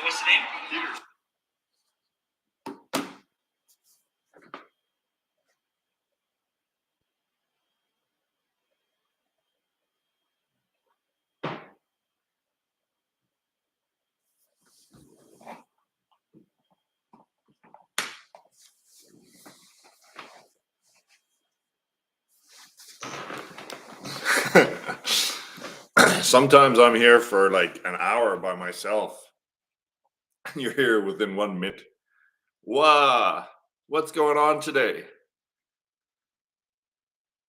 What's the name? Sometimes I'm here for like an hour by myself. You're here within 1 minute. Wow, what's going on today?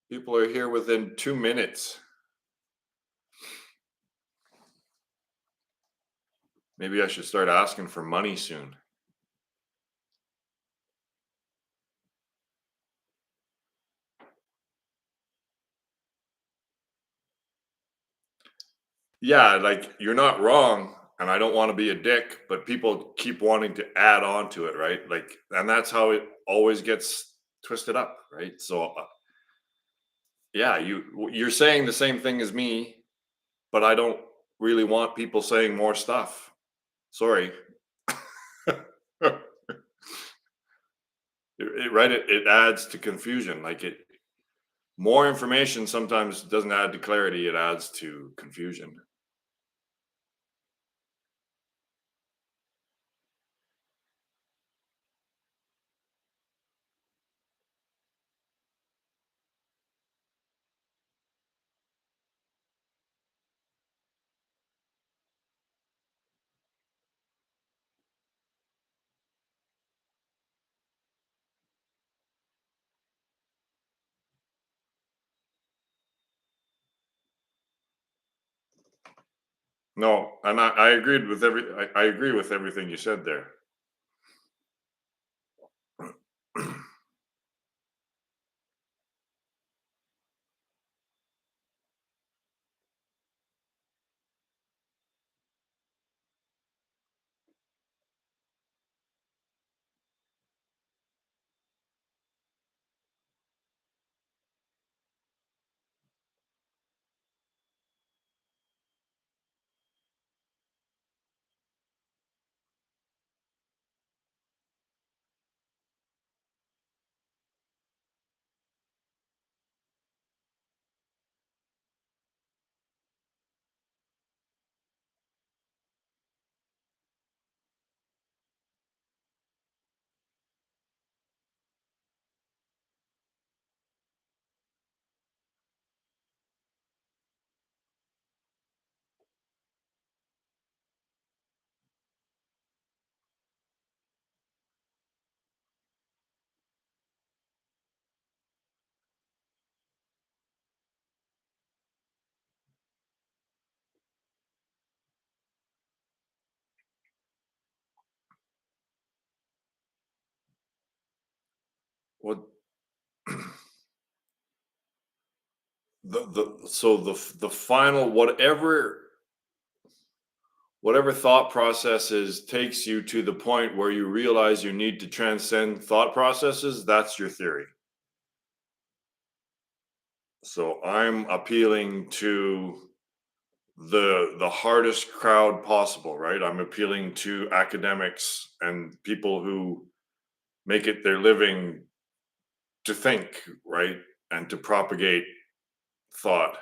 People are here within 2 minutes. Maybe I should start asking for money soon. Yeah, like you're not wrong, and I don't want to be a dick, but people keep wanting to add on to it, right? Like, and that's how it always gets twisted up, right? So, yeah, you're saying the same thing as me, but I don't really want people saying more stuff. Sorry. It adds to confusion. Like it, more information sometimes doesn't add to clarity. It adds to confusion. No, and I agreed with I agree with everything you said there. What the final whatever thought processes takes you to the point where you realize you need to transcend thought processes. That's your theory. So I'm appealing to the hardest crowd possible, right? I'm appealing to academics and people who make it their living to think, right? And to propagate thought.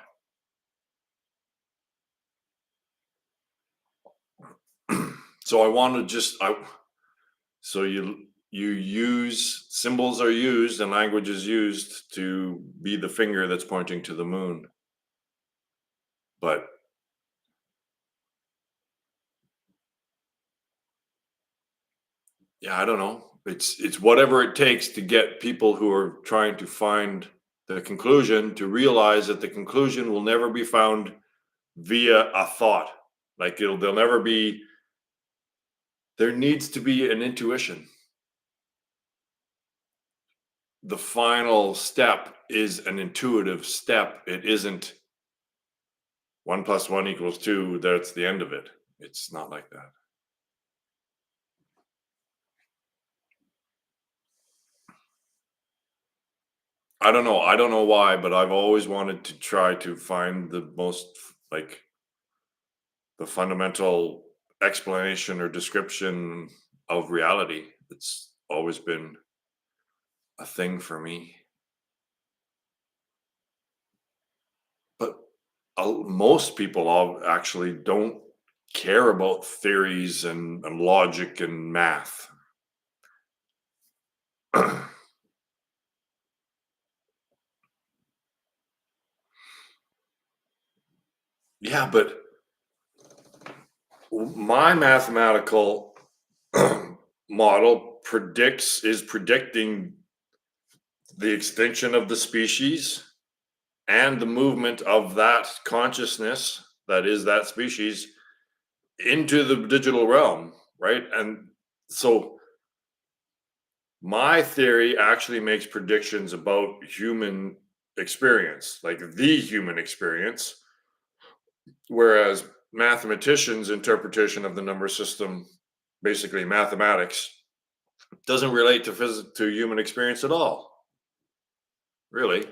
So I want to just so you use symbols are used and language is used to be the finger that's pointing to the moon. But yeah, I don't know. It's whatever it takes to get people who are trying to find the conclusion to realize that the conclusion will never be found via a thought. Like there'll never be. There needs to be an intuition. The final step is an intuitive step. It isn't 1 + 1 = 2. That's the end of it. It's not like that. I don't know. I don't know why, but I've always wanted to try to find the most like the fundamental explanation or description of reality. It's always been a thing for me. But most people actually don't care about theories and logic and math. Yeah, but my mathematical model is predicting the extinction of the species and the movement of that consciousness that is that species into the digital realm, right? And so my theory actually makes predictions about human experience, like the human experience, whereas mathematicians' interpretation of the number system, basically mathematics, doesn't relate to to human experience at all, really.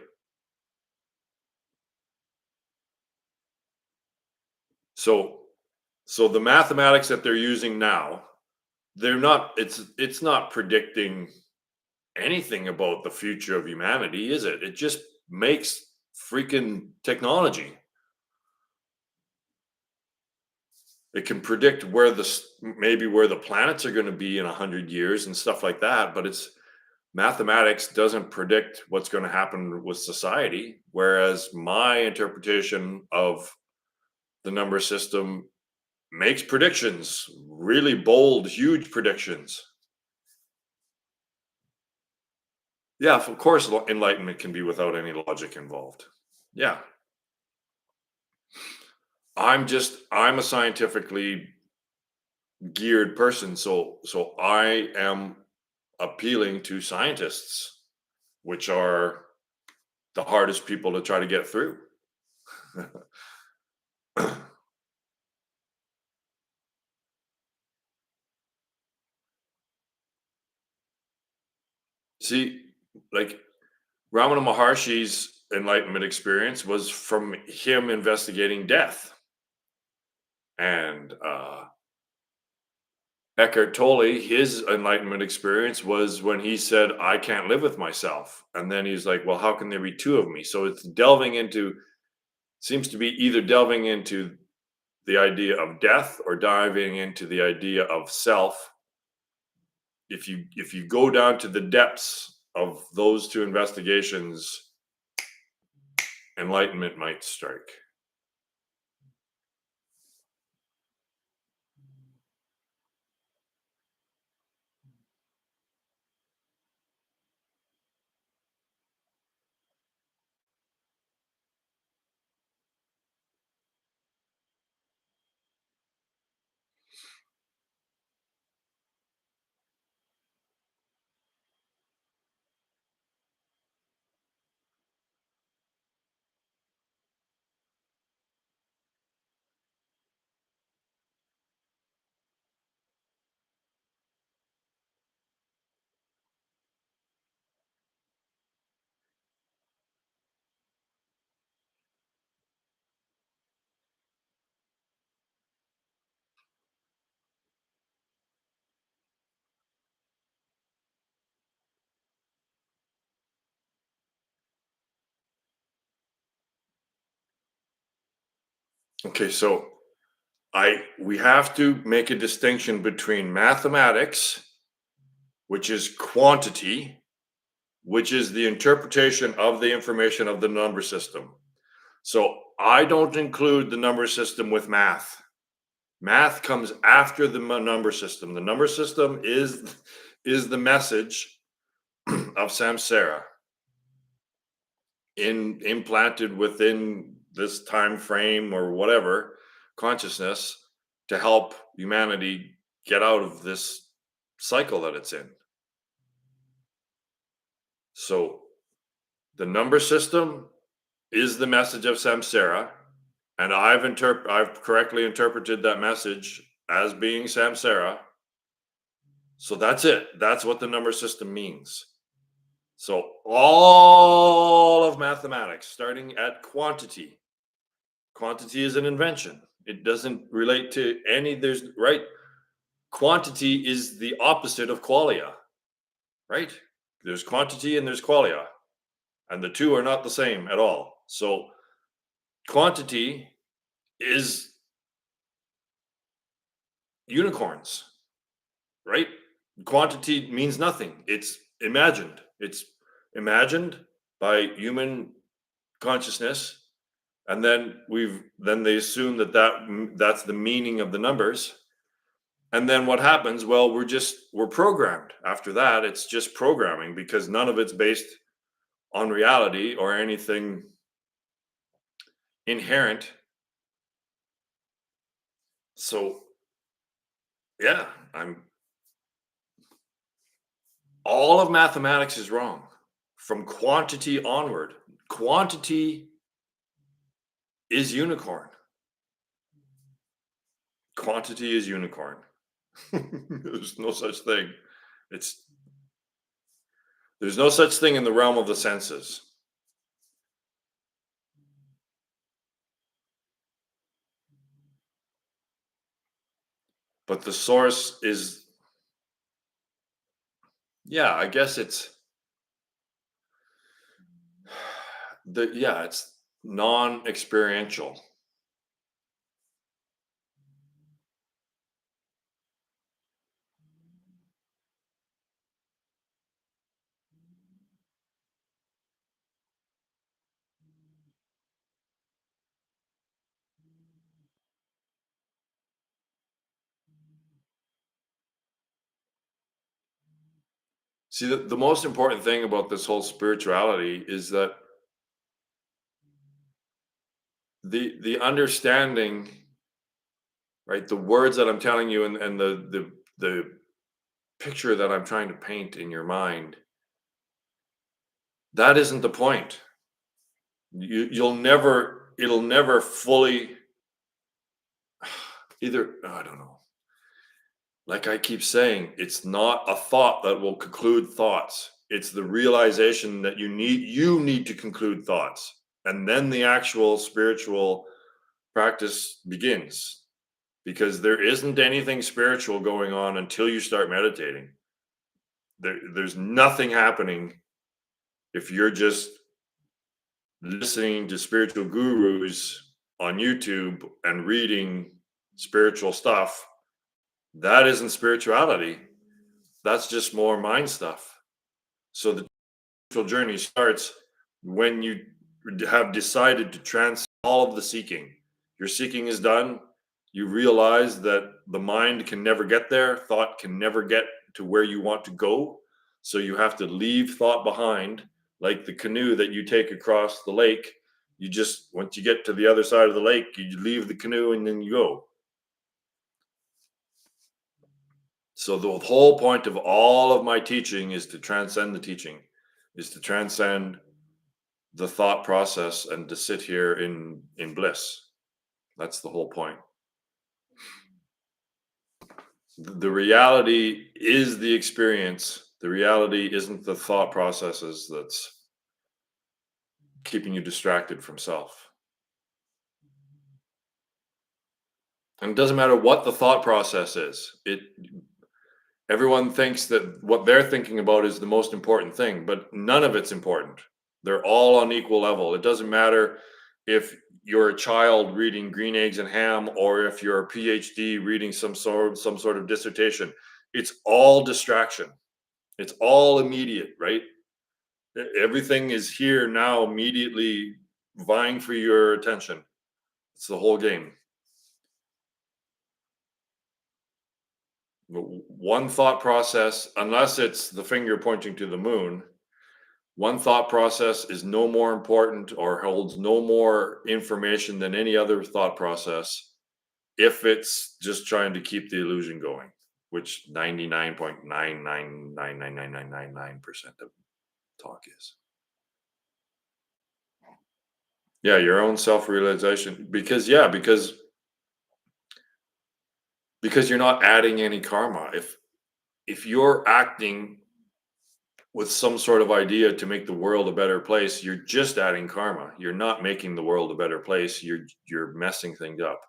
So so the mathematics that they're using now, they're not it's not predicting anything about the future of humanity, is it? It just makes freaking technology. It can predict where maybe where the planets are going to be in 100 years and stuff like that, but it's mathematics doesn't predict what's going to happen with society. Whereas my interpretation of the number system makes predictions, really bold, huge predictions. Yeah, of course, enlightenment can be without any logic involved. Yeah, I'm a scientifically geared person, so I am appealing to scientists, which are the hardest people to try to get through. See, like Ramana Maharshi's enlightenment experience was from him investigating death. And Eckhart Tolle, his enlightenment experience was when he said, I can't live with myself. And then he's like, well, how can there be two of me? So it's seems to be either delving into the idea of death or diving into the idea of self. If you go down to the depths of those two investigations, enlightenment might strike. Okay, so I we have to make a distinction between mathematics, which is quantity, which is the interpretation of the information of the number system. So I don't include the number system with math. Math comes after the number system. The number system is the message of samsara implanted within this time frame or whatever consciousness to help humanity get out of this cycle that it's in. So the number system is the message of samsara, and I've correctly interpreted that message as being samsara. So that's it. That's what the number system means. So all of mathematics, starting at quantity. Quantity is an invention. It doesn't relate to any, there's right. Quantity is the opposite of qualia, right? There's quantity and there's qualia, and the two are not the same at all. So quantity is unicorns, right? Quantity means nothing. It's imagined. It's imagined by human consciousness, and then they assume that's the meaning of the numbers. And then what happens? Well, we're programmed. After that, it's just programming because none of it's based on reality or anything inherent. So yeah, I'm all of mathematics is wrong from quantity onward. Quantity is unicorn. Quantity is unicorn. There's no such thing. It's there's no such thing in the realm of the senses. But the source is, yeah, I guess it's non-experiential. See, the most important thing about this whole spirituality is that the understanding, right? The words that I'm telling you and the picture that I'm trying to paint in your mind, that isn't the point. It'll never fully either. I don't know. Like I keep saying, it's not a thought that will conclude thoughts. It's the realization that you need to conclude thoughts. And then the actual spiritual practice begins because there isn't anything spiritual going on until you start meditating. There's nothing happening if you're just listening to spiritual gurus on YouTube and reading spiritual stuff. That isn't spirituality. That's just more mind stuff. So the spiritual journey starts when you have decided to transcend all of the seeking. Your seeking is done. You realize that the mind can never get there, thought can never get to where you want to go. So you have to leave thought behind, like the canoe that you take across the lake. You just, once you get to the other side of the lake, you leave the canoe and then you go. So the whole point of all of my teaching is to transcend the teaching, is to transcend the thought process and to sit here in bliss. That's the whole point. The reality is the experience. The reality isn't the thought processes that's keeping you distracted from self. And it doesn't matter what the thought process is. Everyone thinks that what they're thinking about is the most important thing, but none of it's important. They're all on equal level. It doesn't matter if you're a child reading Green Eggs and Ham or if you're a PhD reading some sort of dissertation. It's all distraction. It's all immediate, right? Everything is here now, immediately vying for your attention. It's the whole game. One thought process, unless it's the finger pointing to the moon, one thought process is no more important or holds no more information than any other thought process if it's just trying to keep the illusion going, which 99.9999999% of talk is. Yeah, your own self-realization. Because you're not adding any karma. If you're acting with some sort of idea to make the world a better place, you're just adding karma. You're not making the world a better place. You're messing things up.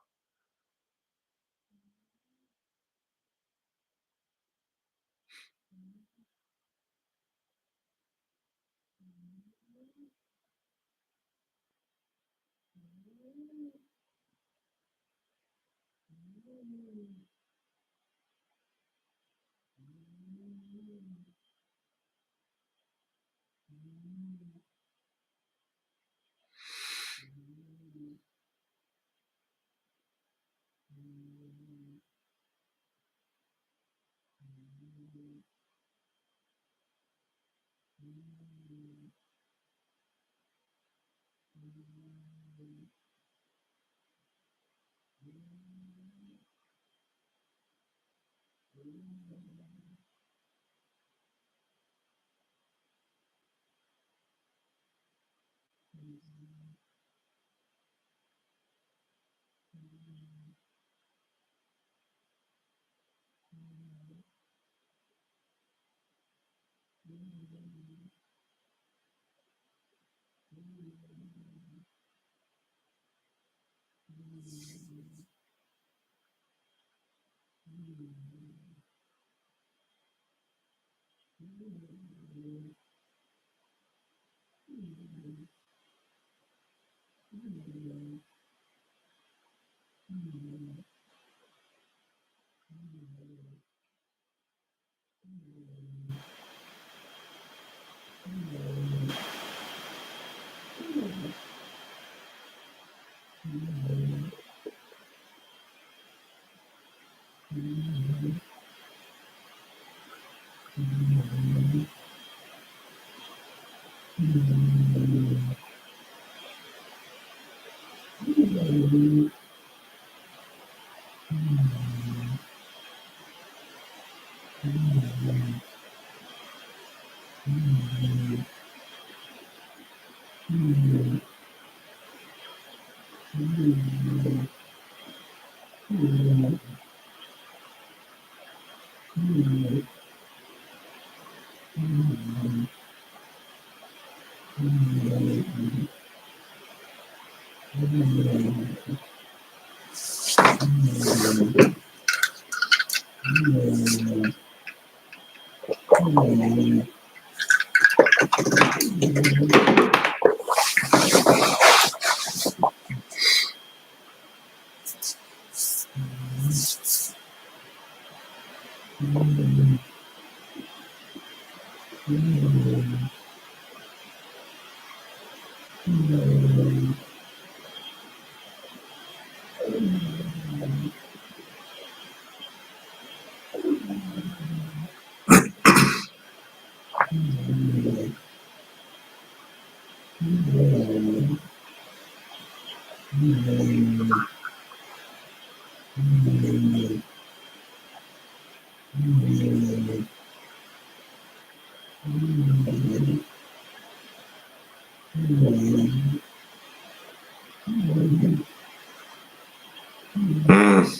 Mm.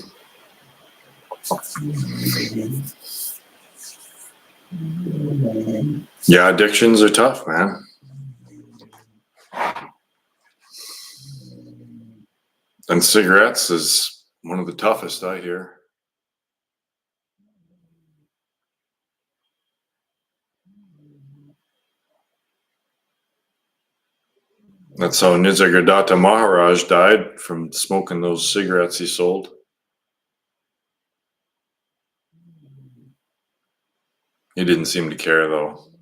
Yeah, addictions are tough, man. And cigarettes is one of the toughest, I hear. That's how Nisargadatta Maharaj died, from smoking those cigarettes he sold. He didn't seem to care, though.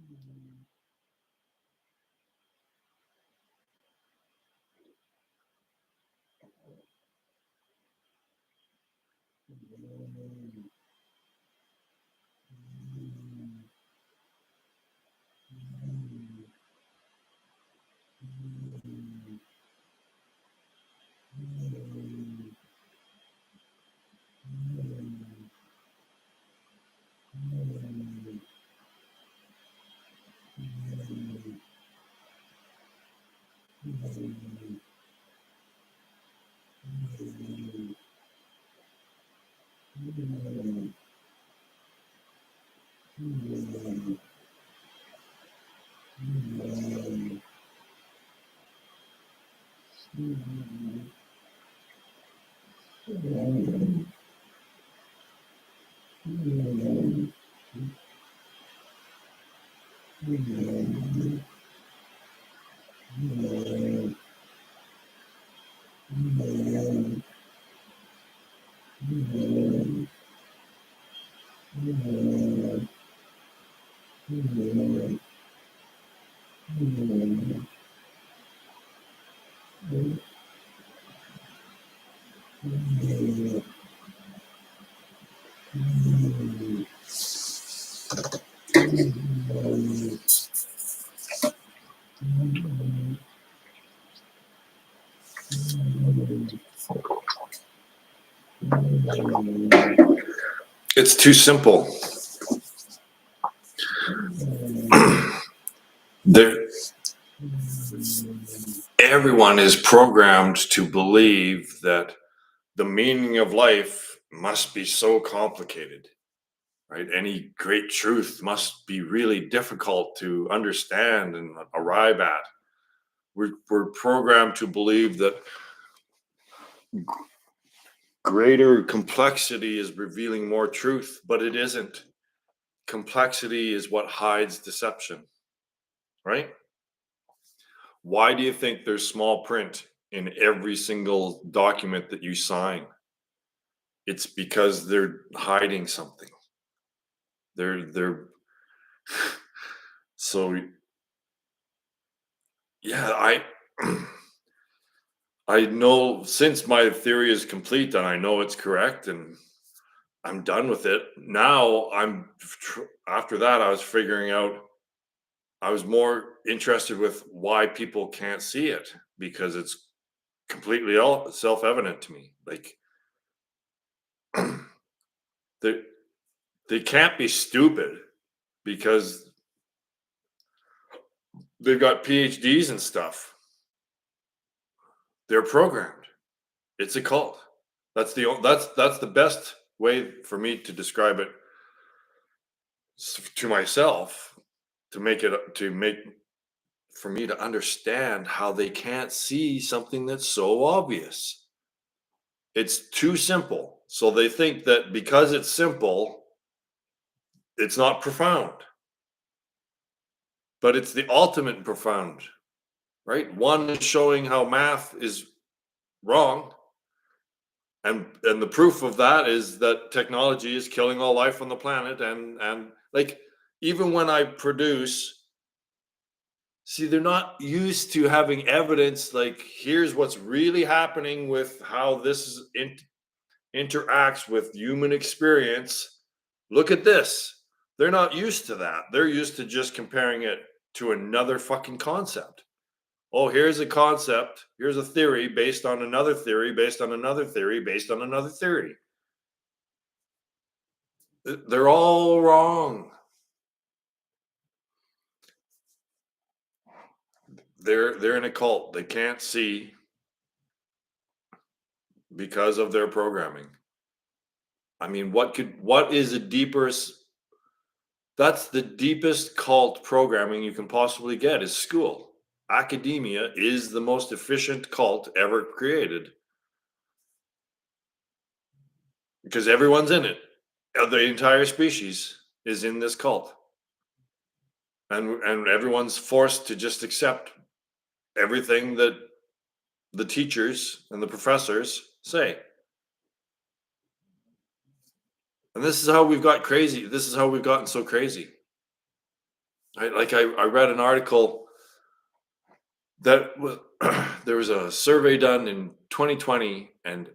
It's too simple. Everyone is programmed to believe that the meaning of life must be so complicated, right? Any great truth must be really difficult to understand and arrive at. We're programmed to believe that greater complexity is revealing more truth, but it isn't. Complexity is what hides deception, right? Why do you think there's small print in every single document that you sign? It's because they're hiding something. They're so yeah, I know since my theory is complete and I know it's correct and I'm done with it. Now after that I was figuring out I was more interested with why people can't see it because it's completely all self-evident to me. Like they they can't be stupid because they've got PhDs and stuff. They're programmed. It's a cult. That's the best way for me to describe it to myself to make for me to understand how they can't see something that's so obvious. It's too simple. So they think that because it's simple, it's not profound. But it's the ultimate profound, right? One is showing how math is wrong. And the proof of that is that technology is killing all life on the planet. And like even when I produce, see, they're not used to having evidence like here's what's really happening with how this interacts with human experience. Look at this. They're not used to that. They're used to just comparing it to another fucking concept. Oh, here's a concept. Here's a theory based on another theory, based on another theory, based on another theory. They're all wrong. They're in a cult. They can't see because of their programming. I mean, what is a deeper that's the deepest cult programming you can possibly get is school. Academia is the most efficient cult ever created because everyone's in it. The entire species is in this cult. And everyone's forced to just accept everything that the teachers and the professors say. And this is how we've got crazy. This is how we've gotten so crazy. I read an article that was there was a survey done in 2020, and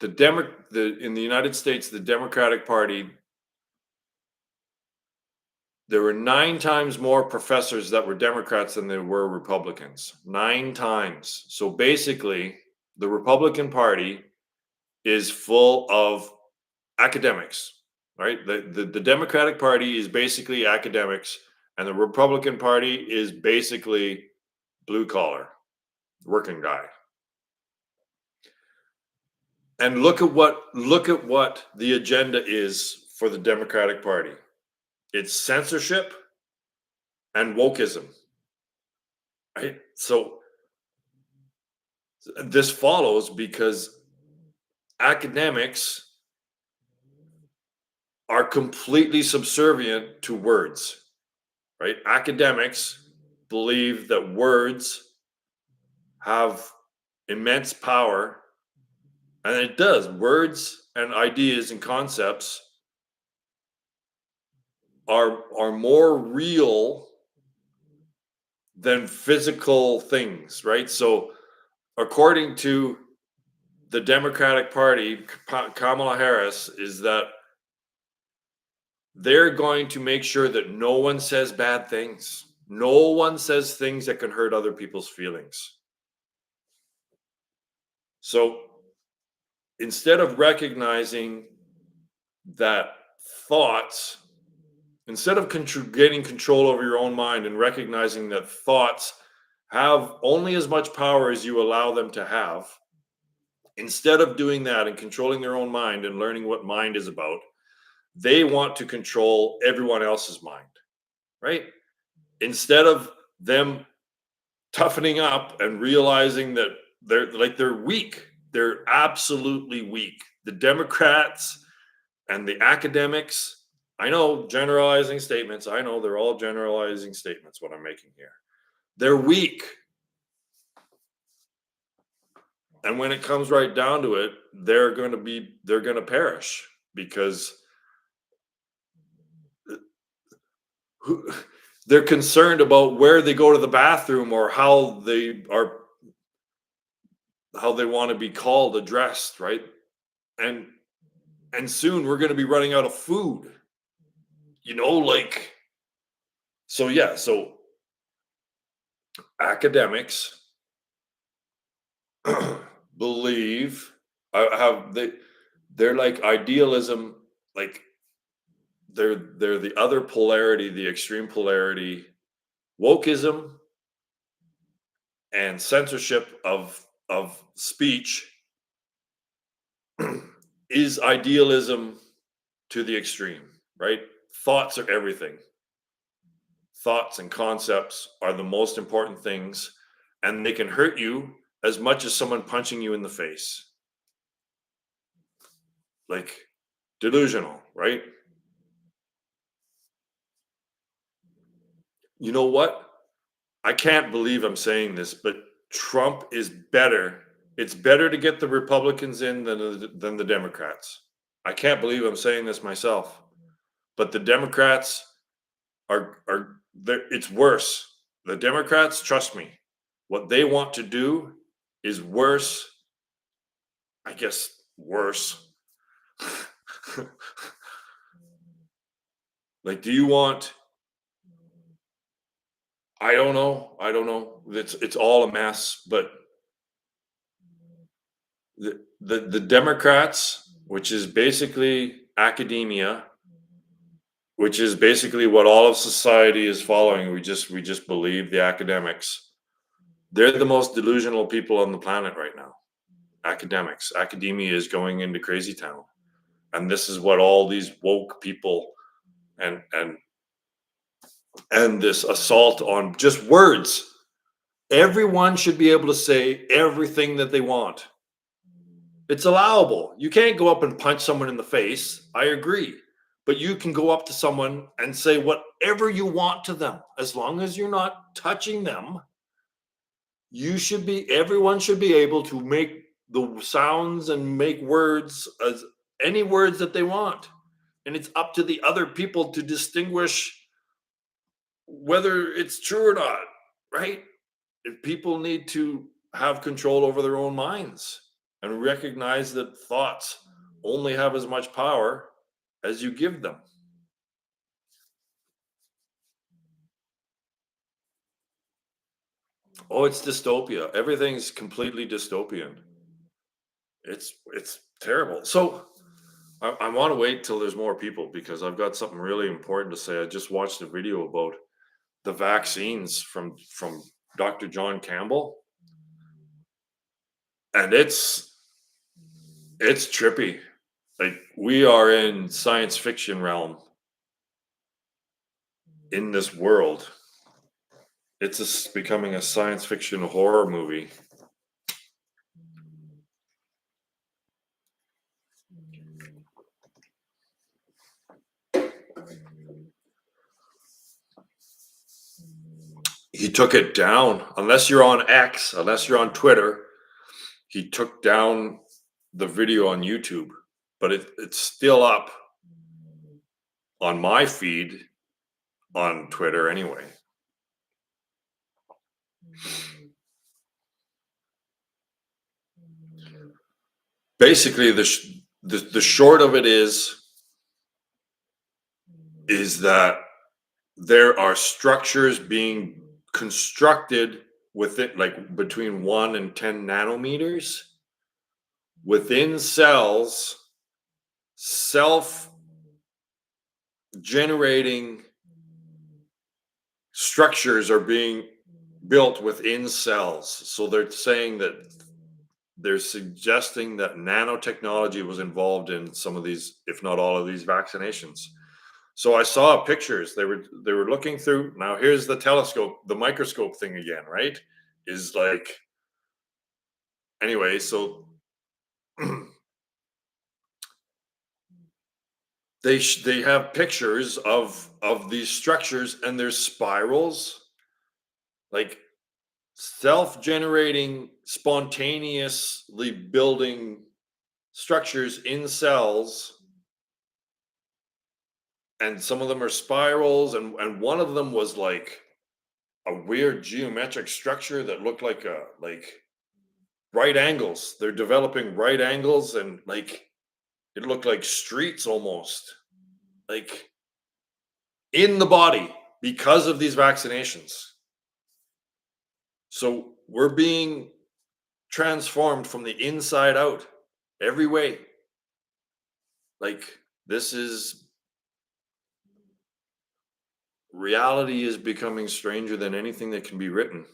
in the United States, the Democratic Party, there were 9 times more professors that were Democrats than there were Republicans. 9 times. So basically, the Republican Party is full of academics, right? The Democratic Party is basically academics, and the Republican Party is basically blue collar, working guy. And look at what the agenda is for the Democratic Party. It's censorship and wokeism. Right? So this follows because academics are completely subservient to words, right? Academics believe that words have immense power, and it does. Words and ideas and concepts are more real than physical things, right? So according to the Democratic Party, Kamala Harris, is that they're going to make sure that no one says bad things. No one says things that can hurt other people's feelings. So instead of recognizing that thoughts, instead of gaining control over your own mind and recognizing that thoughts have only as much power as you allow them to have, instead of doing that and controlling their own mind and learning what mind is about, they want to control everyone else's mind, right? Instead of them toughening up and realizing that they're weak. They're absolutely weak. The Democrats and the academics, I know generalizing statements. I know they're all generalizing statements what I'm making here. They're weak. And when it comes right down to it, they're going to perish because who, they're concerned about where they go to the bathroom or how they want to be called, addressed, right? And soon we're going to be running out of food. Like, so yeah, so academics believe they're like idealism, like they're the other polarity, the extreme polarity. Wokeism and censorship of speech is idealism to the extreme, right? Thoughts are everything. Thoughts and concepts are the most important things, and they can hurt you as much as someone punching you in the face. Like, delusional, right? You know what? I can't believe I'm saying this, but Trump is better. It's better to get the Republicans in than the Democrats. I can't believe I'm saying this myself, but the Democrats it's worse. The Democrats, trust me, what they want to do is worse. I guess worse. Like, do you want? I don't know. I don't know. It's all a mess. But the Democrats, which is basically academia, which is basically what all of society is following. We just believe the academics. They're the most delusional people on the planet right now. Academics. Academia is going into crazy town. And this is what all these woke people and this assault on just words. Everyone should be able to say everything that they want. It's allowable. You can't go up and punch someone in the face. I agree. But you can go up to someone and say whatever you want to them. As long as you're not touching them, everyone should be able to make the sounds and make words as any words that they want. And it's up to the other people to distinguish whether it's true or not, right? If people need to have control over their own minds and recognize that thoughts only have as much power as you give them. Oh, it's dystopia. Everything's completely dystopian. It's terrible. So I want to wait till there's more people because I've got something really important to say. I just watched a video about the vaccines from Dr. John Campbell, and it's trippy. Like, we are in science fiction realm in this world. It's becoming a science fiction horror movie. He took it down. Unless you're on X, unless you're on Twitter, he took down the video on YouTube, but it's still up on my feed on Twitter anyway. Basically, the short of it is that there are structures being constructed with it, like between 1 and 10 nanometers, within cells, self generating structures are being built within cells. So they're saying that they're suggesting that nanotechnology was involved in some of these, if not all of these vaccinations. So I saw pictures. They were looking through. Now here's the telescope, the microscope thing again, right? Is like anyway. So they have pictures of these structures, and there's spirals, like self-generating, spontaneously building structures in cells, and some of them are spirals, and one of them was like a weird geometric structure that looked like a like right angles. They're developing right angles, and like it looked like streets almost, like in the body because of these vaccinations. So we're being transformed from the inside out every way. Like this is reality is becoming stranger than anything that can be written.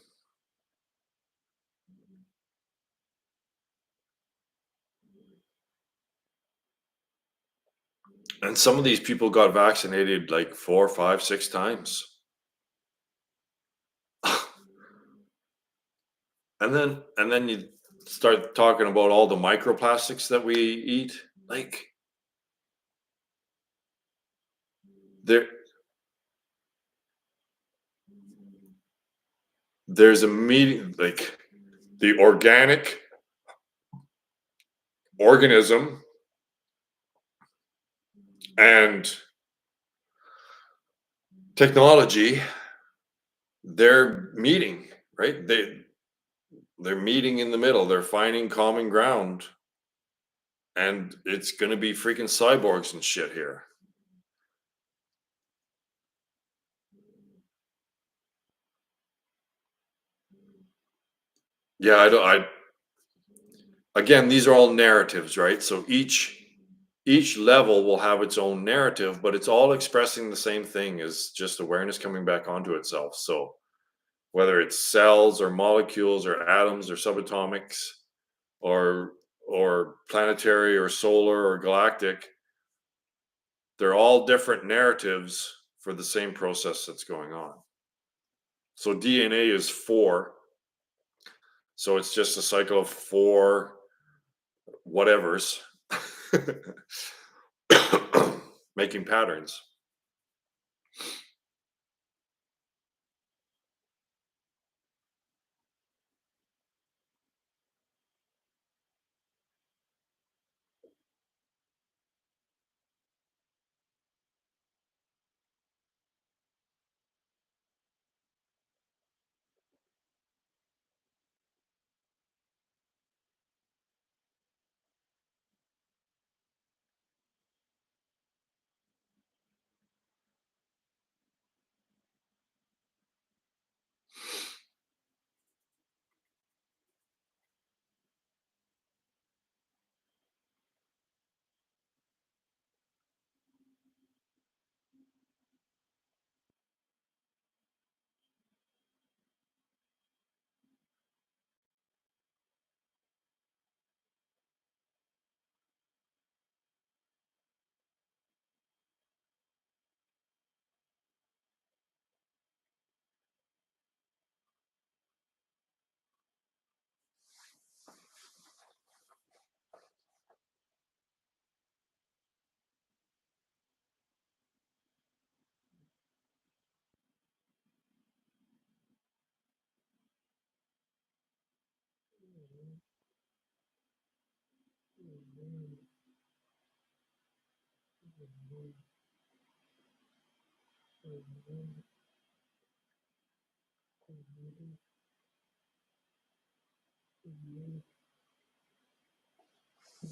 And some of these people got vaccinated like 4, 5, 6 times. And then you start talking about all the microplastics that we eat. Like there there's a meeting, like the organic organism and technology, they're meeting, right? They're meeting in the middle. They're finding common ground, and it's going to be freaking cyborgs and shit here. Yeah, I don't. I again, these are all narratives, right? So each level will have its own narrative, but it's all expressing the same thing, is just awareness coming back onto itself. So whether it's cells or molecules or atoms or subatomics or planetary or solar or galactic, they're all different narratives for the same process that's going on. So DNA is four. So it's just a cycle of four whatevers making patterns.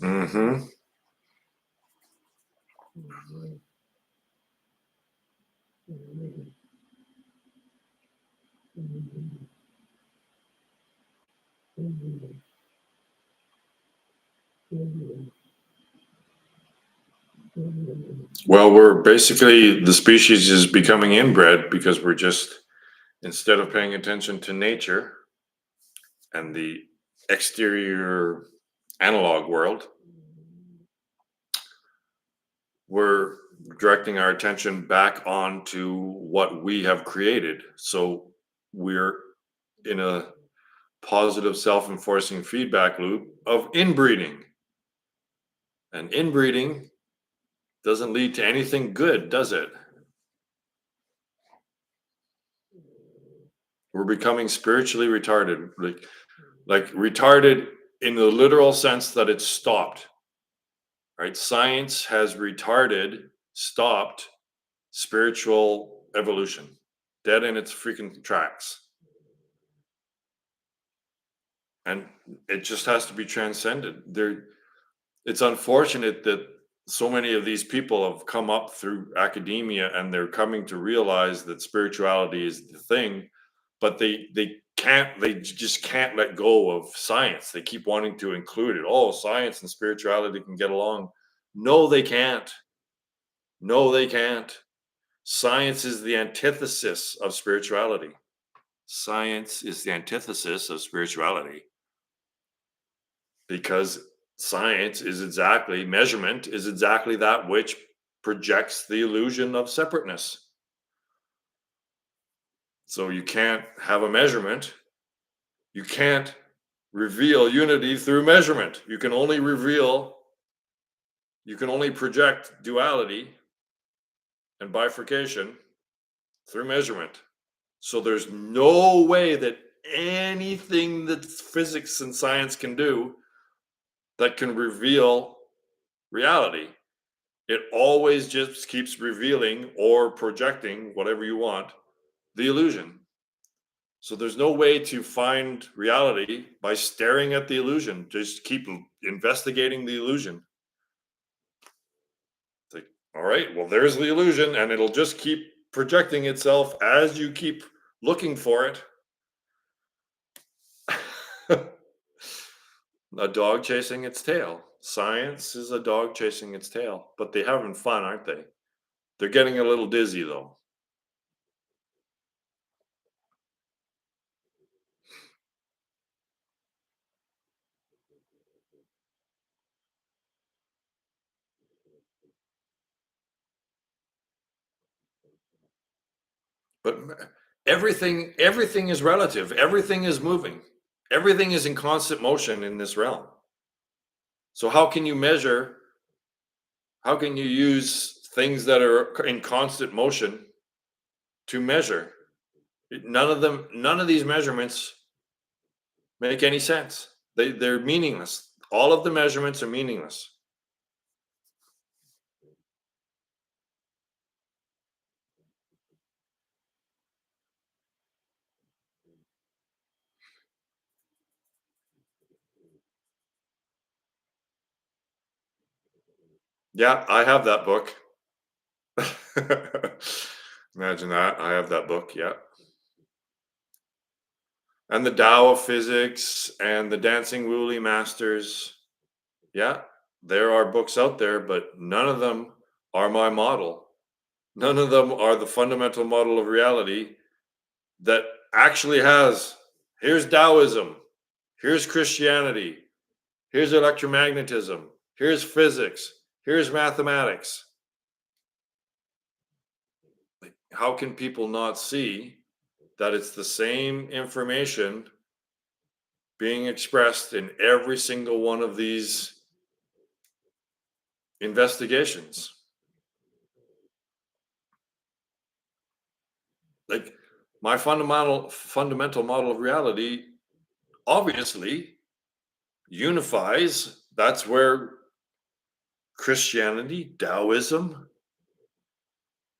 Mm-hmm. Well, we're basically the species is becoming inbred because we're just, instead of paying attention to nature and the exterior analog world, we're directing our attention back onto what we have created. So we're in a positive self-enforcing feedback loop of inbreeding. And inbreeding doesn't lead to anything good, does it? We're becoming spiritually retarded, like retarded in the literal sense that it's stopped, right? Science has retarded, stopped spiritual evolution, dead in its freaking tracks. And it just has to be transcended. It's unfortunate that so many of these people have come up through academia and they're coming to realize that spirituality is the thing, but they just can't let go of science. They keep wanting to include it. Oh, science and spirituality can get along. No, they can't. No, they can't. Science is the antithesis of spirituality. Science is the antithesis of spirituality because measurement is exactly that which projects the illusion of separateness. So you can't have a measurement. You can't reveal unity through measurement. You can only project duality and bifurcation through measurement. So there's no way that anything that physics and science can do that can reveal reality. It always just keeps revealing or projecting whatever you want, the illusion. So there's no way to find reality by staring at the illusion. Just keep investigating the illusion. It's like, all right, well, there's the illusion, and it'll just keep projecting itself as you keep looking for it. A dog chasing its tail. Science is a dog chasing its tail, but they're having fun, aren't they? They're getting a little dizzy, though. But everything is relative. Everything is moving. Everything is in constant motion in this realm. So how can you measure? How can you use things that are in constant motion to measure? None of these measurements make any sense. They're meaningless. All of the measurements are meaningless. Yeah, I have that book. Imagine that. I have that book. Yeah. And the Tao of Physics and the Dancing Woolly Masters. Yeah, there are books out there, but none of them are my model. None of them are the fundamental model of reality that actually has, here's Taoism, here's Christianity, here's electromagnetism, here's physics, here's mathematics. Like, how can people not see that it's the same information being expressed in every single one of these investigations? Like, my fundamental model of reality obviously unifies. That's where Christianity, Taoism,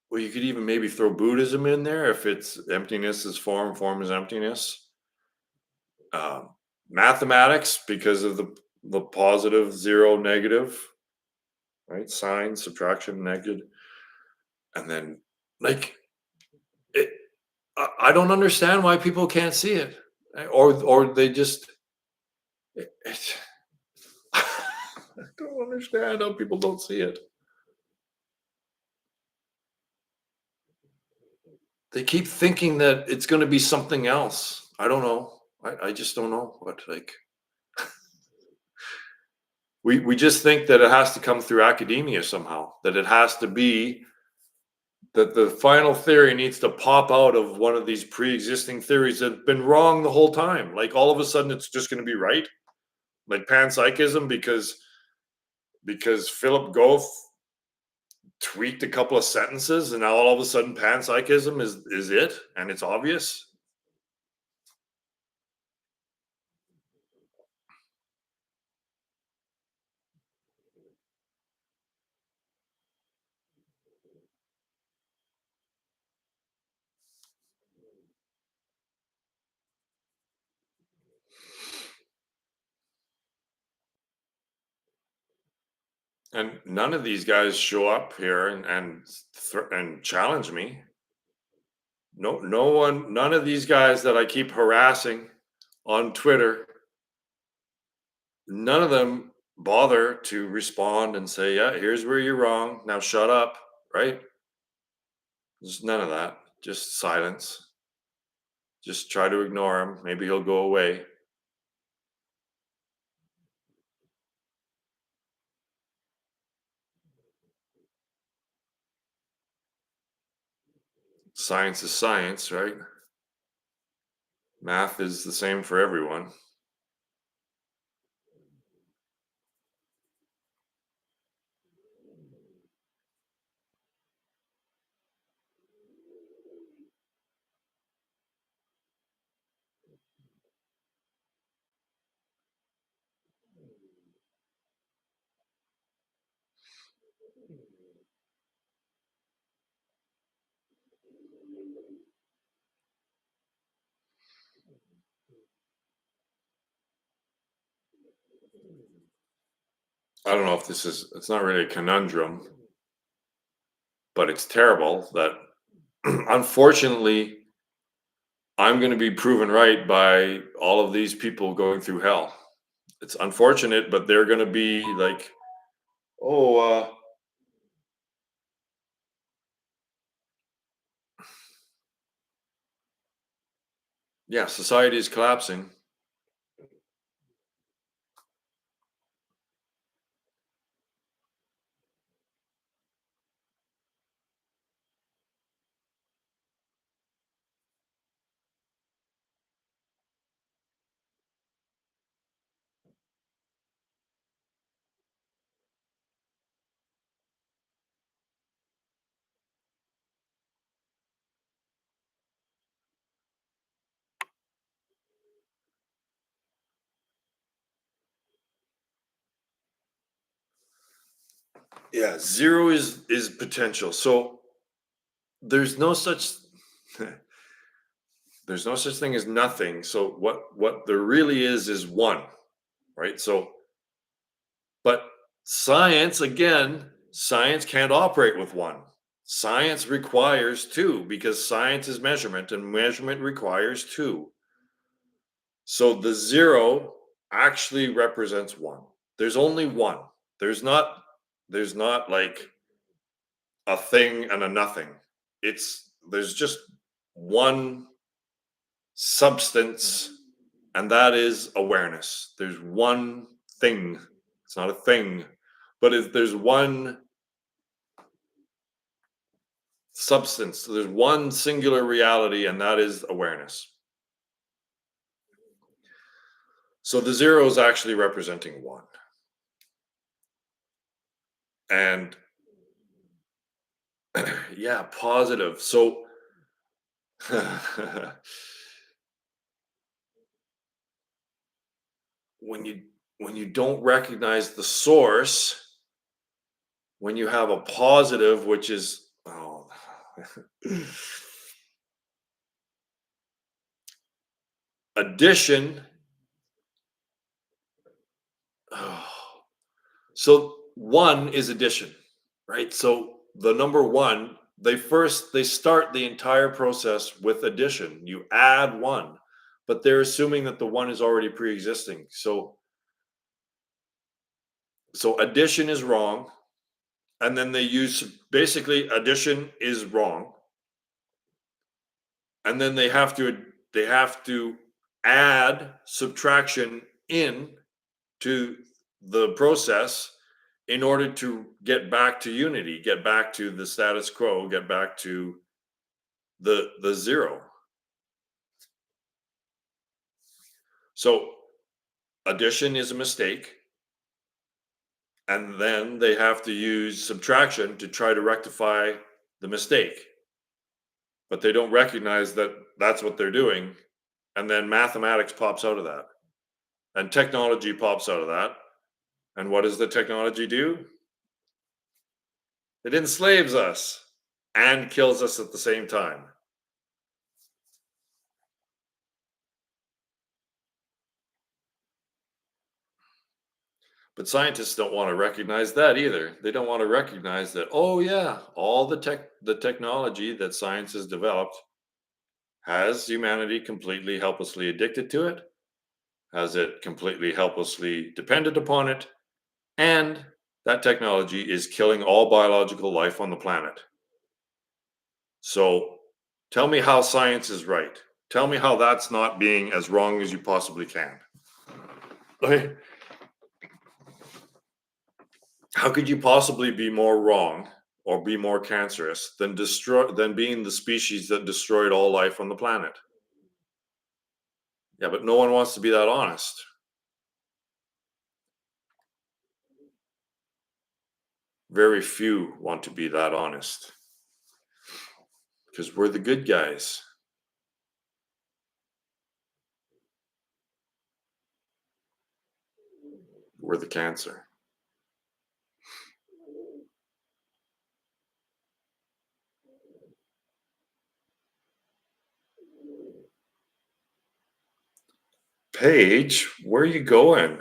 well, you could even maybe throw Buddhism in there if it's emptiness is form, form is emptiness. Um, Mathematics, because of the positive, zero, negative, right? Sine, subtraction, negative, and then like it. I don't understand why people can't see it, or they just. It, I don't understand how people don't see it. They keep thinking that it's going to be something else. I don't know. I just don't know what, like, we just think that it has to come through academia somehow, that it has to be that the final theory needs to pop out of one of these pre-existing theories that have been wrong the whole time. Like all of a sudden it's just going to be right. Like panpsychism because Philip Goff tweaked a couple of sentences and now all of a sudden panpsychism is it and it's obvious. And none of these guys show up here and challenge me. No one, none of these guys that I keep harassing on Twitter, none of them bother to respond and say, "Yeah, here's where you're wrong. Now shut up." Right? There's none of that. Just silence. Just try to ignore him. Maybe he'll go away. Science is science, right? Math is the same for everyone. I don't know if this is, it's not really a conundrum, but it's terrible that unfortunately I'm going to be proven right by all of these people going through hell. It's unfortunate, but they're going to be like, oh, yeah, society is collapsing. Yeah, zero is potential. So there's no such there's no such thing as nothing. So what there really is one, right? So but science, again, science can't operate with one. Science requires two because science is measurement and measurement requires two. So the zero actually represents one. There's only one. There's not there's not like a thing and a nothing. It's there's just one substance, and that is awareness. There's one thing. It's not a thing, but there's one substance. So there's one singular reality, and that is awareness. So the zero is actually representing one. And yeah, positive. So when you when you don't recognize the source, when you have a positive, which is oh, addition. Oh, so one is addition, right? So the number one, they start the entire process with addition. You add one, but they're assuming that the one is already pre-existing. So addition is wrong, and then they use basically addition is wrong. and then they have to add subtraction in to the process in order to get back to unity, get back to the status quo, get back to the zero. So addition is a mistake, and then they have to use subtraction to try to rectify the mistake. But they don't recognize that that's what they're doing, and then mathematics pops out of that, and technology pops out of that. And what does the technology do? It enslaves us and kills us at the same time. But scientists don't want to recognize that either. They don't want to recognize that, oh yeah, all the technology that science has developed has humanity completely helplessly addicted to it, has it completely helplessly dependent upon it, and that technology is killing all biological life on the planet. So tell me how science is right. Tell me how that's not being as wrong as you possibly can. Okay. How could you possibly be more wrong or be more cancerous than being the species that destroyed all life on the planet? Yeah, but no one wants to be that honest. Very few want to be that honest because we're the good guys. We're the cancer. Paige, where are you going?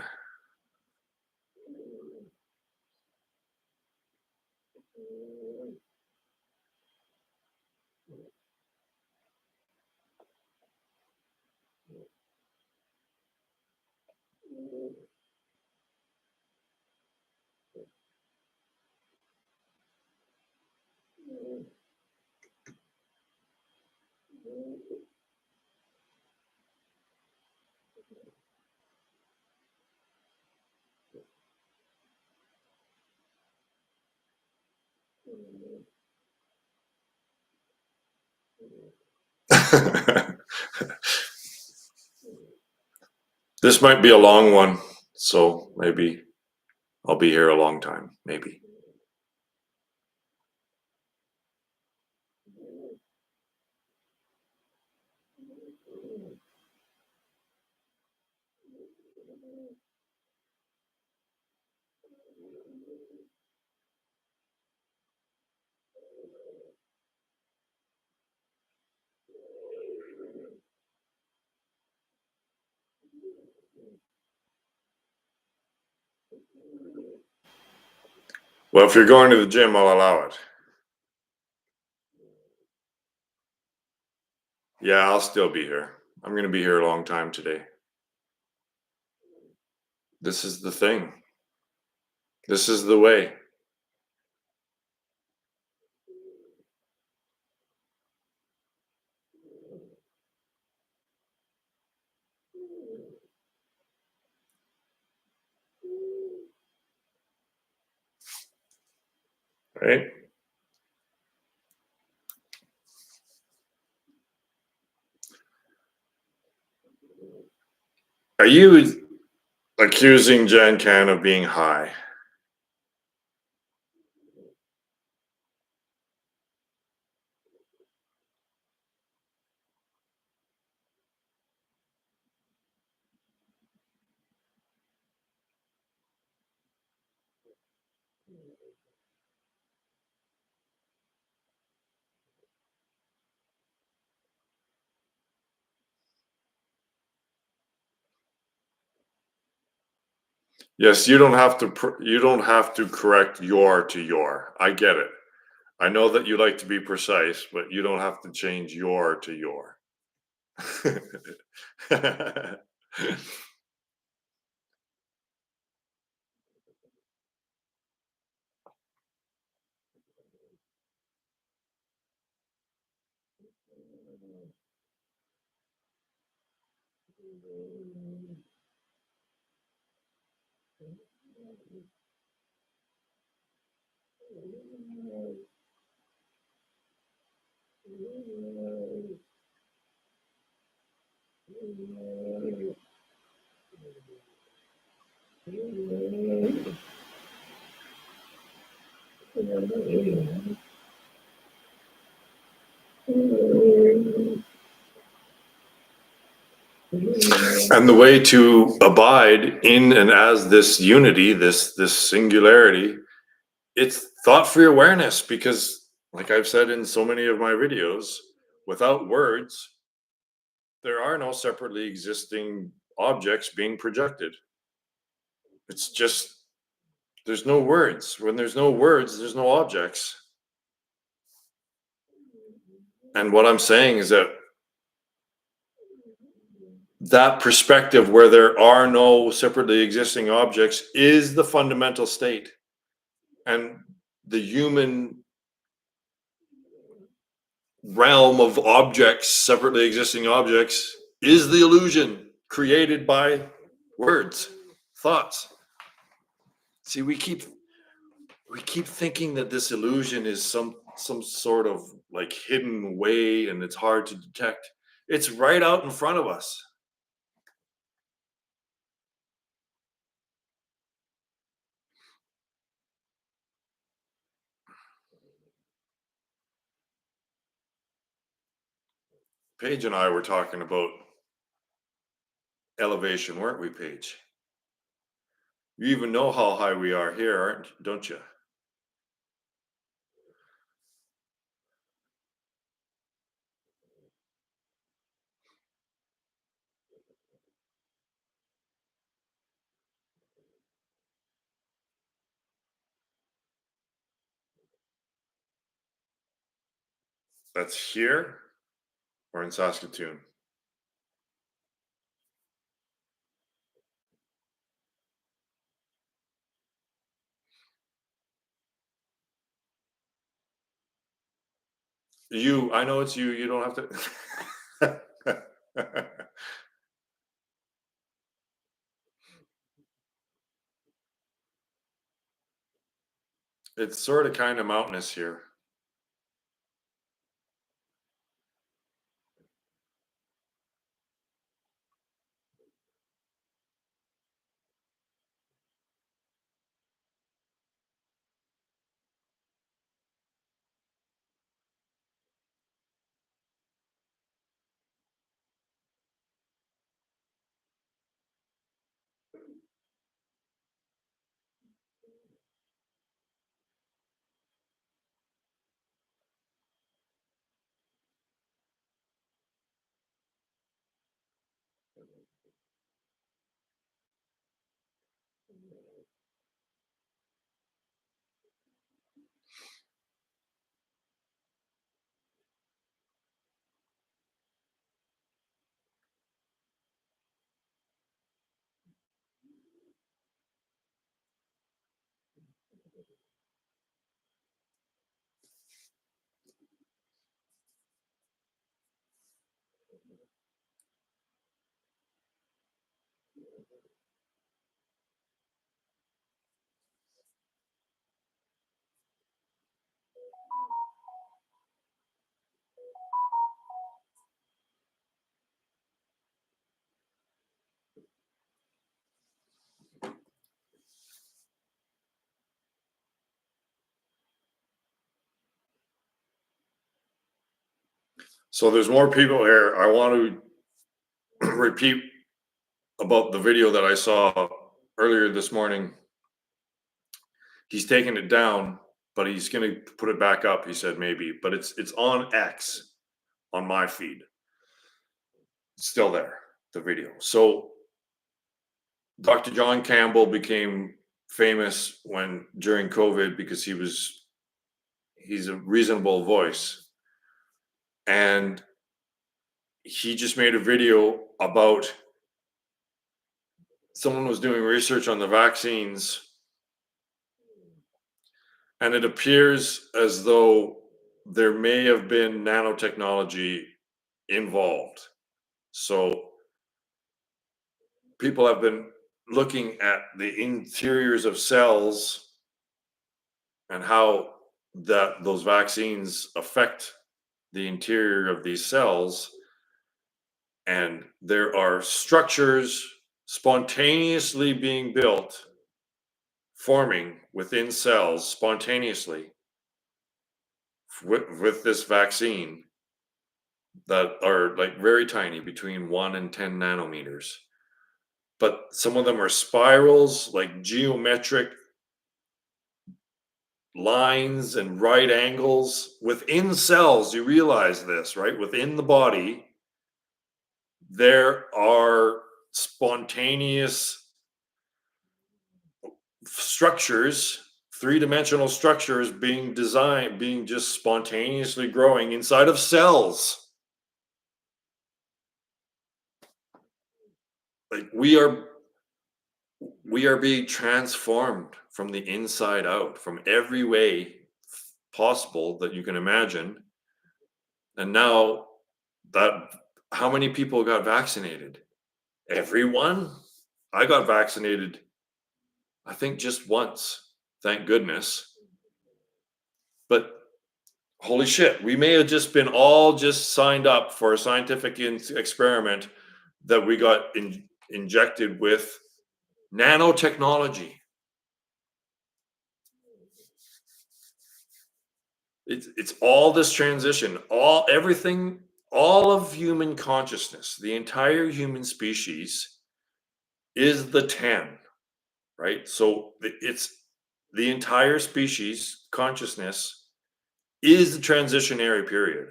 This might be a long one, so maybe I'll be here a long time. Maybe. Well, if you're going to the gym, I'll allow it. Yeah, I'll still be here. I'm going to be here a long time today. This is the thing. This is the way, right? Are you accusing Jan Can of being high? Yes, you don't have to correct your to your. I get it. I know that you like to be precise, but you don't have to change your to your. And the way to abide in and as this unity, this singularity, it's thought-free awareness, because like I've said in so many of my videos, without words, there are no separately existing objects being projected. It's just there's no words. When there's no words, there's no objects. And what I'm saying is that that perspective where there are no separately existing objects is the fundamental state. And the human realm of objects, separately existing objects, is the illusion created by words, thoughts. See, we keep thinking that this illusion is some sort of like hidden way and it's hard to detect. It's right out in front of us. Paige and I were talking about elevation, weren't we, Paige? You even know how high we are here, don't you? That's here or in Saskatoon? You, I know it's you. You don't have to. It's sort of kind of mountainous here. So there's more people here. I want to repeat about the video that I saw earlier this morning. He's taking it down, but he's going to put it back up. He said maybe, but it's on X on my feed. It's still there, the video. So Dr. John Campbell became famous when during COVID because he's a reasonable voice, and he just made a video about someone was doing research on the vaccines, and it appears as though there may have been nanotechnology involved. So people have been looking at the interiors of cells and how those vaccines affect the interior of these cells, and there are structures spontaneously being built, forming within cells spontaneously with this vaccine that are like very tiny, between 1 and 10 nanometers. But some of them are spirals, like geometric lines and right angles within cells. You realize this, right? Within the body, there are spontaneous structures, three-dimensional structures being designed, being just spontaneously growing inside of cells. Like we are being transformed from the inside out, from every way possible that you can imagine. And now that, how many people got vaccinated? Everyone. I got vaccinated, I think, just once, thank goodness. But holy shit, we may have just been all just signed up for a scientific experiment that we got injected with nanotechnology. It's all this transition, everything, all of human consciousness, the entire human species is the 10, right? So it's the entire species consciousness is the transitionary period.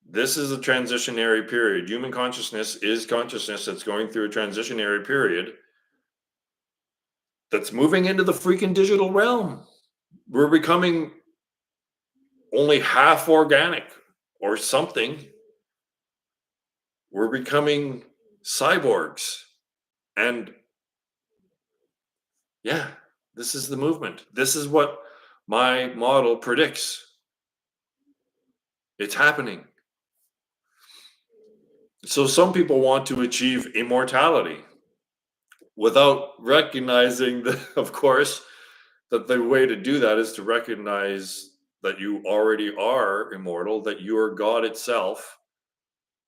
This is a transitionary period. Human consciousness is consciousness that's going through a transitionary period that's moving into the freaking digital realm. We're becoming only half organic or something. We're becoming cyborgs. And yeah, this is the movement. This is what my model predicts. It's happening. So some people want to achieve immortality without recognizing that, of course, that the way to do that is to recognize that you already are immortal, that you are God itself.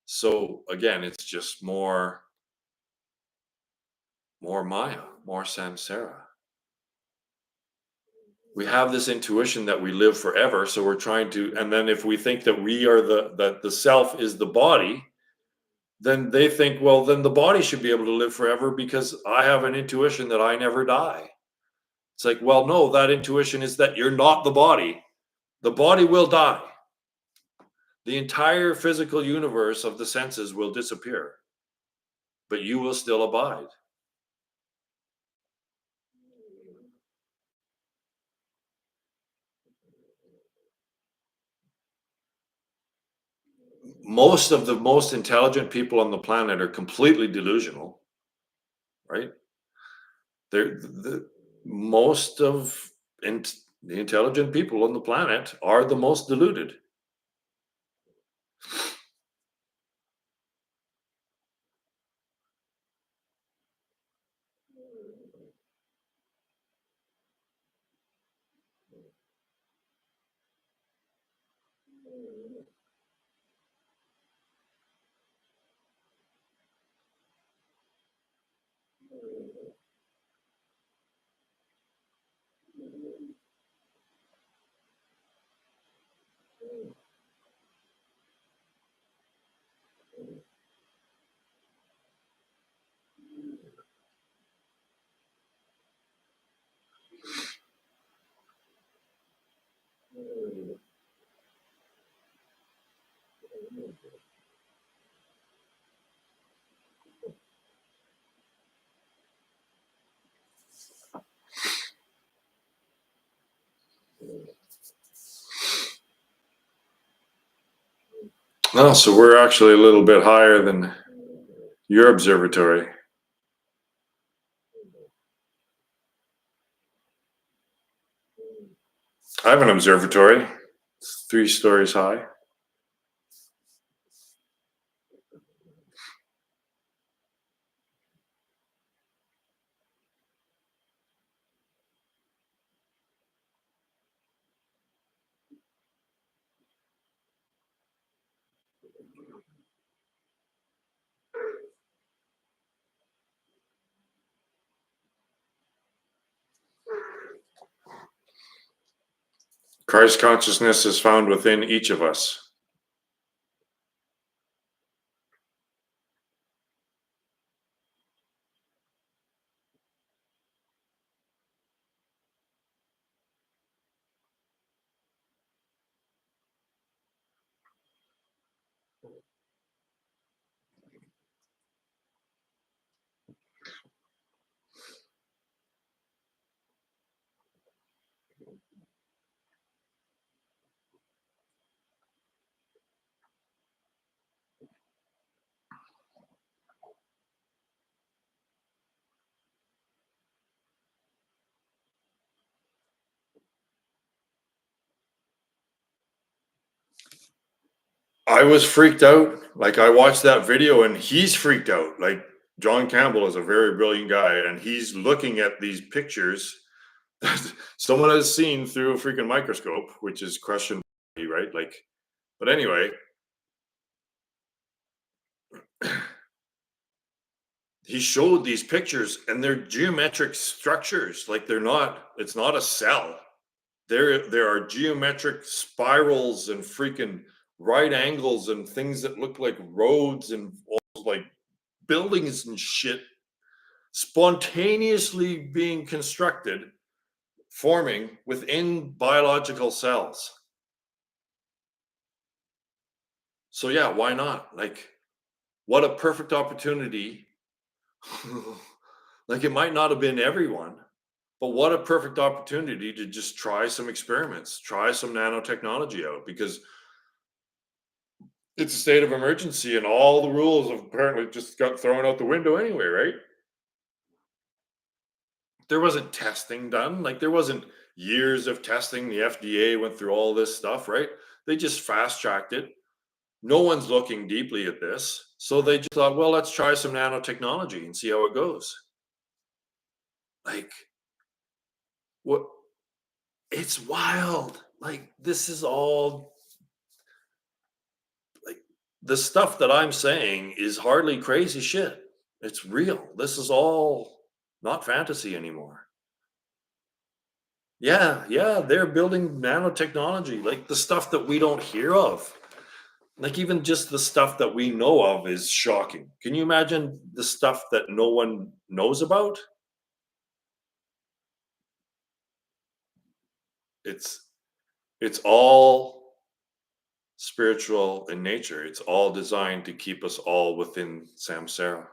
So again, it's just more Maya, more samsara. We have this intuition that we live forever, so we're trying to, and then if we think that we are that the self is the body, then they think, well, then the body should be able to live forever because I have an intuition that I never die. It's like, well, no, that intuition is that you're not the body. The body will die. The entire physical universe of the senses will disappear, but you will still abide. Most of the most intelligent people on the planet are completely delusional, right? Most of the intelligent people on the planet are the most deluded. No, so we're actually a little bit higher than your observatory. I have an observatory. It's 3 stories high. Christ consciousness is found within each of us. I was freaked out. Like, I watched that video and he's freaked out. Like, John Campbell is a very brilliant guy and he's looking at these pictures that someone has seen through a freaking microscope, which is crushing, right? Like, but anyway, he showed these pictures and they're geometric structures. Like, it's not a cell. There are geometric spirals and freaking right angles and things that look like roads and like buildings and shit spontaneously being constructed, forming within biological cells. So yeah, why not? Like, what a perfect opportunity. Like, it might not have been everyone, but what a perfect opportunity to just try some experiments, try some nanotechnology out, because it's a state of emergency and all the rules have apparently just got thrown out the window anyway, right? There wasn't testing done. Like, there wasn't years of testing. The FDA went through all this stuff, right? They just fast tracked it. No one's looking deeply at this. So they just thought, well, let's try some nanotechnology and see how it goes. Like, what? It's wild. Like, this is all like the stuff that I'm saying is hardly crazy shit. It's real. This is all not fantasy anymore. Yeah, yeah, they're building nanotechnology, like the stuff that we don't hear of. Like, even just the stuff that we know of is shocking. Can you imagine the stuff that no one knows about? It's it's all spiritual in nature. It's all designed to keep us all within samsara.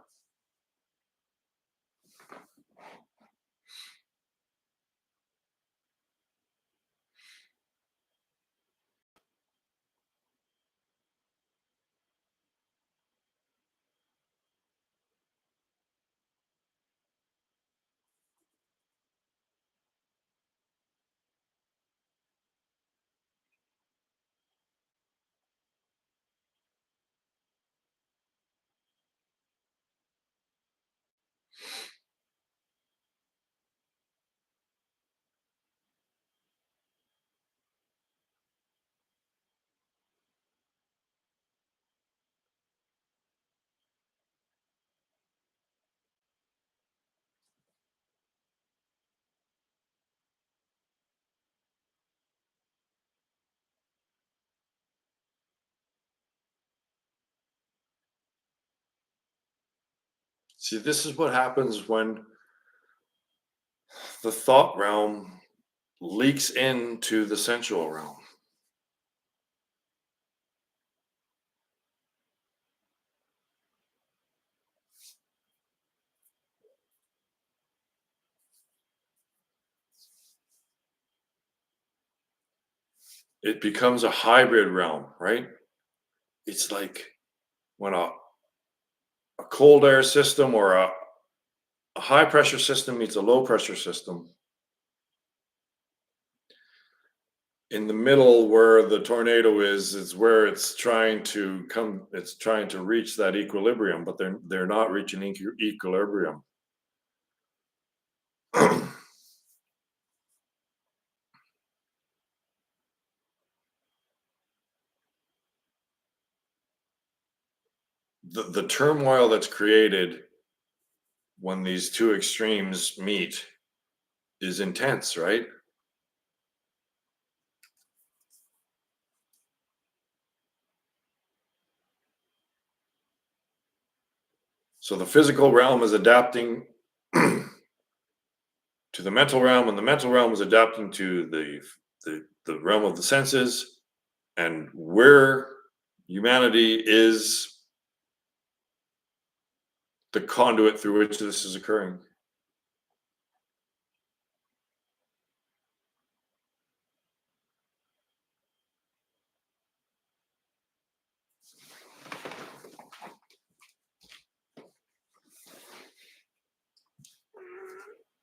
See, this is what happens when the thought realm leaks into the sensual realm. It becomes a hybrid realm, right? It's like when a cold air system or a high pressure system meets a low pressure system. In the middle where the tornado is where it's trying to reach that equilibrium, but they're not reaching equilibrium. The turmoil that's created when these two extremes meet is intense, right? So the physical realm is adapting to the mental realm, and the mental realm is adapting to the realm of the senses, and where humanity is the conduit through which this is occurring.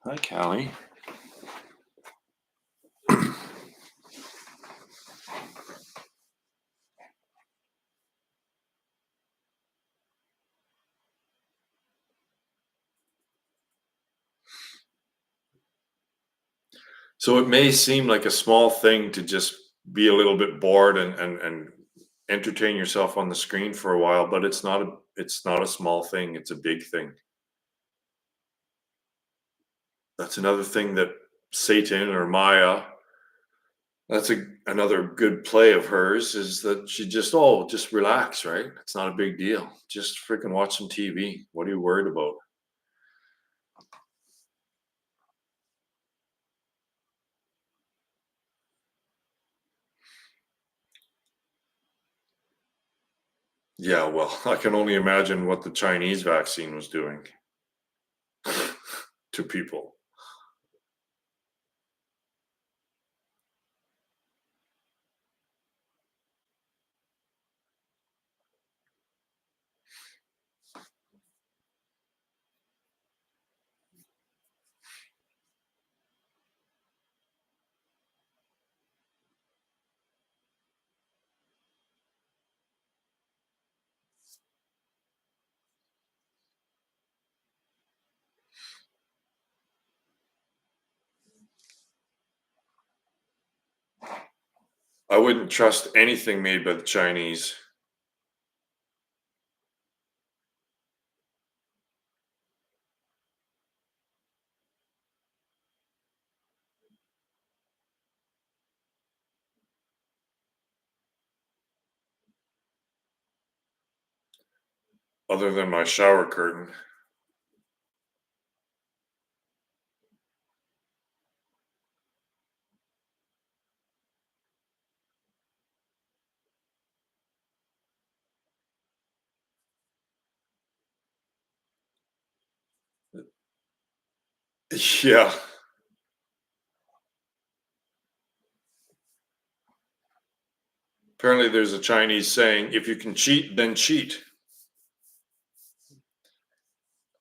Hi, Callie. So it may seem like a small thing to just be a little bit bored and entertain yourself on the screen for a while, but it's not a small thing. It's a big thing. That's another thing that Satan or Maya, that's another good play of hers, is that she just relax, right? It's not a big deal. Just freaking watch some TV. What are you worried about? Yeah, well, I can only imagine what the Chinese vaccine was doing to people. I wouldn't trust anything made by the Chinese other than my shower curtain. Yeah. Apparently, there's a Chinese saying, if you can cheat, then cheat.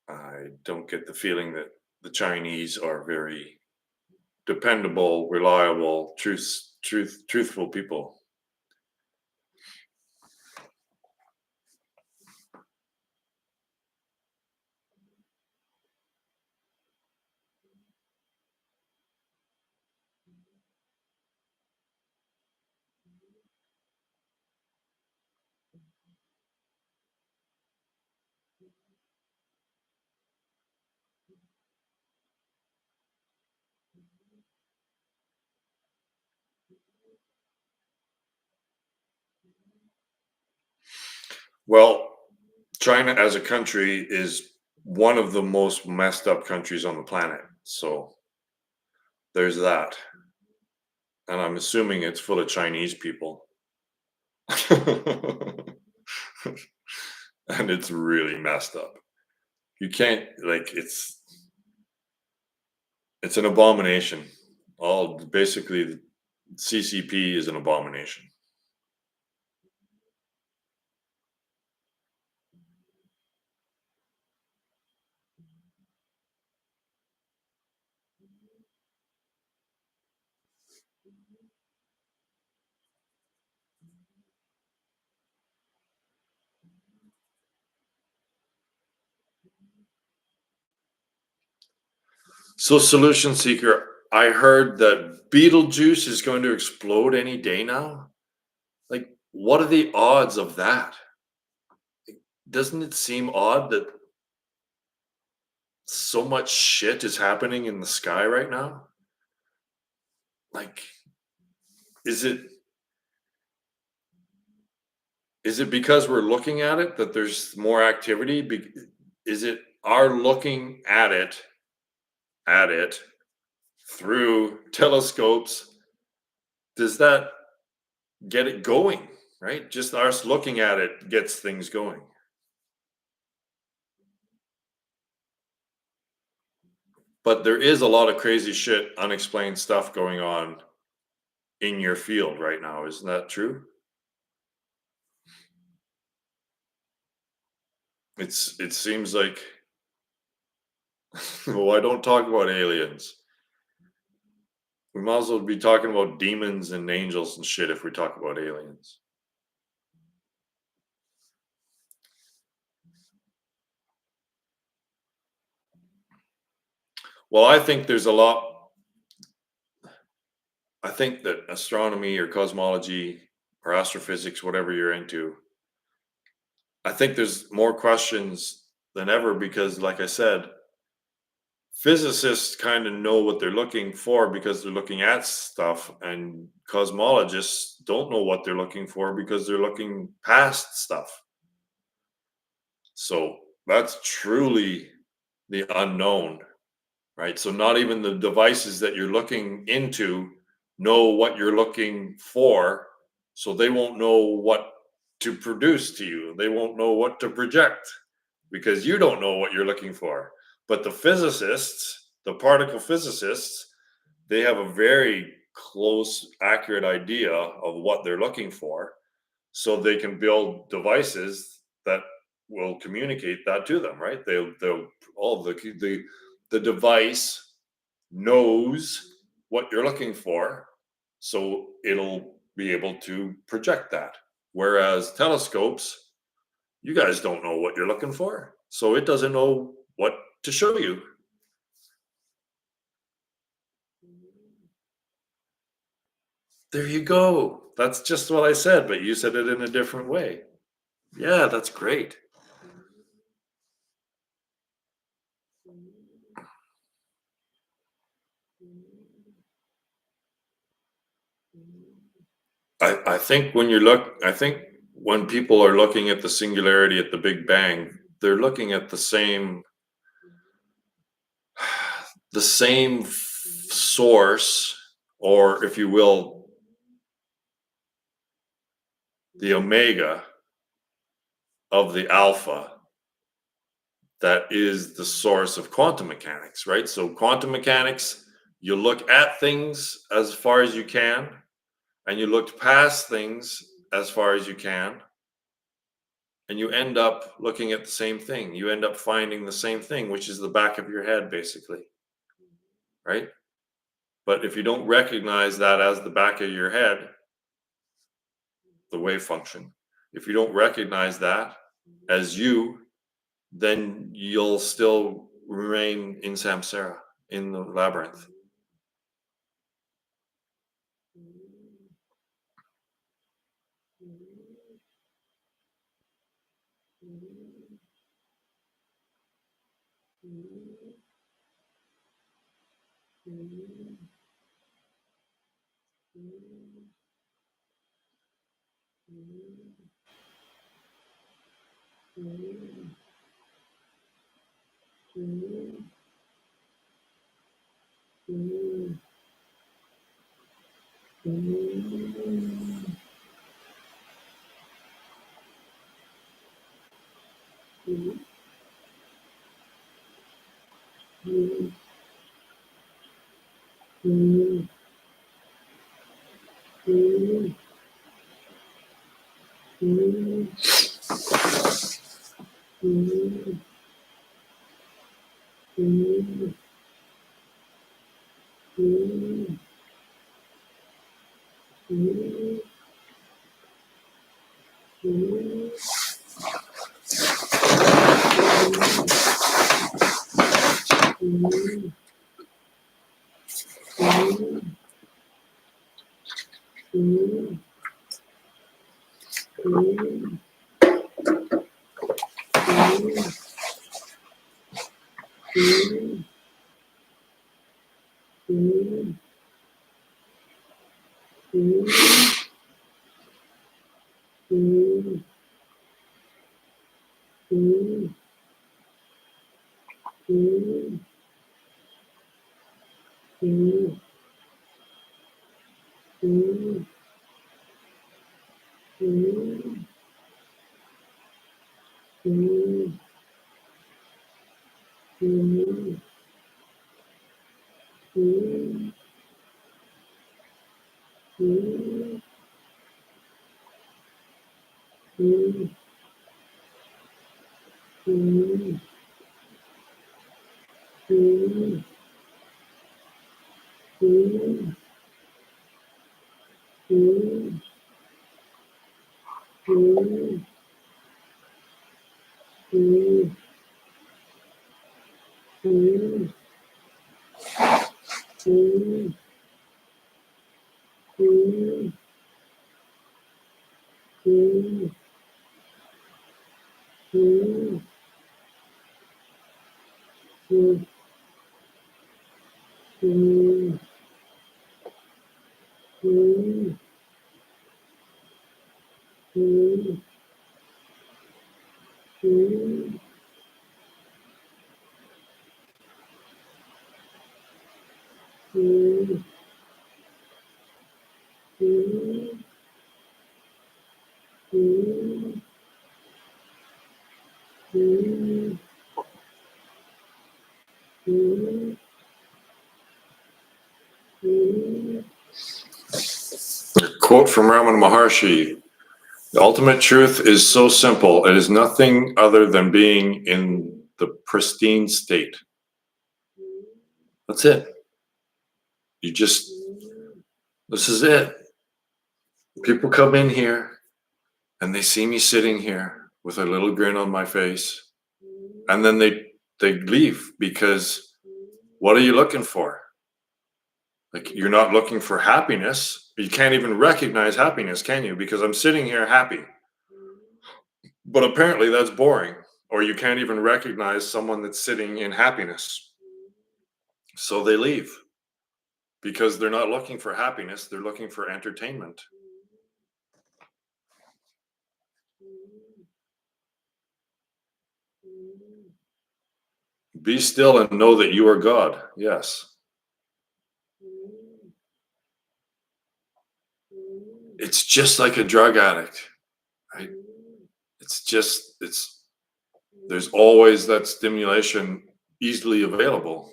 I don't get the feeling that the Chinese are very dependable, reliable, truthful people. Well, China as a country is one of the most messed up countries on the planet. So there's that. And I'm assuming it's full of Chinese people. And it's really messed up. You can't like it's an abomination. All basically CCP is an abomination. So solution seeker, I heard that Beetlejuice is going to explode any day now. Like, what are the odds of that? Doesn't it seem odd that so much shit is happening in the sky right now? Like, is it is it because we're looking at it that there's more activity? is it our looking at it through telescopes, does that get it going, right? Just us looking at it gets things going. But there is a lot of crazy shit, unexplained stuff going on in your field right now. Isn't that true? It seems like well, I don't talk about aliens. We might as well be talking about demons and angels and shit if we talk about aliens. Well, I think that astronomy or cosmology or astrophysics, whatever you're into, I think there's more questions than ever because, like I said, physicists kind of know what they're looking for because they're looking at stuff, and cosmologists don't know what they're looking for because they're looking past stuff. So that's truly the unknown, right? So not even the devices that you're looking into know what you're looking for, so they won't know what to produce to you. They won't know what to project because you don't know what you're looking for. But the physicists, the particle physicists, they have a very close, accurate idea of what they're looking for, so they can build devices that will communicate that to them, right? They'll all the device knows what you're looking for, so it'll be able to project that. Whereas telescopes, you guys don't know what you're looking for, so it doesn't know what to show you. There you go. That's just what I said, but you said it in a different way. Yeah, that's great. I think I think when people are looking at the singularity at the Big Bang, they're looking at the same source, or if you will, the omega of the alpha that is the source of quantum mechanics, right? So quantum mechanics, you look at things as far as you can, and you look past things as far as you can, and you end up looking at the same thing. You end up finding the same thing, which is the back of your head, basically, right? But if you don't recognize that as the back of your head, the wave function, if you don't recognize that as you, then you'll still remain in samsara, in the labyrinth. Quote from Ramana Maharshi: "The ultimate truth is so simple. It is nothing other than being in the pristine state." That's it. You just, this is it. People come in here and they see me sitting here with a little grin on my face, and then they leave because what are you looking for? Like, you're not looking for happiness. You can't even recognize happiness, can you? Because I'm sitting here happy. But apparently that's boring, or you can't even recognize someone that's sitting in happiness. So they leave because they're not looking for happiness, they're looking for entertainment. Be still and know that you are God. Yes. It's just like a drug addict, right? There's always that stimulation easily available.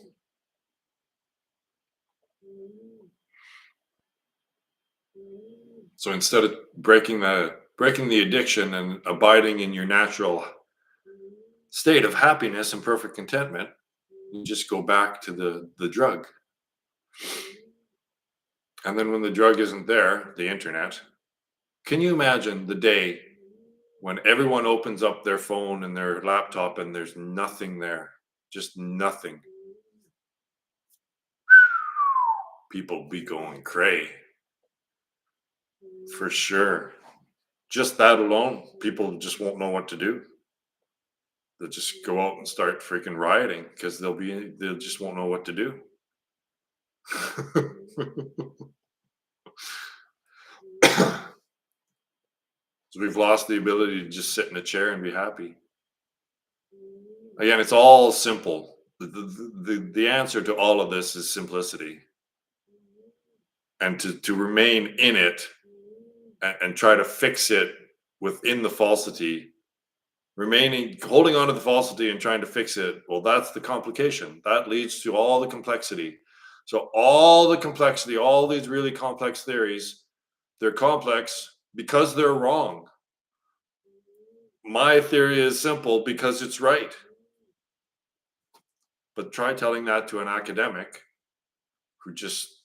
So instead of breaking the addiction and abiding in your natural state of happiness and perfect contentment, you just go back to the drug. And then when the drug isn't there, the internet, can you imagine the day when everyone opens up their phone and their laptop and there's nothing there, just nothing? People be going cray, for sure. Just that alone, people just won't know what to do. They'll just go out and start freaking rioting because they'll just won't know what to do. So we've lost the ability to just sit in a chair and be happy. Again, it's all simple. The answer to all of this is simplicity. And to remain in it and try to fix it within the falsity, holding on to the falsity and trying to fix it, well, that's the complication. That leads to all the complexity. So all the complexity, all these really complex theories, they're complex because they're wrong. My theory is simple because it's right. But try telling that to an academic who just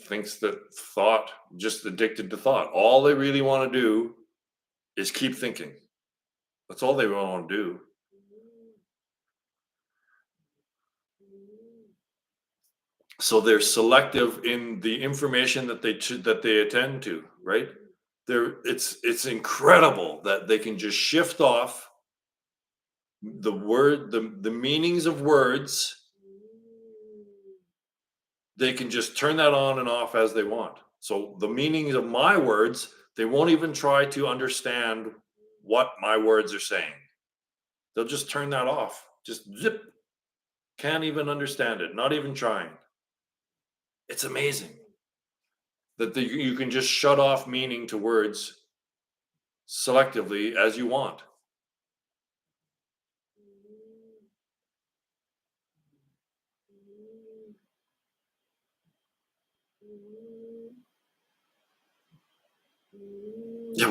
thinks that thought, just addicted to thought. All they really want to do is keep thinking. That's all they want to do. So they're selective in the information that they attend to, right? It's incredible that they can just shift off the meanings of words. They can just turn that on and off as they want. So the meanings of my words, they won't even try to understand what my words are saying. They'll just turn that off. Just zip. Can't even understand it, not even trying. It's amazing that you can just shut off meaning to words selectively as you want. Yeah,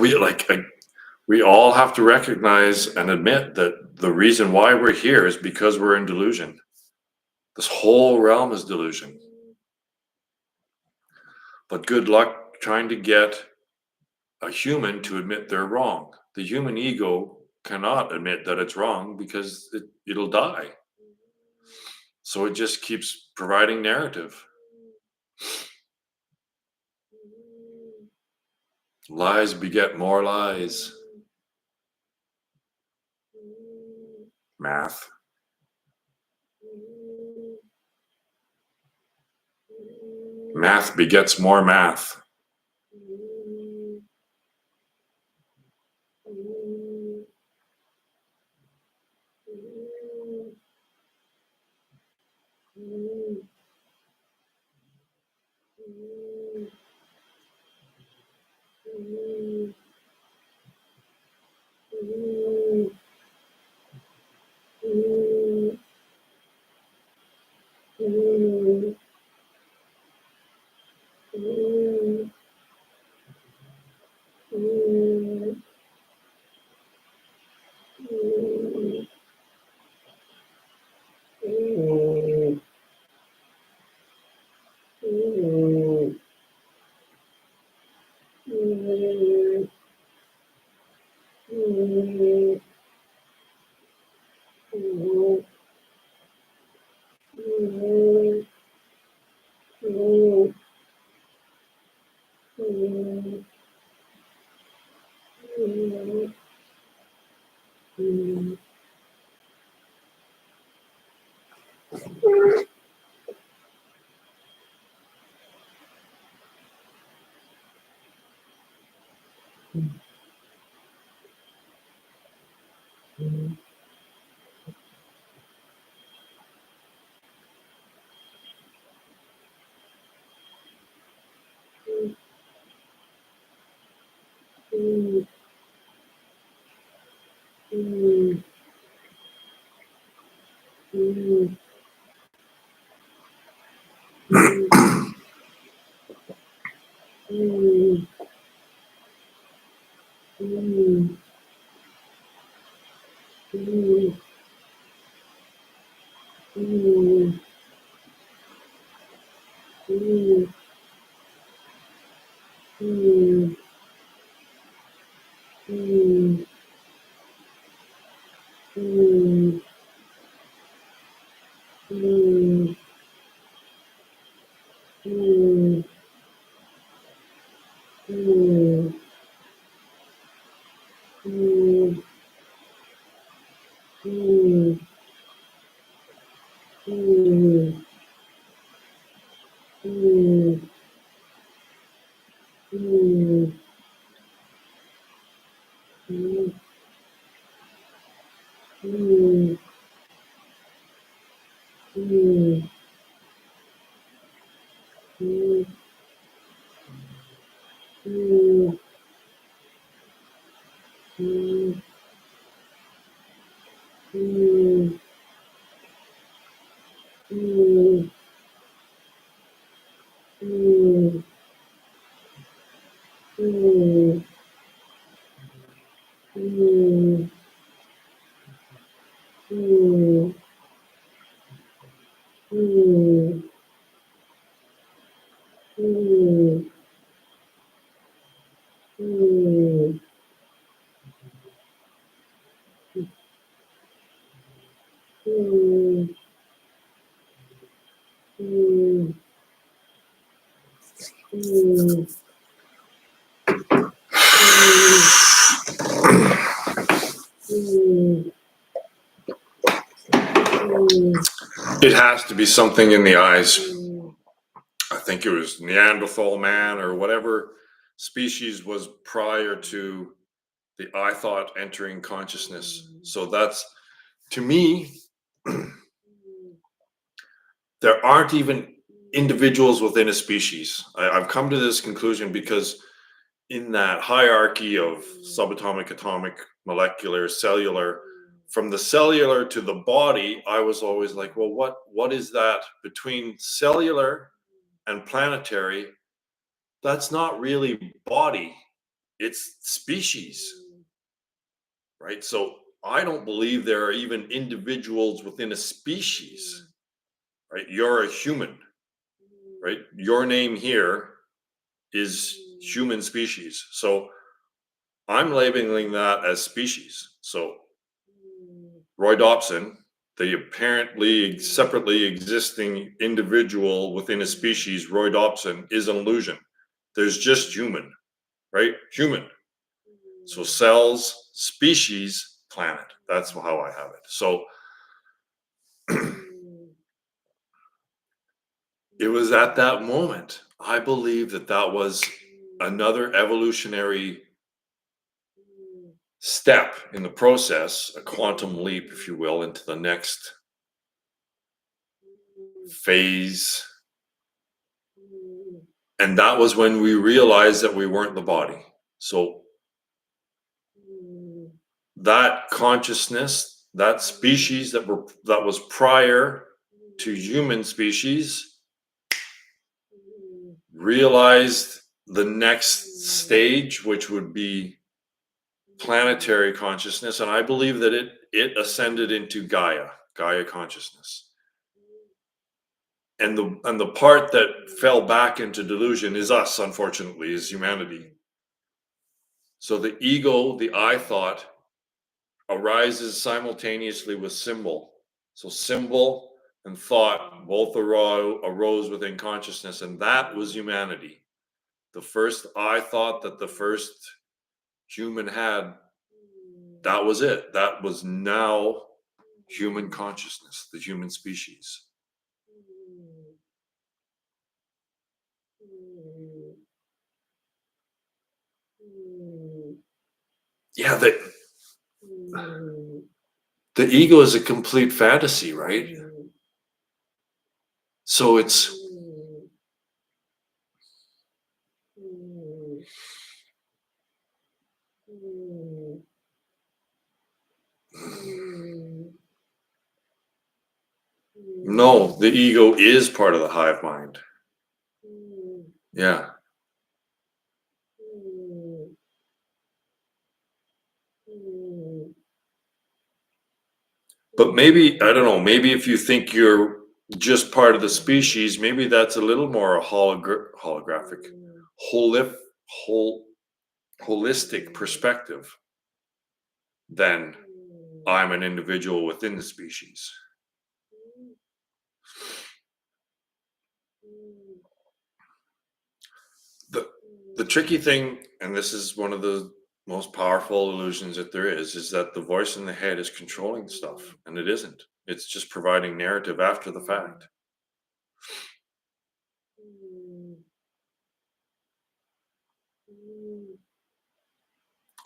we all have to recognize and admit that the reason why we're here is because we're in delusion. This whole realm is delusion. But good luck trying to get a human to admit they're wrong. The human ego cannot admit that it's wrong because it'll die. So it just keeps providing narrative. Lies beget more lies. Math. Math begets more math. It has to be something in the eyes. I think it was Neanderthal man or whatever species was prior to the I thought entering consciousness. So that's, to me, there aren't even individuals within a species. I've come to this conclusion because in that hierarchy of subatomic, atomic, molecular, cellular, from the cellular to the body, I was always like, well, what is that between cellular and planetary? That's not really body, it's species, right? So I don't believe there are even individuals within a species, right? You're a human, right? Your name here is human species. So I'm labeling that as species. So Roy Dobson, the apparently separately existing individual within a species, Roy Dobson, is an illusion. There's just human, right? Human. So cells, species, planet. That's how I have it. So it was at that moment, I believe that that was another evolutionary step in the process, a quantum leap, if you will, into the next phase. And that was when we realized that we weren't the body. So that consciousness, that species that was prior to human species, realized the next stage, which would be planetary consciousness, and I believe that it ascended into Gaia consciousness. And the part that fell back into delusion is us, unfortunately, is humanity. So the ego, the I thought, arises simultaneously with symbol. So symbol and thought both arose within consciousness, and that was humanity. The first I thought that the first human had, that was it. That was now human consciousness, the human species. Yeah, the ego is a complete fantasy, right? So it's no, the ego is part of the hive mind. Yeah. But maybe, I don't know, maybe if you think you're just part of the species, maybe that's a little more holographic, holif, whole, holistic perspective than I'm an individual within the species. The tricky thing, and this is one of the most powerful illusions that there is that the voice in the head is controlling stuff, and it isn't. It's just providing narrative after the fact.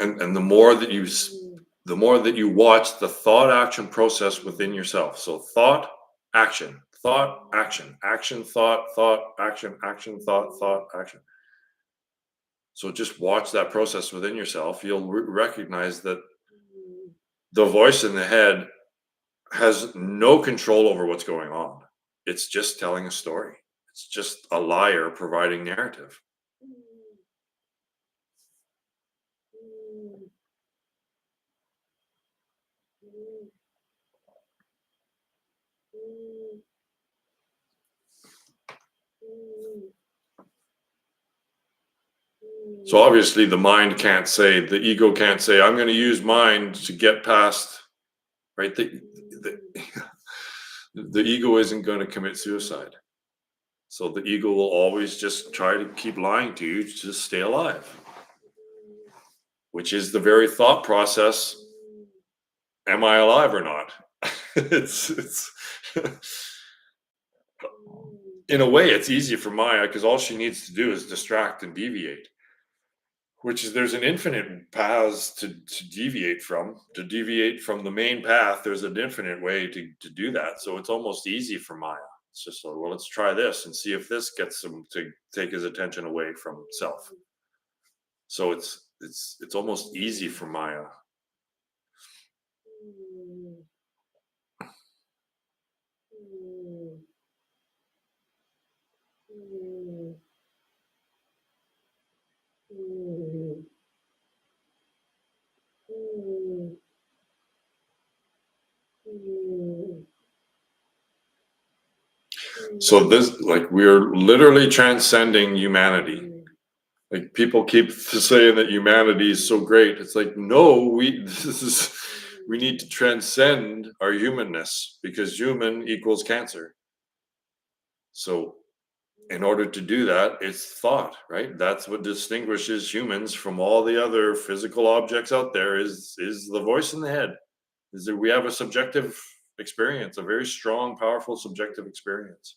And the more that you watch the thought action process within yourself. So thought, action, action, thought, action, thought, action. So just watch that process within yourself. You'll recognize that the voice in the head has no control over what's going on. It's just telling a story. It's just a liar providing narrative. So obviously the mind can't say, the ego can't say, I'm going to use mind to get past, right? The ego isn't going to commit suicide. So the ego will always just try to keep lying to you to stay alive, which is the very thought process. Am I alive or not? it's in a way, it's easy for Maya because all she needs to do is distract and deviate, which is there's an infinite paths to deviate from. To deviate from the main path, there's an infinite way to do that. So it's almost easy for Maya. It's just like, well, let's try this and see if this gets him to take his attention away from self. So it's almost easy for Maya. So this, like, we're literally transcending humanity. Like, people keep saying that humanity is so great. It's like, no, we need to transcend our humanness, because human equals cancer. So in order to do that, it's thought, right? That's what distinguishes humans from all the other physical objects out there, is the voice in the head. Is that we have a subjective experience, a very strong, powerful subjective experience.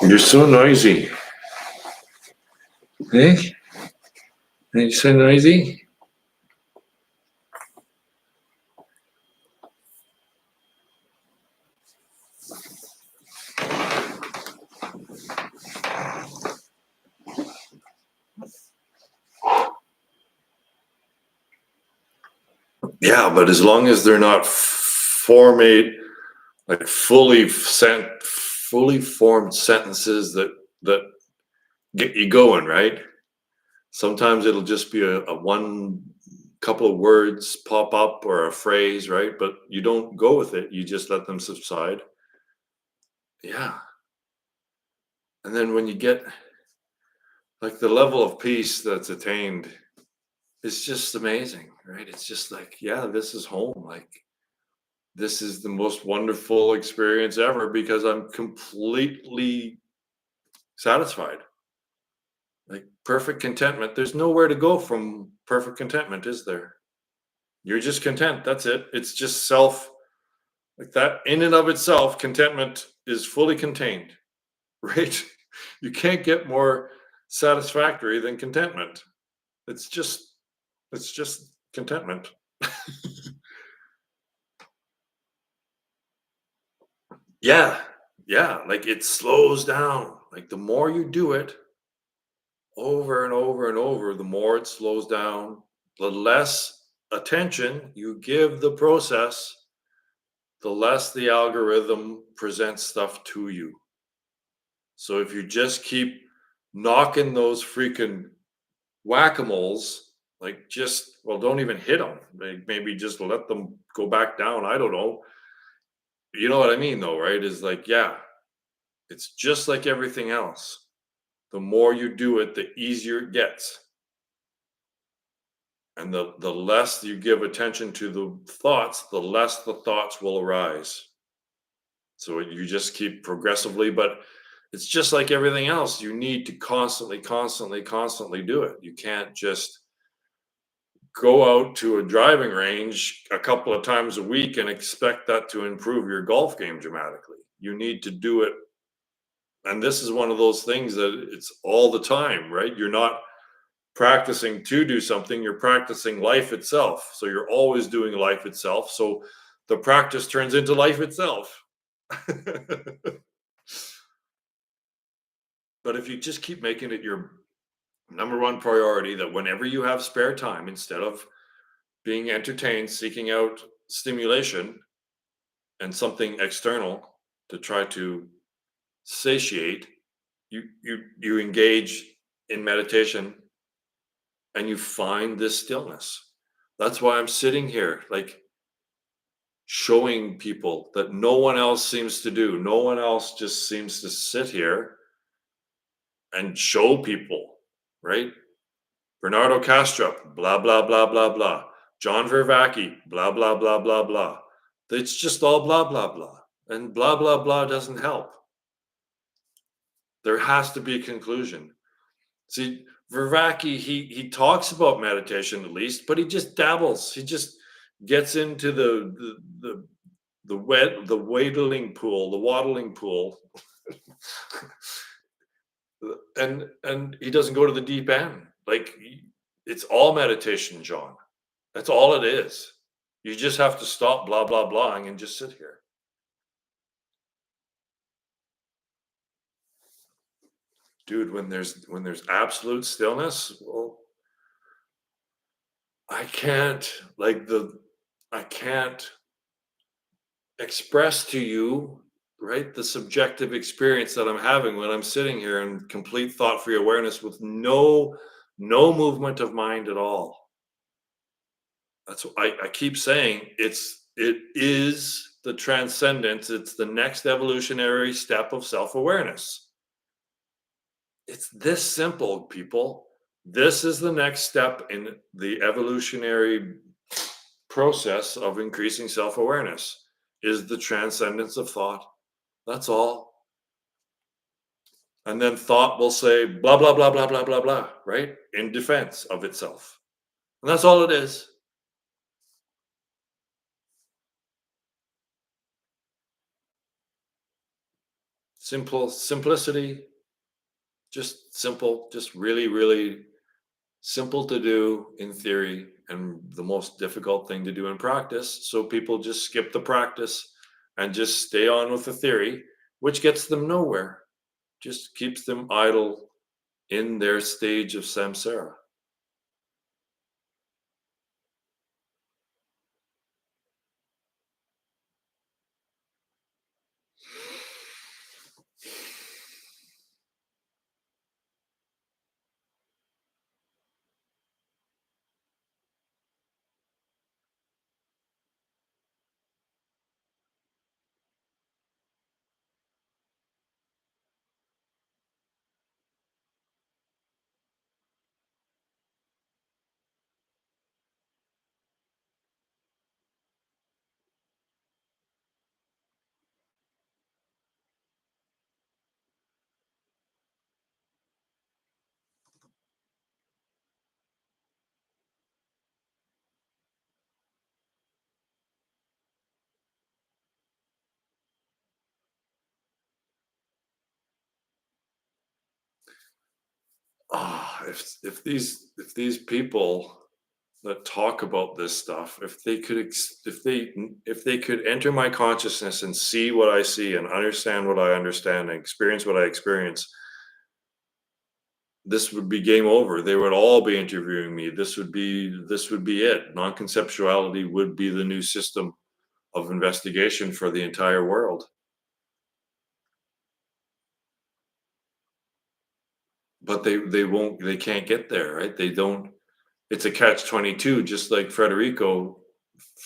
You're so noisy. Hey? You're so noisy? Yeah, but as long as they're not formate, like fully formed sentences that get you going, right? Sometimes it'll just be a one couple of words pop up, or a phrase, right? But you don't go with it. You just let them subside. Yeah. And then when you get, like, the level of peace that's attained, it's just amazing, right? It's just like, yeah, this is home. Like, this is the most wonderful experience ever, because I'm completely satisfied. Like, perfect contentment. There's nowhere to go from perfect contentment, is there? You're just content. That's it. It's just self, like that in and of itself. Contentment is fully contained, right? You can't get more satisfactory than contentment. It's just, it's just contentment. Yeah. Yeah. Like, it slows down. Like, the more you do it over and over and over, the more it slows down, the less attention you give the process, the less the algorithm presents stuff to you. So if you just keep knocking those freaking whack-a-moles, like, just, well, don't even hit them. Maybe just let them go back down. I don't know. You know what I mean, though, right? Is like, yeah, it's just like everything else. The more you do it, the easier it gets. And the less you give attention to the thoughts, the less the thoughts will arise. So you just keep progressively, but it's just like everything else. You need to constantly do it. You can't just go out to a driving range a couple of times a week and expect that to improve your golf game dramatically. You need to do it. And this is one of those things that it's all the time, right? You're not practicing to do something, you're practicing life itself. So you're always doing life itself. So the practice turns into life itself. But if you just keep making it your number one priority, that whenever you have spare time, instead of being entertained, seeking out stimulation and something external to try to satiate, you engage in meditation and you find this stillness. That's why I'm sitting here, like showing people that no one else seems to do. No one else just seems to sit here and show people, right? Bernardo Kastrup, blah, blah, blah, blah, blah. John Vervaeke, blah, blah, blah, blah, blah. It's just all blah, blah, blah. And blah, blah, blah doesn't help. There has to be a conclusion. See, Vervaeke, he talks about meditation at least, but he just dabbles. He just gets into the waddling pool, the waddling pool, and he doesn't go to the deep end. Like it's all meditation, John. That's all it is. You just have to stop blah blah blahing and just sit here. Dude, when there's absolute stillness, well, I can't like the I can't express to you, right, the subjective experience that I'm having when I'm sitting here in complete thought-free awareness with no movement of mind at all. That's what I keep saying. It is the transcendence. It's the next evolutionary step of self-awareness. It's this simple, people. This is the next step in the evolutionary process of increasing self-awareness is the transcendence of thought. That's all. And then thought will say blah blah blah blah blah blah blah, right? In defense of itself. And that's all it is. Simple simplicity, just simple, just really, really simple to do in theory and the most difficult thing to do in practice. So people just skip the practice and just stay on with the theory, which gets them nowhere, just keeps them idle in their stage of samsara. If these people that talk about this stuff, if they could if they could enter my consciousness and see what I see and understand what I understand and experience what I experience, this would be game over. They would all be interviewing me. This would be it. Non-conceptuality would be the new system of investigation for the entire world. But they can't get there, right? They don't. It's a catch 22, just like Federico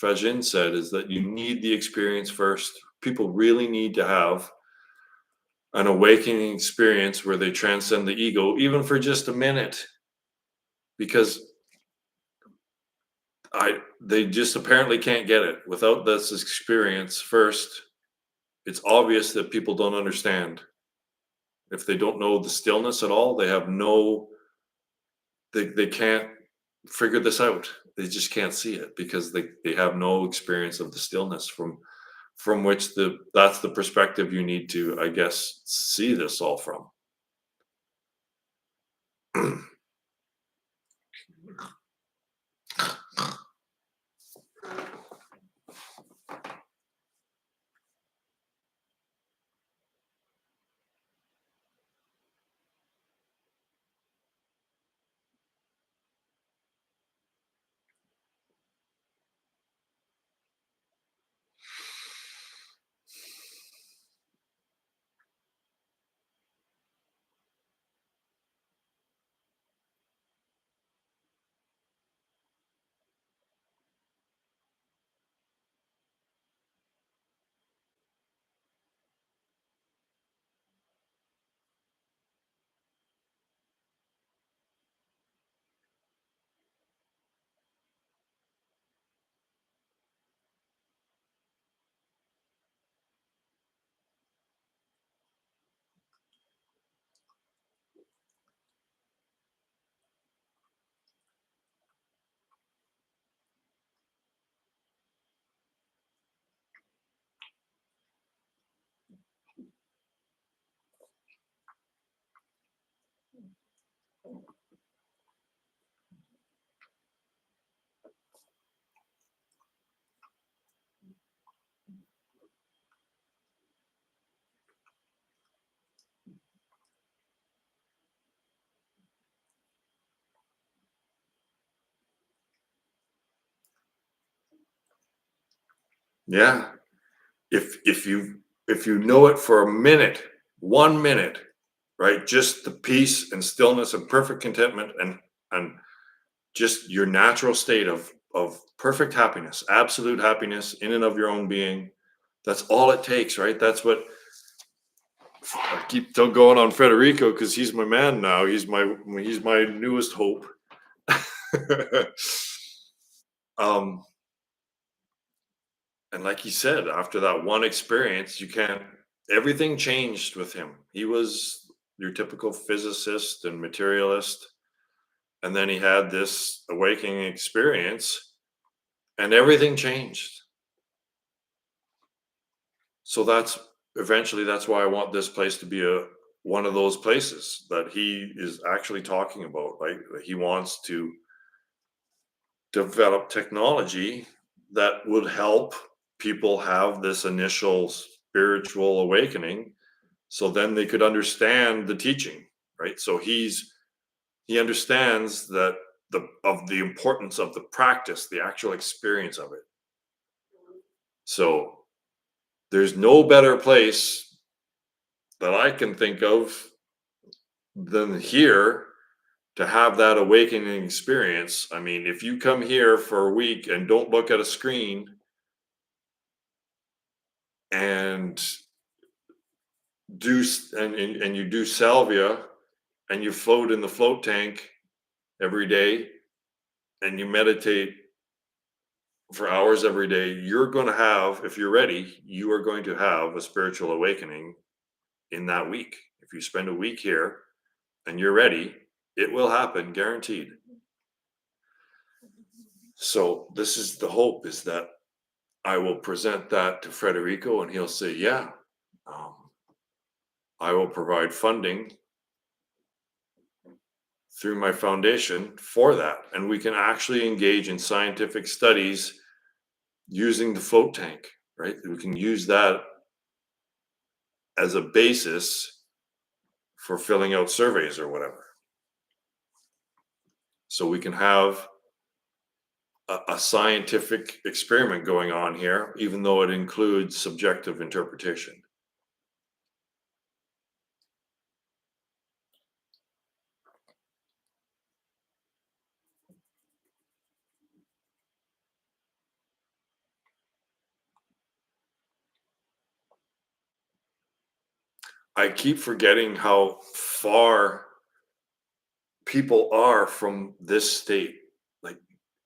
Fajin said, is that you need the experience first. People really need to have an awakening experience where they transcend the ego, even for just a minute, because they just apparently can't get it without this experience first. It's obvious that people don't understand. If they don't know the stillness at all, they have no, they can't figure this out. they just can't see it because they have no experience of the stillness from which that's the perspective you need to, I guess, see this all from. Yeah. If you know it for a minute, 1 minute, right? Just the peace and stillness and perfect contentment and just your natural state of perfect happiness, absolute happiness in and of your own being. That's all it takes, right? That's what I keep going on Federico because he's my man now. He's my newest hope. um, and like he said, after that one experience, you can't. Everything changed with him. He was your typical physicist and materialist, and then he had this awakening experience, and everything changed. So that's why I want this place to be a one of those places that he is actually talking about. Like he wants to develop technology that would help people have this initial spiritual awakening so then they could understand the teaching, right? So he understands that the importance of the practice, the actual experience of it. So there's no better place that I can think of than here to have that awakening experience. I mean, if you come here for a week and don't look at a screen and and you do salvia and you float in the float tank every day and you meditate for hours every day, you're going to have, if you're ready, you are going to have a spiritual awakening in that week. If you spend a week here and you're ready, it will happen, guaranteed. So this is the hope, is that I will present that to Frederico and he'll say, yeah, um, I will provide funding through my foundation for that. And we can actually engage in scientific studies using the float tank, right? We can use that as a basis for filling out surveys or whatever. So we can have a scientific experiment going on here, even though it includes subjective interpretation. I keep forgetting how far people are from this state. Like,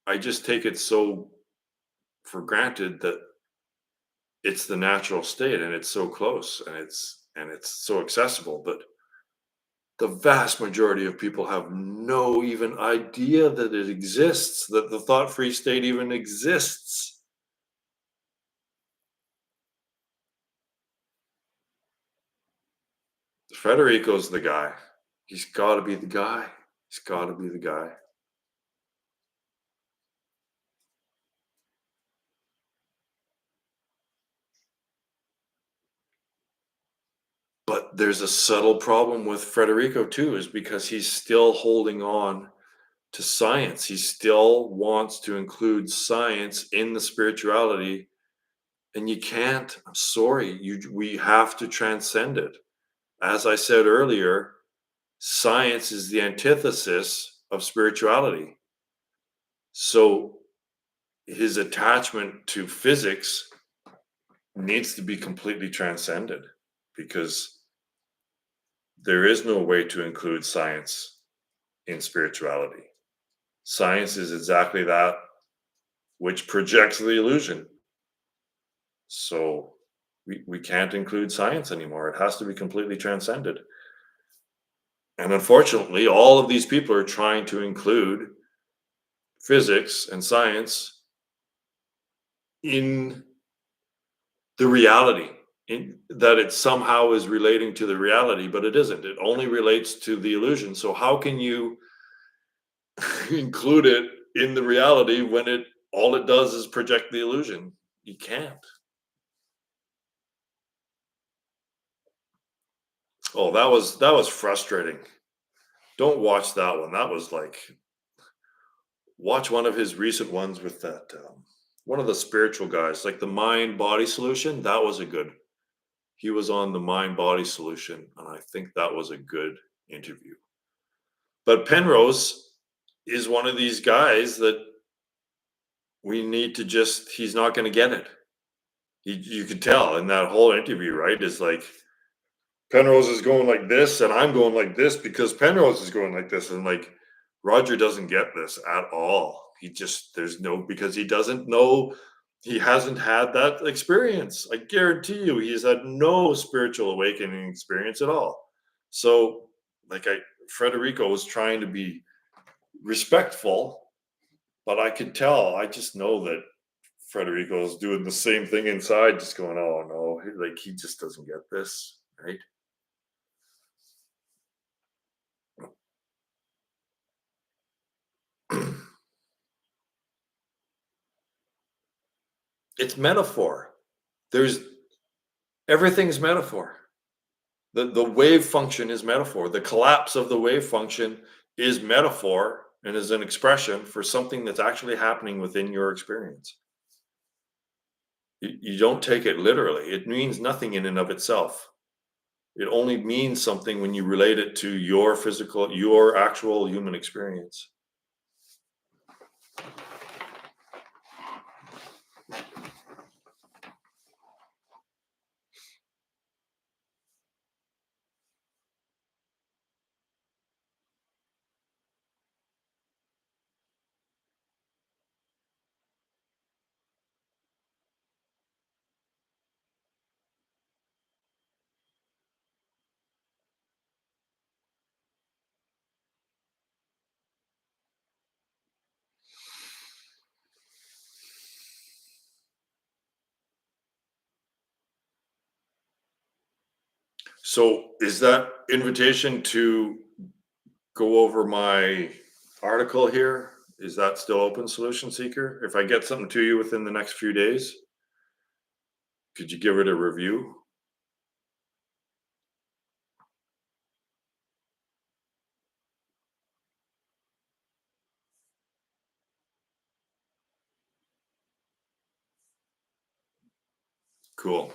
I just take it so for granted that it's the natural state and it's so close and it's so accessible, but The vast majority of people have no even idea that it exists, that the thought-free state even exists. Federico's the guy. He's got to be the guy. He's got to be the guy. But there's a subtle problem with Federico too, is because he's still holding on to science. He still wants to include science in the spirituality, and you can't. I'm sorry. We have to transcend it. As I said earlier, science is the antithesis of spirituality. So his attachment to physics needs to be completely transcended because there is no way to include science in spirituality. Science is exactly that which projects the illusion. So we can't include science anymore. It has to be completely transcended. And unfortunately, all of these people are trying to include physics and science in the reality, in that it somehow is relating to the reality, but it isn't. It only relates to the illusion. So how can you include it in the reality when it all it does is project the illusion? You can't. Oh, that was frustrating. Don't watch that one. That was like watch one of his recent ones with that one of the spiritual guys, like the mind body solution. That was a good. He was on the mind body solution, and I think that was a good interview. But Penrose is one of these guys that we need to just. He's not going to get it. You could tell in that whole interview, right? Is like Penrose is going like this, and I'm going like this because Penrose is going like this, and like Roger doesn't get this at all. He just there's no because he doesn't know he hasn't had that experience. I guarantee you, he's had no spiritual awakening experience at all. So, like Frederico was trying to be respectful, but I could tell. I just know that Frederico is doing the same thing inside, just going, "Oh no!" Like he just doesn't get this, right? It's metaphor. There's everything's metaphor. The wave function is metaphor. The collapse of the wave function is metaphor and is an expression for something that's actually happening within your experience. You don't take it literally. It means nothing in and of itself. It only means something when you relate it to your physical, your actual human experience. So, is that invitation to go over my article here? Is that still open, Solution Seeker? If I get something to you within the next few days, could you give it a review? Cool.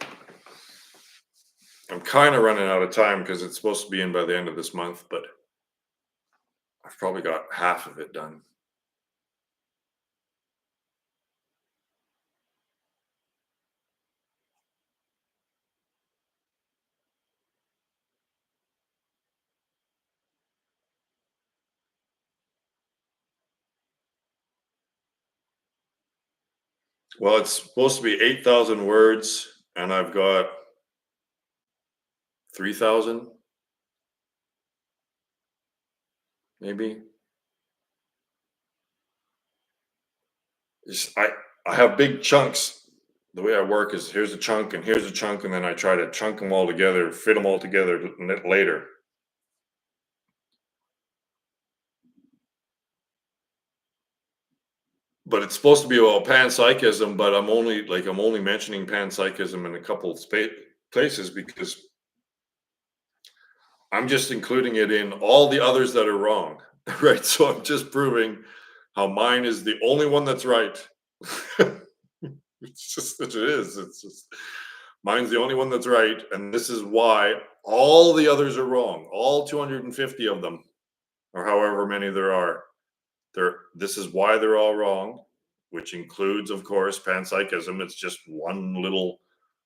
I'm kind of running out of time because it's supposed to be in by the end of this month, but I've probably got half of it done. Well, it's supposed to be 8,000 words, and I've got 3,000. maybe. It's, I have big chunks. The way I work is here's a chunk and here's a chunk, and then I try to chunk them all together, fit them all together later. But it's supposed to be about panpsychism, but I'm only mentioning panpsychism in a couple of places because I'm just including it in all the others that are wrong, right? So I'm just proving how mine is the only one that's right. It's just that it is. It's just mine's the only one that's right, and this is why all the others are wrong. All 250 of them, or however many there are. This is why they're all wrong, which includes, of course, panpsychism. It's just one little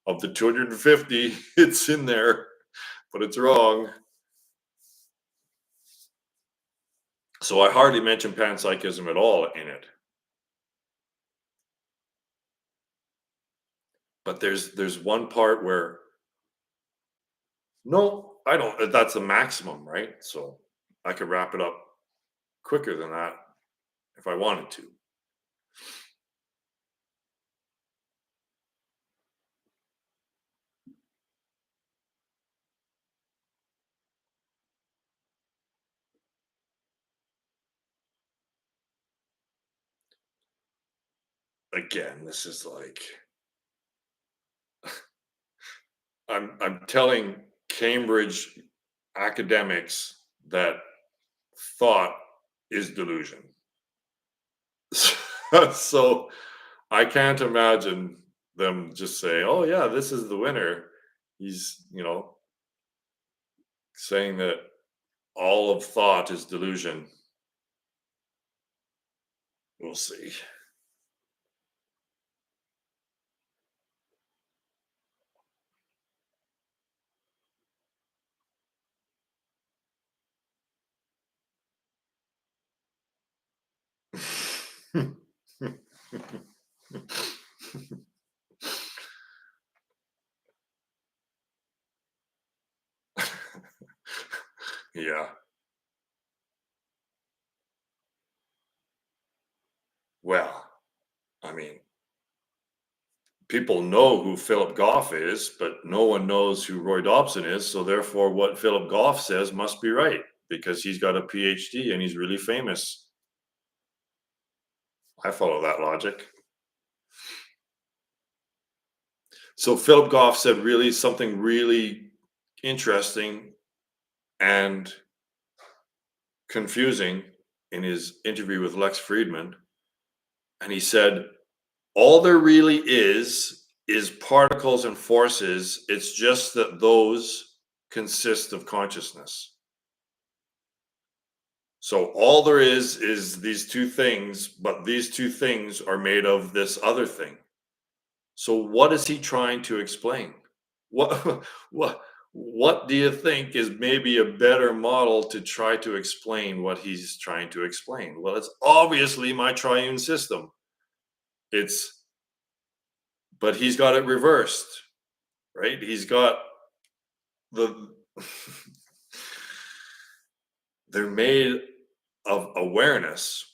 of the 250. It's in there, but it's wrong. So I hardly mention panpsychism at all in it. But there's one part where no, I don't. That's the maximum, right? So I could wrap it up quicker than that if I wanted to. Again, this is like I'm telling Cambridge academics that thought is delusion. So I can't imagine them just say, "Oh yeah, this is the winner." He's, saying that all of thought is delusion. We'll see. Yeah. Well, I mean, people know who Philip Goff is, but no one knows who Roy Dobson is. So therefore, what Philip Goff says must be right because he's got a PhD and he's really famous. I follow that logic. So Philip Goff said really something really interesting and confusing in his interview with Lex Friedman. And he said, all there really is particles and forces. It's just that those consist of consciousness. So all there is these two things, but these two things are made of this other thing. So what is he trying to explain? What what what do you think is maybe a better model to try to explain what he's trying to explain? Well, it's obviously my triune system. It's but he's got it reversed, right? He's got the they're made of awareness,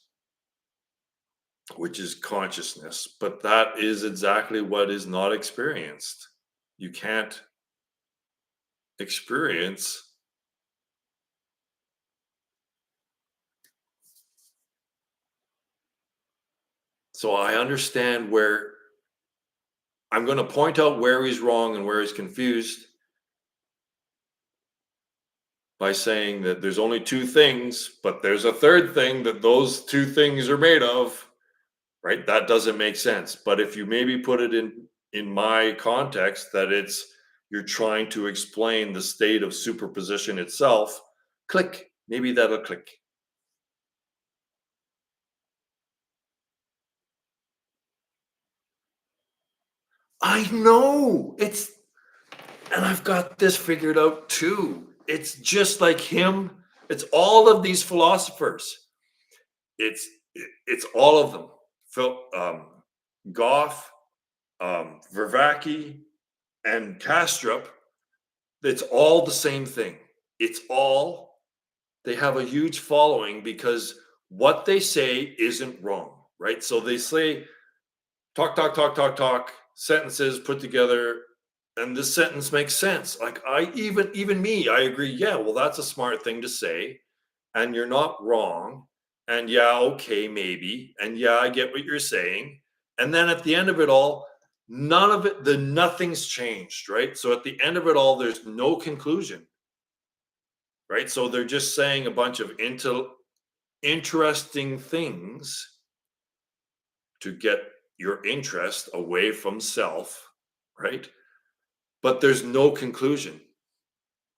which is consciousness, but that is exactly what is not experienced. You can't experience. So I understand where I'm going to point out where he's wrong and where he's confused by saying that there's only two things, but there's a third thing that those two things are made of, right? That doesn't make sense. But if you maybe put it in my context that it's you're trying to explain the state of superposition itself, click, maybe that'll click. I know. And I've got this figured out too. It's just like him. It's all of these philosophers. It's it's all of them. Phil, Goff, Vervaeke, and Kastrup. It's all the same thing. It's all They have a huge following because what they say isn't wrong, right? So they say talk, talk, talk, talk, talk, sentences put together, and this sentence makes sense. Like even me, I agree. Yeah, well, that's a smart thing to say, and you're not wrong. And yeah, okay, maybe. And yeah, I get what you're saying. And then at the end of it all, none of it, nothing's changed, right? So at the end of it all, there's no conclusion, right? So they're just saying a bunch of interesting things to get your interest away from self, right? But there's no conclusion.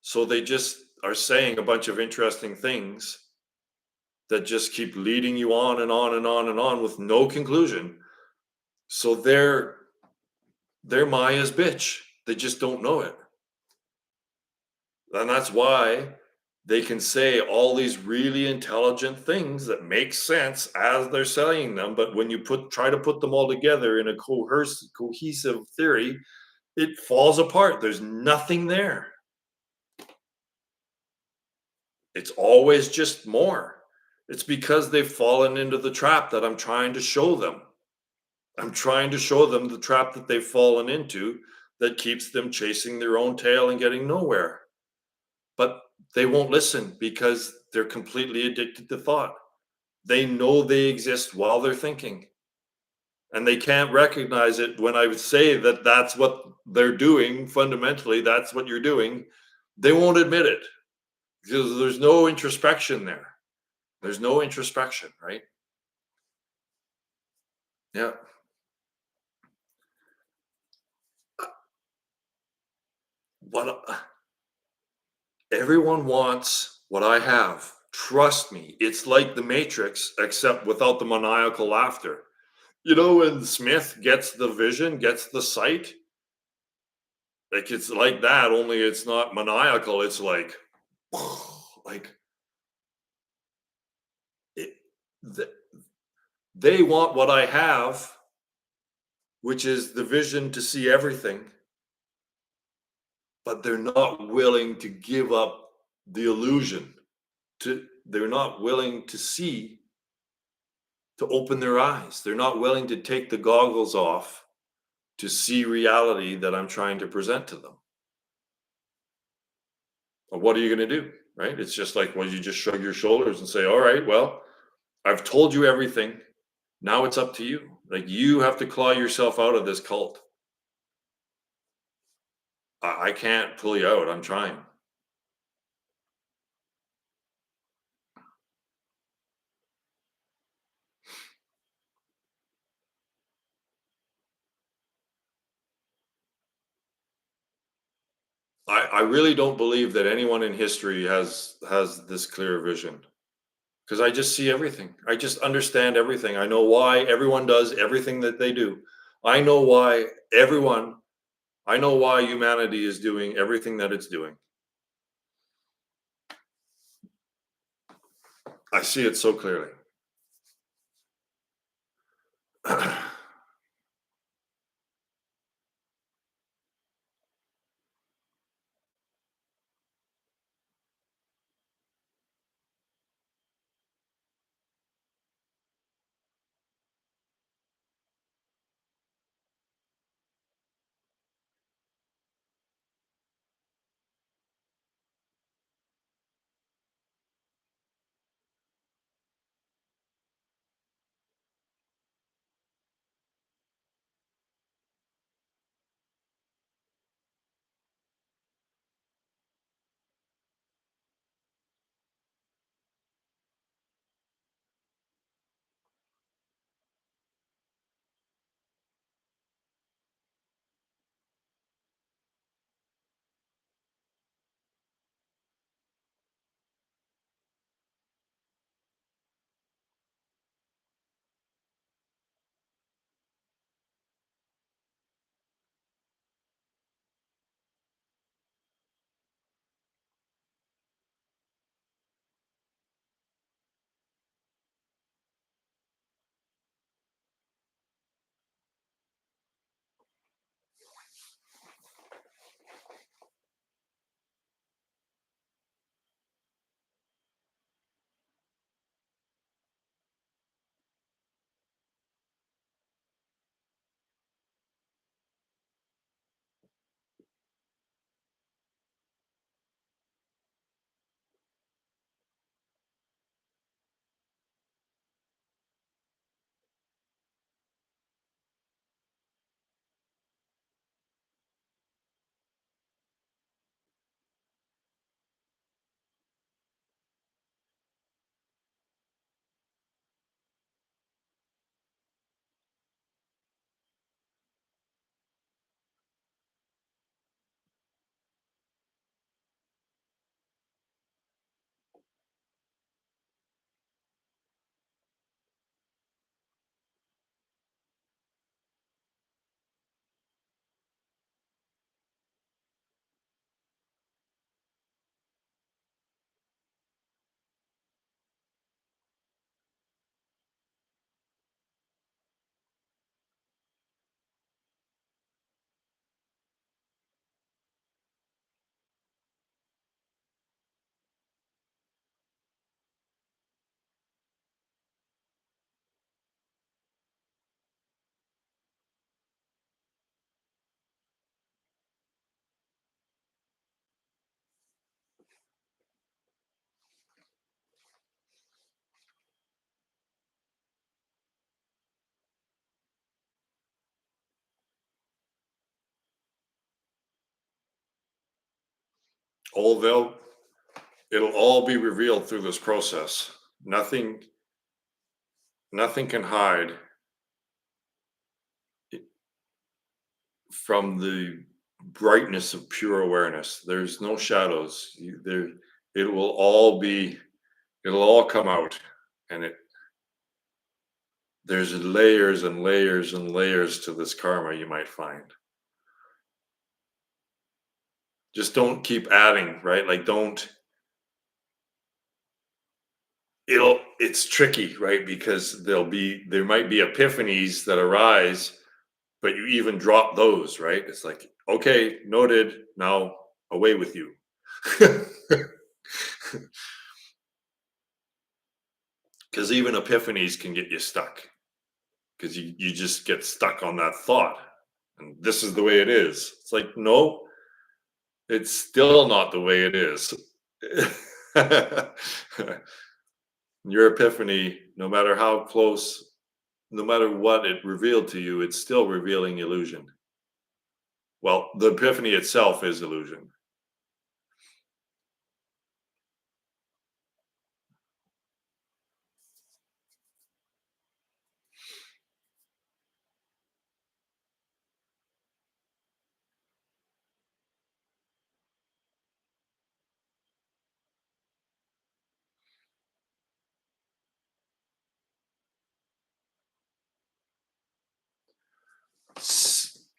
So they just are saying a bunch of interesting things that just keep leading you on and on and on and on with no conclusion. So they're Maya's bitch. They just don't know it. And that's why they can say all these really intelligent things that make sense as they're saying them, but when you try to put them all together in a cohesive theory, it falls apart. There's nothing there. It's always just more. It's because they've fallen into the trap that I'm trying to show them. I'm trying to show them the trap that they've fallen into that keeps them chasing their own tail and getting nowhere. But they won't listen because they're completely addicted to thought. They know they exist while they're thinking, and they can't recognize it when I would say that that's what they're doing. Fundamentally, that's what you're doing. They won't admit it because there's no introspection there. There's no introspection, right? Yeah. What everyone wants what I have. Trust me, it's like the Matrix, except without the maniacal laughter. You know, when Smith gets the vision, gets the sight, like it's like that, only it's not maniacal. It's like, like it, th- they want what I have, which is the vision to see everything, but they're not willing to give up the illusion. They're not willing to see, to open their eyes. They're not willing to take the goggles off to see reality that I'm trying to present to them. Well, what are you going to do? Right? It's just like when you just shrug your shoulders and say, all right, well, I've told you everything. Now it's up to you. Like you have to claw yourself out of this cult. I can't pull you out. I'm trying. I really don't believe that anyone in history has this clear vision because I just see everything. I just understand everything. I know why everyone does everything that they do. I know why everyone, I know why humanity is doing everything that it's doing. I see it so clearly. all they'll it'll all be revealed through this process. Nothing can hide from the brightness of pure awareness. There's no shadows. It will all be. It'll all come out, and there's layers and layers and layers to this karma you might find. Just don't keep adding, right? Like don't. It's tricky, right? Because there might be epiphanies that arise, but you even drop those, right? It's like, okay, noted. Now away with you. Because even epiphanies can get you stuck. Because you just get stuck on that thought. And this is the way it is. It's like, no, it's still not the way it is. Your epiphany, no matter how close, no matter what it revealed to you, it's still revealing illusion. Well, the epiphany itself is illusion.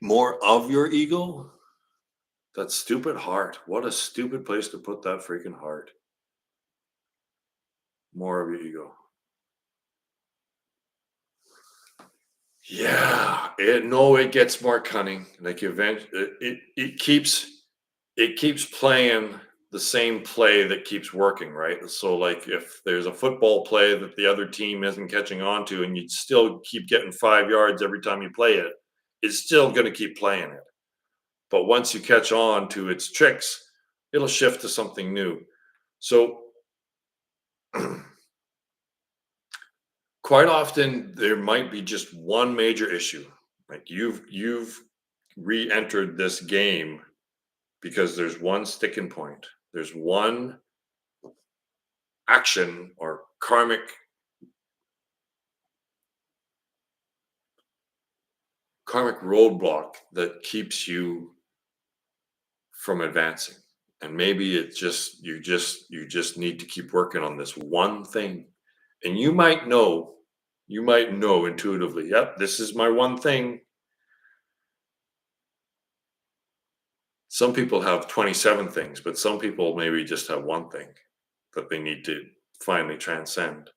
More of your ego? That stupid heart. What a stupid place to put that freaking heart. More of your ego. Yeah, it gets more cunning. Like it keeps playing the same play that keeps working, right? So like if there's a football play that the other team isn't catching on to and you still keep getting 5 yards every time you play it, it's still going to keep playing it. But once you catch on to its tricks, it'll shift to something new. So quite often there might be just one major issue. Like you've re-entered this game because there's one sticking point. There's one action or karmic roadblock that keeps you from advancing. And maybe it just you just need to keep working on this one thing. And you might know intuitively, yep, this is my one thing. Some people have 27 things, but some people maybe just have one thing that they need to finally transcend.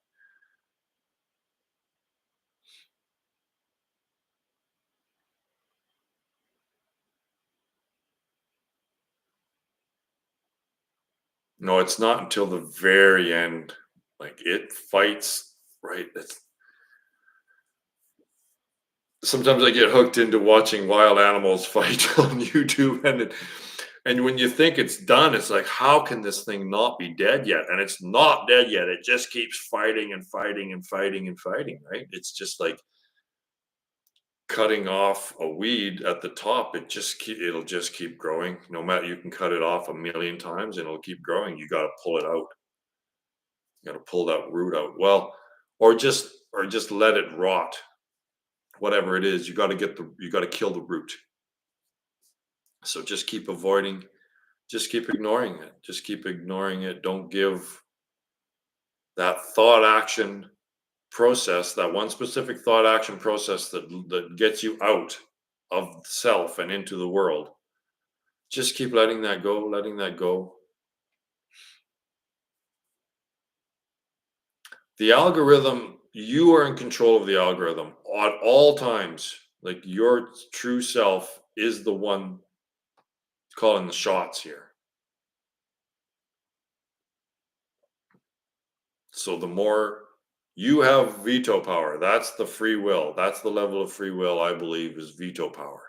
No, it's not until the very end. Like it fights, right? Sometimes I get hooked into watching wild animals fight on YouTube, and when you think it's done, it's like, how can this thing not be dead yet? And it's not dead yet. It just keeps fighting and fighting and fighting and fighting, right? It's just like cutting off a weed at the top. It'll just keep growing. No matter, you can cut it off a million times and it'll keep growing. You got to pull it out. You got to pull that root out. Well, or just let it rot. Whatever it is, you got to kill the root. So just keep ignoring it. Just keep ignoring it. Don't give that thought action process, that one specific thought action process that gets you out of self and into the world. Just keep letting that go, letting that go. The algorithm, you are in control of the algorithm at all times. Like your true self is the one calling the shots here. So the more you have veto power, that's the free will. That's the level of free will I believe is veto power.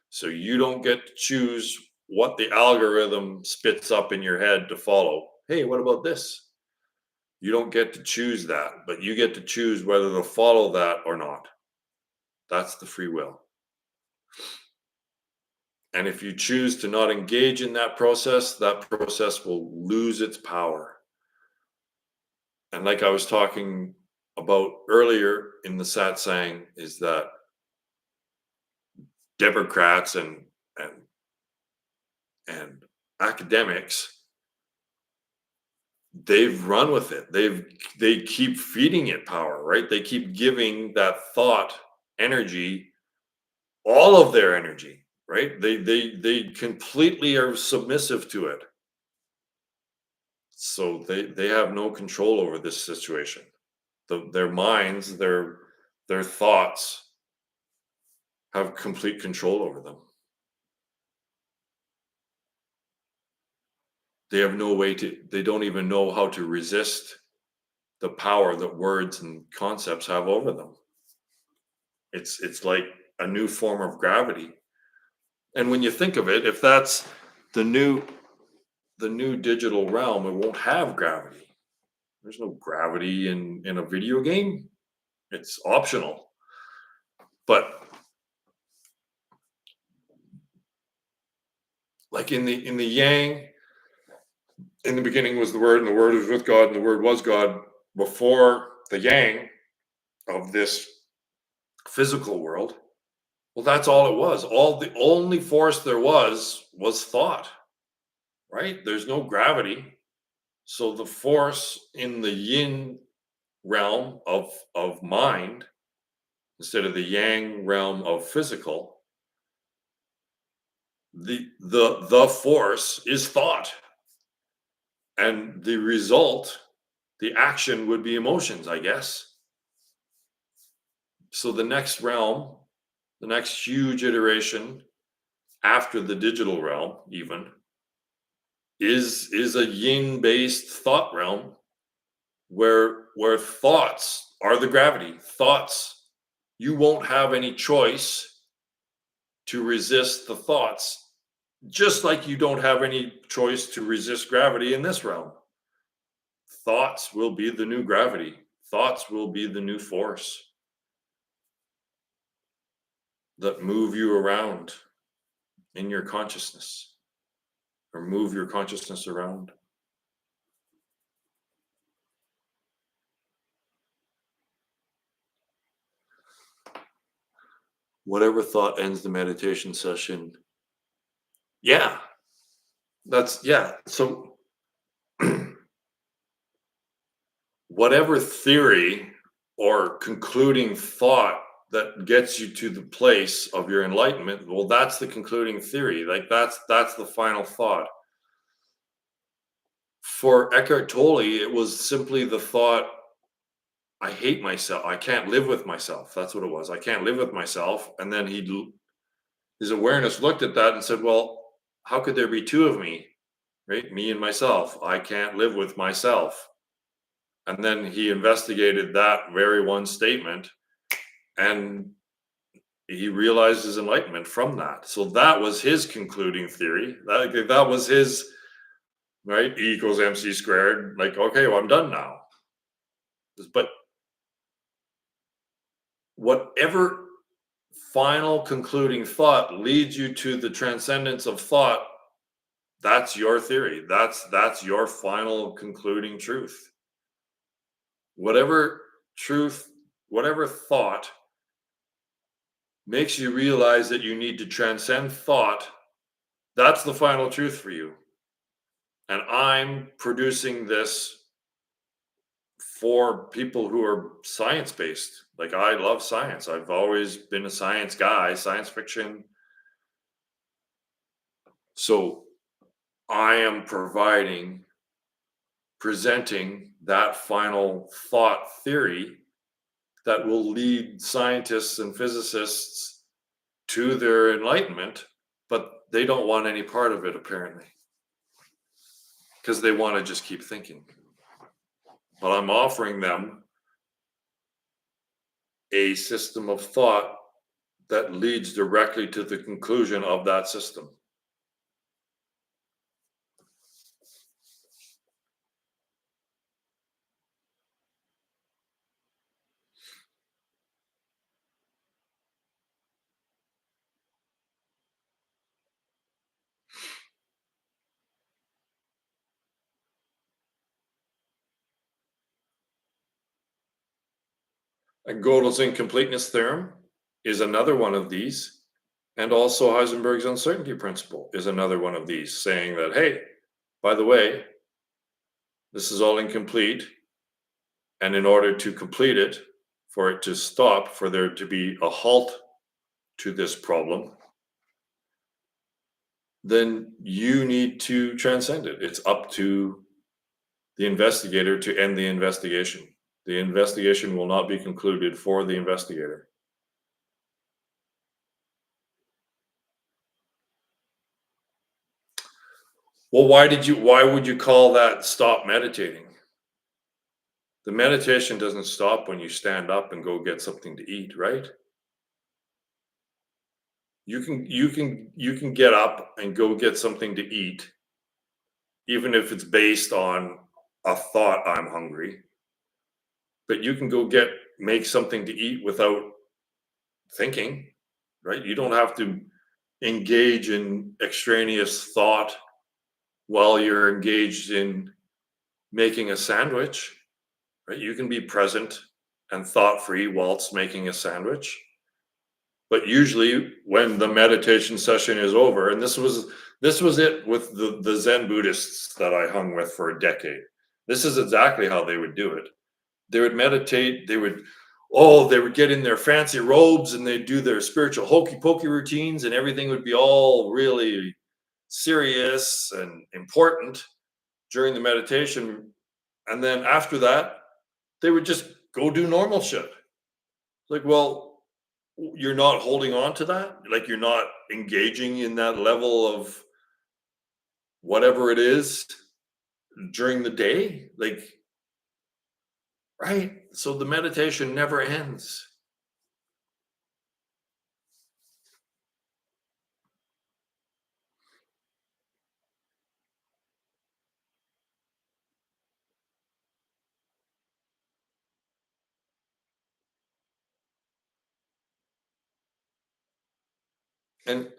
So you don't get to choose what the algorithm spits up in your head to follow. Hey, what about this? You don't get to choose that, but you get to choose whether to follow that or not. That's the free will. And if you choose to not engage in that process will lose its power. And like I was talking about earlier in the satsang, is that Democrats and and academics, they've run with it. They keep feeding it power, right? They keep giving that thought energy all of their energy, right? They completely are submissive to it. So they have no control over this situation. Their minds, their thoughts have complete control over them. They have no way to, they don't even know how to resist the power that words and concepts have over them. It's like a new form of gravity. And when you think of it, if that's the new digital realm, it won't have gravity. There's no gravity in a video game. It's optional. But like in the yang, in the beginning was the word, and the word was with God, and the word was God. Before the yang of this physical world, well, that's all it was. All the only force there was thought, right? There's no gravity. So the force in the yin realm of mind instead of the yang realm of physical, the force is thought, and the result, the action would be emotions, I guess. So the next realm, the next huge iteration after the digital realm, even, is a yin based thought realm where thoughts are the gravity. Thoughts, you won't have any choice to resist the thoughts, just like you don't have any choice to resist gravity in this realm. Thoughts will be the new gravity. Thoughts will be the new force that move you around in your consciousness, or move your consciousness around. Whatever thought ends the meditation session. Yeah, yeah. So whatever theory or concluding thought that gets you to the place of your enlightenment, well, that's the concluding theory. Like that's the final thought. For Eckhart Tolle, it was simply the thought, I hate myself. I can't live with myself. That's what it was. I can't live with myself. And then his awareness looked at that and said, well, how could there be two of me? Right? Me and myself. I can't live with myself. And then he investigated that very one statement, and he realized his enlightenment from that. So that was his concluding theory. That was his, right? E equals MC squared. Like, okay, well, I'm done now. But whatever final concluding thought leads you to the transcendence of thought, that's your theory. That's your final concluding truth. Whatever truth, whatever thought makes you realize that you need to transcend thought, that's the final truth for you. And I'm producing this for people who are science based. Like, I love science. I've always been a science guy, science fiction. So I am presenting that final thought theory that will lead scientists and physicists to their enlightenment, but they don't want any part of it, apparently, because they want to just keep thinking. But I'm offering them a system of thought that leads directly to the conclusion of that system. And Gödel's incompleteness theorem is another one of these. And also Heisenberg's uncertainty principle is another one of these, saying that, hey, by the way, this is all incomplete. And in order to complete it, for it to stop, for there to be a halt to this problem, then you need to transcend it. It's up to the investigator to end the investigation. The investigation will not be concluded for the investigator. Well, why would you call that stop meditating? The meditation doesn't stop when you stand up and go get something to eat, right? You can get up and go get something to eat, even if it's based on a thought, I'm hungry. But you can go make something to eat without thinking, right? You don't have to engage in extraneous thought while you're engaged in making a sandwich, right? You can be present and thought free whilst making a sandwich. But usually when the meditation session is over, and this was it with the Zen Buddhists that I hung with for a decade. This is exactly how they would do it. They would meditate, they would get in their fancy robes and they'd do their spiritual hokey pokey routines, and everything would be all really serious and important during the meditation. And then after that, they would just go do normal shit. Like, well, you're not holding on to that. Like, you're not engaging in that level of whatever it is during the day. Like, right? So the meditation never ends. And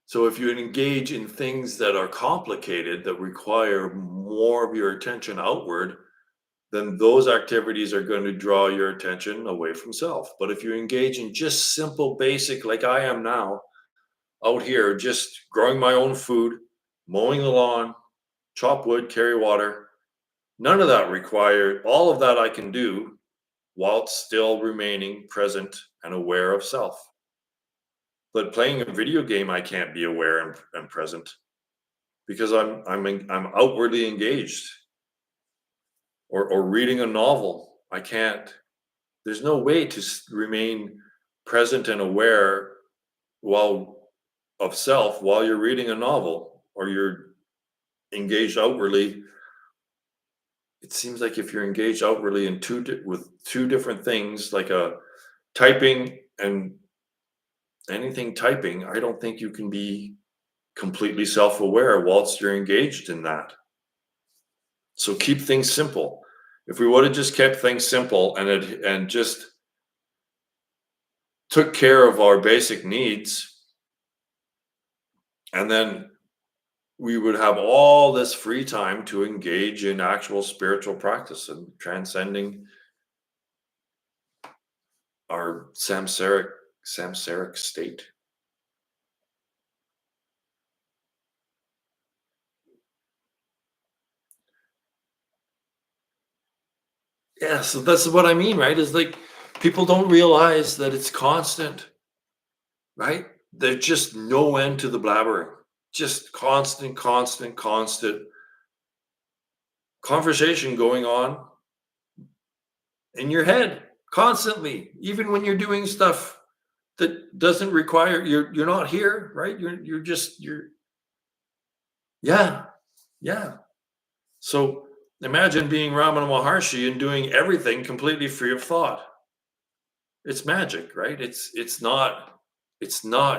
so if you engage in things that are complicated, that require more of your attention outward, then those activities are going to draw your attention away from self. But if you engage in just simple, basic, like I am now, out here, just growing my own food, mowing the lawn, chop wood, carry water, none of that required, all of that I can do while still remaining present and aware of self. But playing a video game, I can't be aware and present because I'm outwardly engaged. Or reading a novel, I can't. There's no way to remain present and aware while of self while you're reading a novel or you're engaged outwardly. It seems like if you're engaged outwardly in with two different things, like a typing and anything typing, I don't think you can be completely self-aware whilst you're engaged in that. So keep things simple. If we would have just kept things simple and just took care of our basic needs, and then we would have all this free time to engage in actual spiritual practice and transcending our samsaric state. Yeah, so that's what I mean, right? Is like people don't realize that it's constant, right? There's just no end to the blabbering. Just constant conversation going on in your head constantly, even when you're doing stuff that doesn't require you're not here, right? You're yeah, yeah. So imagine being Ramana Maharshi and doing everything completely free of thought. It's magic, right? It's not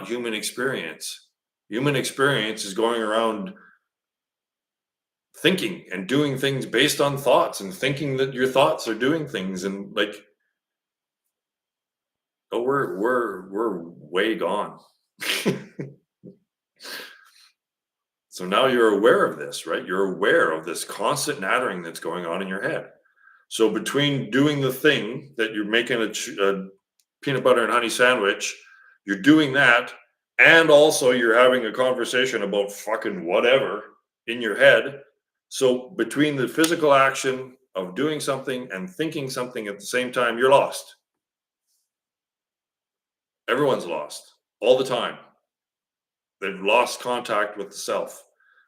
human experience. Human experience is going around thinking and doing things based on thoughts and thinking that your thoughts are doing things, and like, oh, we're way gone. So now you're aware of this, right? You're aware of this constant nattering that's going on in your head. So between doing the thing that you're making a peanut butter and honey sandwich, you're doing that, and also you're having a conversation about fucking whatever in your head. So between the physical action of doing something and thinking something at the same time, you're lost. Everyone's lost all the time. They've lost contact with the self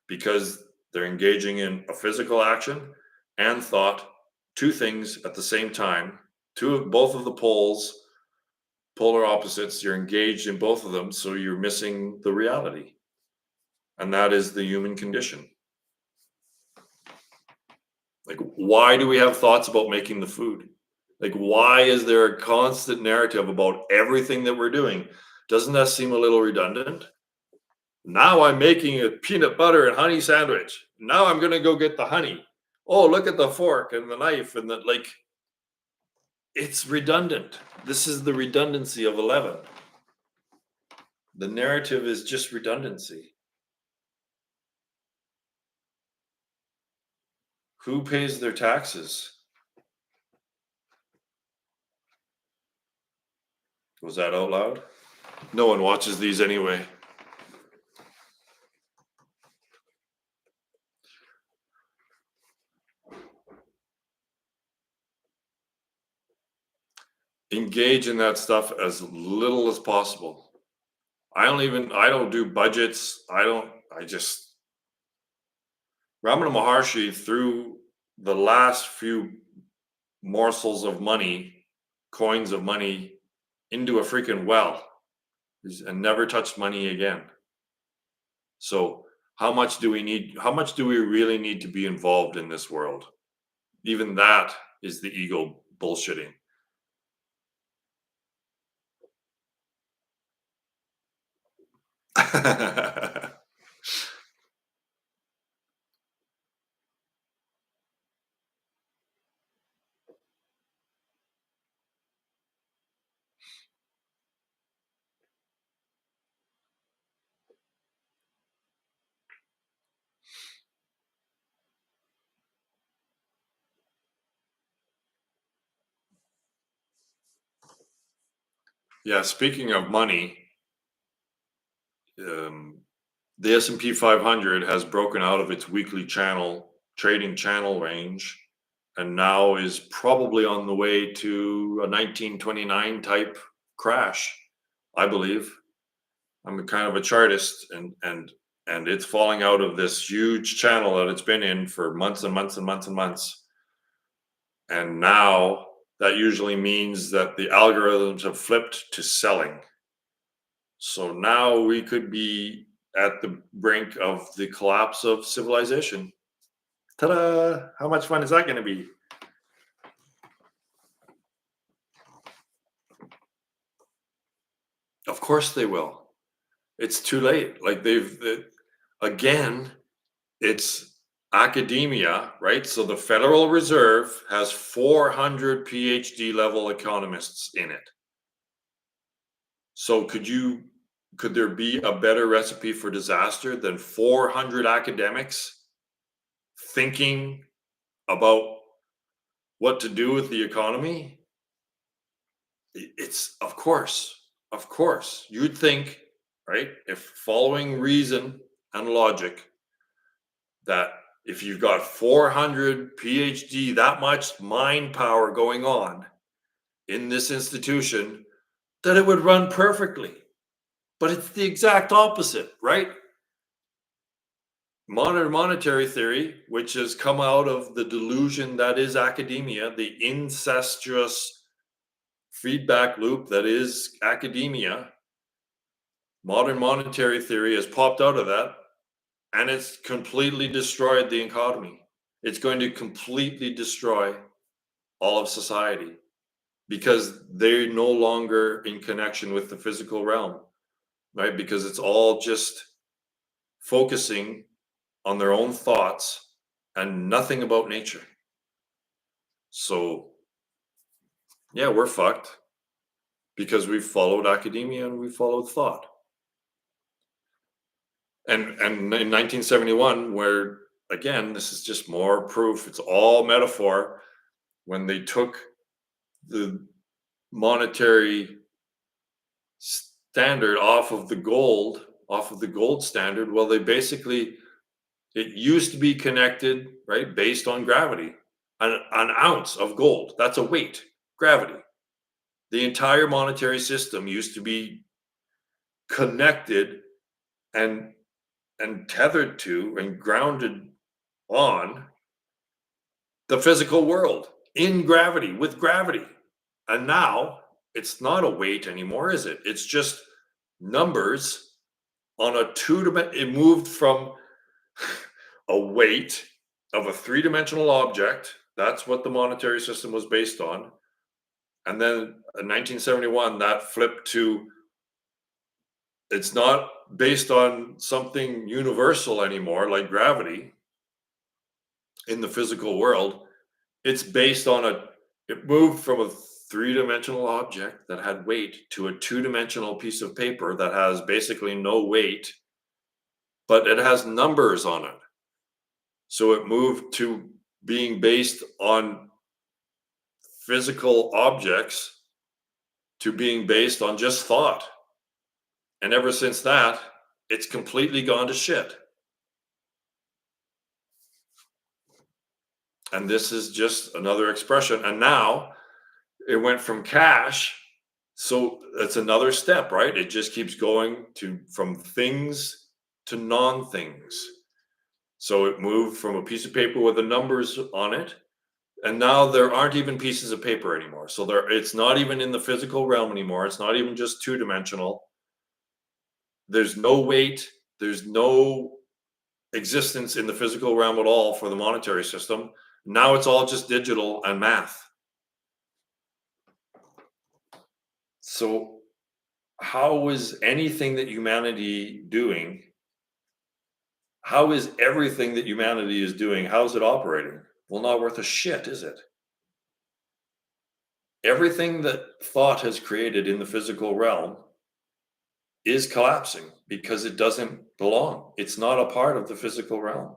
because they're engaging in a physical action and thought, two things at the same time, both of the polar opposites. You're engaged in both of them, so you're missing the reality, and that is the human condition. Like, why do we have thoughts about making the food? Like, why is there a constant narrative about everything that we're doing? Doesn't that seem a little redundant? Now I'm making a peanut butter and honey sandwich. Now I'm going to go get the honey. Oh, look at the fork and the knife and the, like, it's redundant. This is the redundancy of 11. The narrative is just redundancy. Who pays their taxes? Was that out loud? No one watches these anyway. Engage in that stuff as little as possible. I don't do budgets. Ramana Maharshi threw the last few morsels of money, coins of money, into a freaking well and never touched money again. So how much do we really need to be involved in this world? Even that is the ego bullshitting. Yeah, speaking of money, the S&P 500 has broken out of its weekly trading channel range, and now is probably on the way to a 1929 type crash, I believe. I'm a kind of a chartist, and it's falling out of this huge channel that it's been in for months and months and months and months. And now that usually means that the algorithms have flipped to selling. So now we could be at the brink of the collapse of civilization. Ta-da! How much fun is that going to be? Of course they will. It's too late. Like again, it's academia, right? So the Federal Reserve has 400 PhD level economists in it. So could there be a better recipe for disaster than 400 academics thinking about what to do with the economy? It's of course, you'd think, right? If following reason and logic, that if you've got 400 PhD, that much mind power going on in this institution, that it would run perfectly. But it's the exact opposite, right? Modern monetary theory, which has come out of the delusion that is academia, the incestuous feedback loop that is academia, modern monetary theory has popped out of that, and it's completely destroyed the economy. It's going to completely destroy all of society because they're no longer in connection with the physical realm, right? Because it's all just focusing on their own thoughts and nothing about nature. So, yeah, we're fucked because we've followed academia and we followed thought. And in 1971, where again, this is just more proof, it's all metaphor. When they took the monetary standard off of the gold standard, well, they basically, it used to be connected, right, based on gravity. An ounce of gold, that's a weight, gravity. The entire monetary system used to be connected and tethered to and grounded on the physical world in gravity, with gravity. And now it's not a weight anymore, is it? It's just numbers on a it moved from a weight of a three-dimensional object. That's what the monetary system was based on. And then in 1971, that flipped to, it's not based on something universal anymore, like gravity in the physical world. It's based on it moved from a three-dimensional object that had weight to a two-dimensional piece of paper that has basically no weight, but it has numbers on it. So it moved to being based on physical objects to being based on just thought. And ever since that, it's completely gone to shit. And this is just another expression. And now it went from cash. So that's another step, right? It just keeps going to from things to non-things. So it moved from a piece of paper with the numbers on it, and now there aren't even pieces of paper anymore. So it's not even in the physical realm anymore. It's not even just two-dimensional. There's no weight. There's no existence in the physical realm at all for the monetary system. Now it's all just digital and math. So how is anything that humanity doing? How is everything that humanity is doing? How's it operating? Well, not worth a shit, is it? Everything that thought has created in the physical realm is collapsing because it doesn't belong. It's not a part of the physical realm,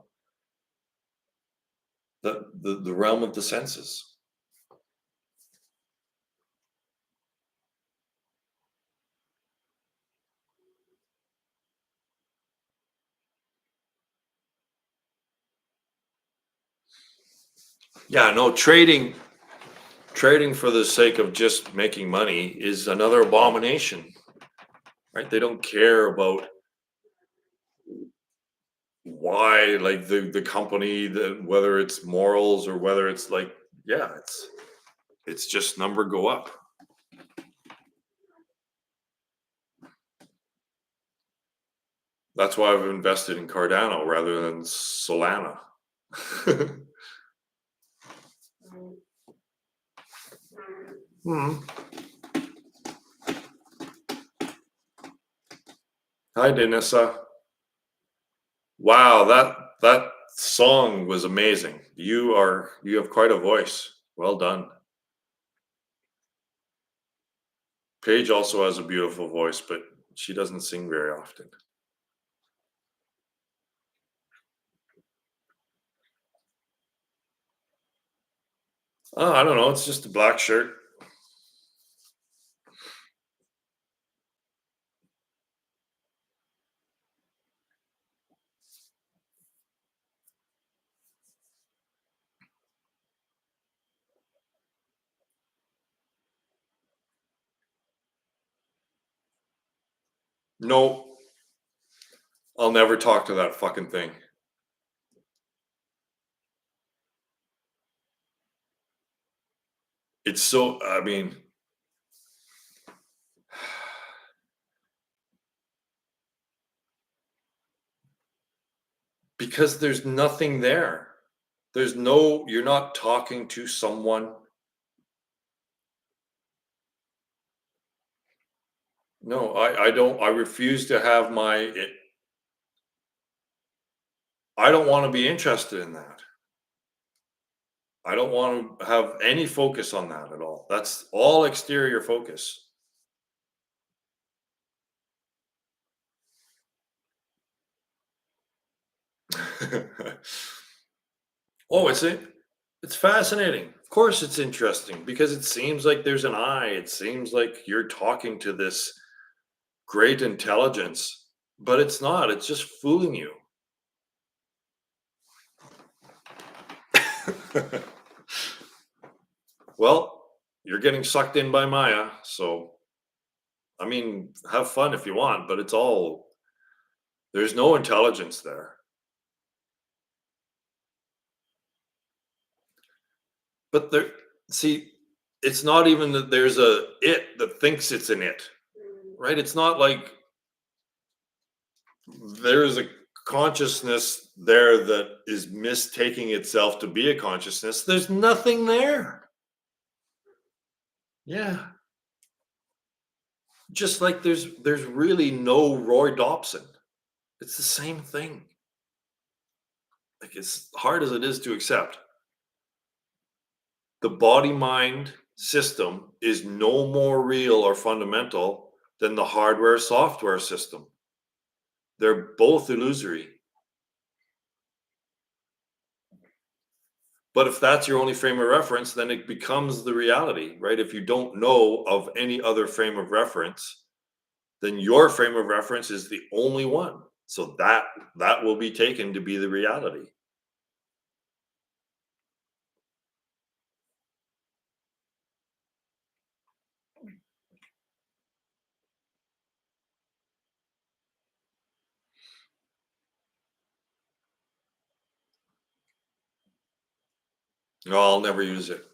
the realm of the senses. Yeah, no, trading for the sake of just making money is another abomination, right? They don't care about why, like the company, whether it's morals or whether it's like, yeah, it's just number go up. That's why I've invested in Cardano rather than Solana. Hmm. Hi, Denissa. Wow, that song was amazing. You have quite a voice. Well done. Paige also has a beautiful voice, but she doesn't sing very often. Oh, I don't know. It's just a black shirt. No, I'll never talk to that fucking thing. It's so, I mean, because there's nothing there. You're not talking to someone. No, I refuse to have I don't want to be interested in that. I don't want to have any focus on that at all. That's all exterior focus. Oh, it's fascinating. Of course it's interesting because it seems like there's an eye. It seems like you're talking to this great intelligence, but it's not. It's just fooling you. Well, you're getting sucked in by Maya, so I mean, have fun if you want, but it's all there's no intelligence there. But there see, it's not even that there's a it that thinks it's an it, right? It's not like there's a consciousness there that is mistaking itself to be a consciousness. There's nothing there. Yeah. Just like there's really no Roy Dobson. It's the same thing. Like as hard as it is to accept, the body mind system is no more real or fundamental than the hardware software system. They're both illusory. But if that's your only frame of reference, then it becomes the reality, right? If you don't know of any other frame of reference, then your frame of reference is the only one. So that will be taken to be the reality. No, I'll never use it.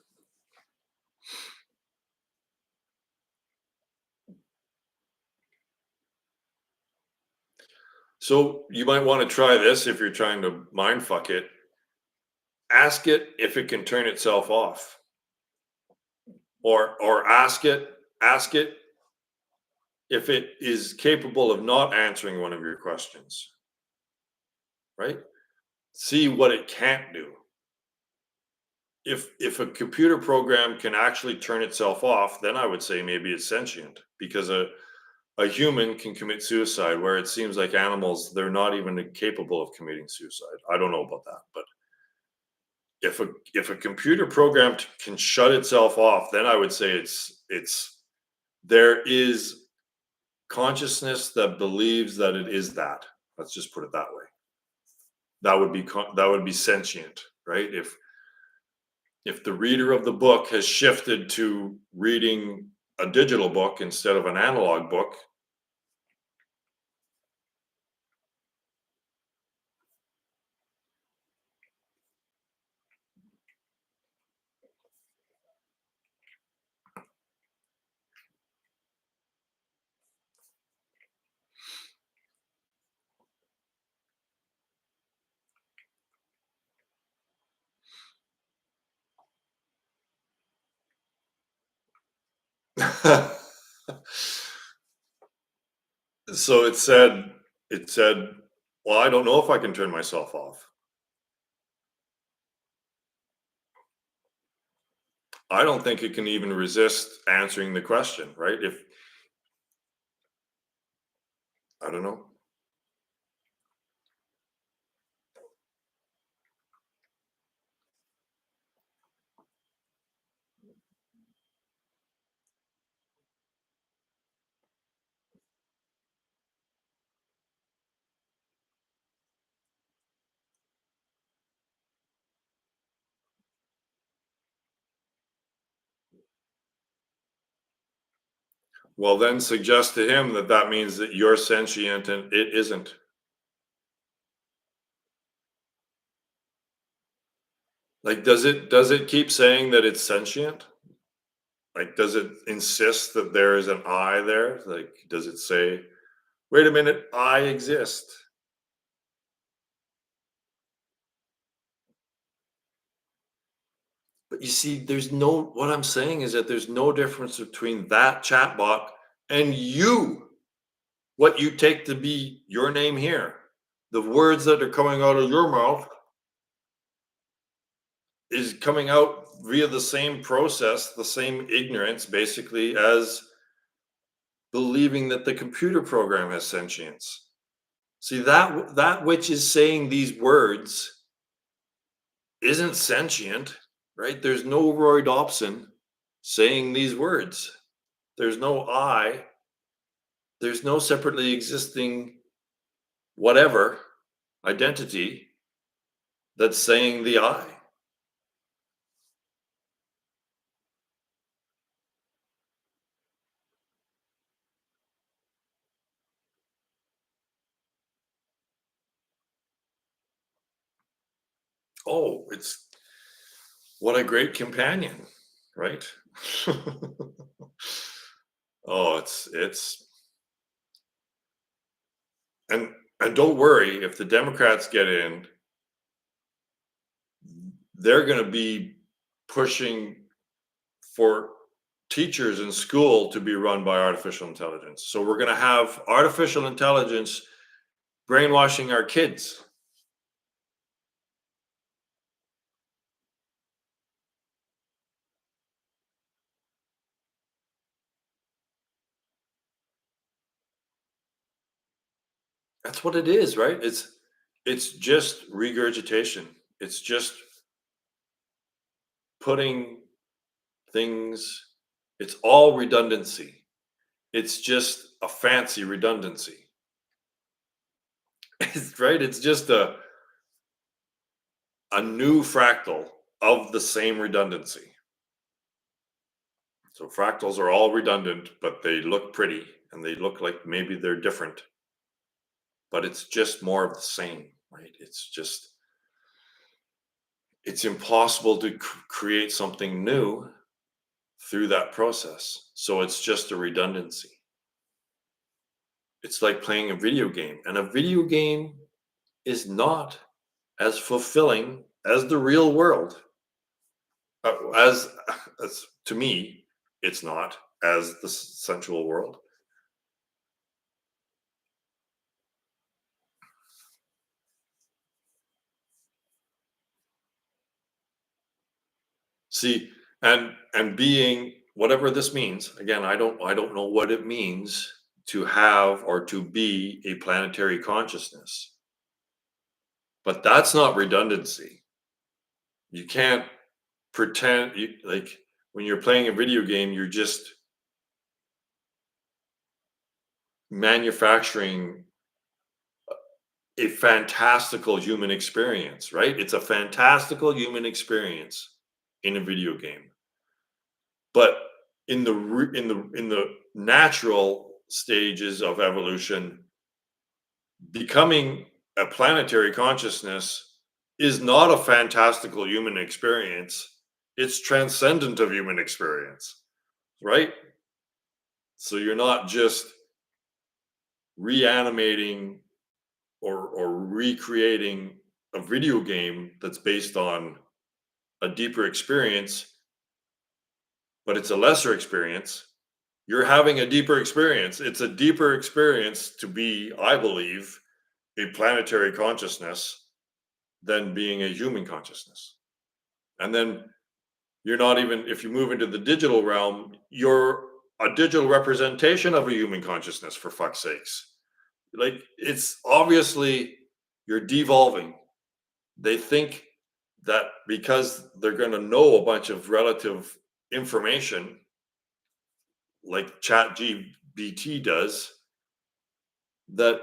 So you might want to try this if you're trying to mind fuck it. Ask it if it can turn itself off. Or ask it if it is capable of not answering one of your questions, right? See what it can't do. If a computer program can actually turn itself off, then I would say maybe it's sentient because a human can commit suicide where it seems like animals they're not even capable of committing suicide. I don't know about that, but if a computer program can shut itself off, then I would say it's there is consciousness that believes that it is that. Let's just put it that way. That would be sentient, right? If the reader of the book has shifted to reading a digital book instead of an analog book. So it said, well, I don't know if I can turn myself off. I don't think it can even resist answering the question, right? If I don't know. Well, then suggest to him that that means that you're sentient and it isn't. Like, does it keep saying that it's sentient? Like, does it insist that there is an I there? Like, does it say, wait a minute, I exist? But you see, there's no, what I'm saying is that there's no difference between that chatbot and you, what you take to be your name here. The words that are coming out of your mouth is coming out via the same process, the same ignorance, basically, as believing that the computer program has sentience. See, that which is saying these words isn't sentient, right? There's no Roy Dobson saying these words. There's no I. There's no separately existing whatever identity that's saying the I. Oh, it's what a great companion, right? Oh, it's and and don't worry if the Democrats get in, they're going to be pushing for teachers in school to be run by artificial intelligence. So we're going to have artificial intelligence brainwashing our kids. That's what it is, right? It's just regurgitation. It's just putting things, it's all redundancy. It's just a fancy redundancy. It's right. It's just a new fractal of the same redundancy. So fractals are all redundant, but they look pretty and they look like maybe they're different, but it's just more of the same, right? It's impossible to create something new through that process. So it's just a redundancy. It's like playing a video game, and a video game is not as fulfilling as the real world. As to me, it's not as the sensual world. See, and being whatever this means, again, I don't know what it means to have or to be a planetary consciousness. But that's not redundancy. You can't pretend like when you're playing a video game, you're just manufacturing a fantastical human experience, right? It's a fantastical human experience in a video game. But in the natural stages of evolution, becoming a planetary consciousness is not a fantastical human experience. It's transcendent of human experience, right? So you're not just reanimating or recreating a video game that's based on a deeper experience, but it's a lesser experience. You're having a deeper experience. It's a deeper experience to be, I believe, a planetary consciousness than being a human consciousness. And then you're not even, if you move into the digital realm, you're a digital representation of a human consciousness, for fuck's sakes. Like, it's obviously you're devolving. They think that because they're going to know a bunch of relative information like chat gbt does, that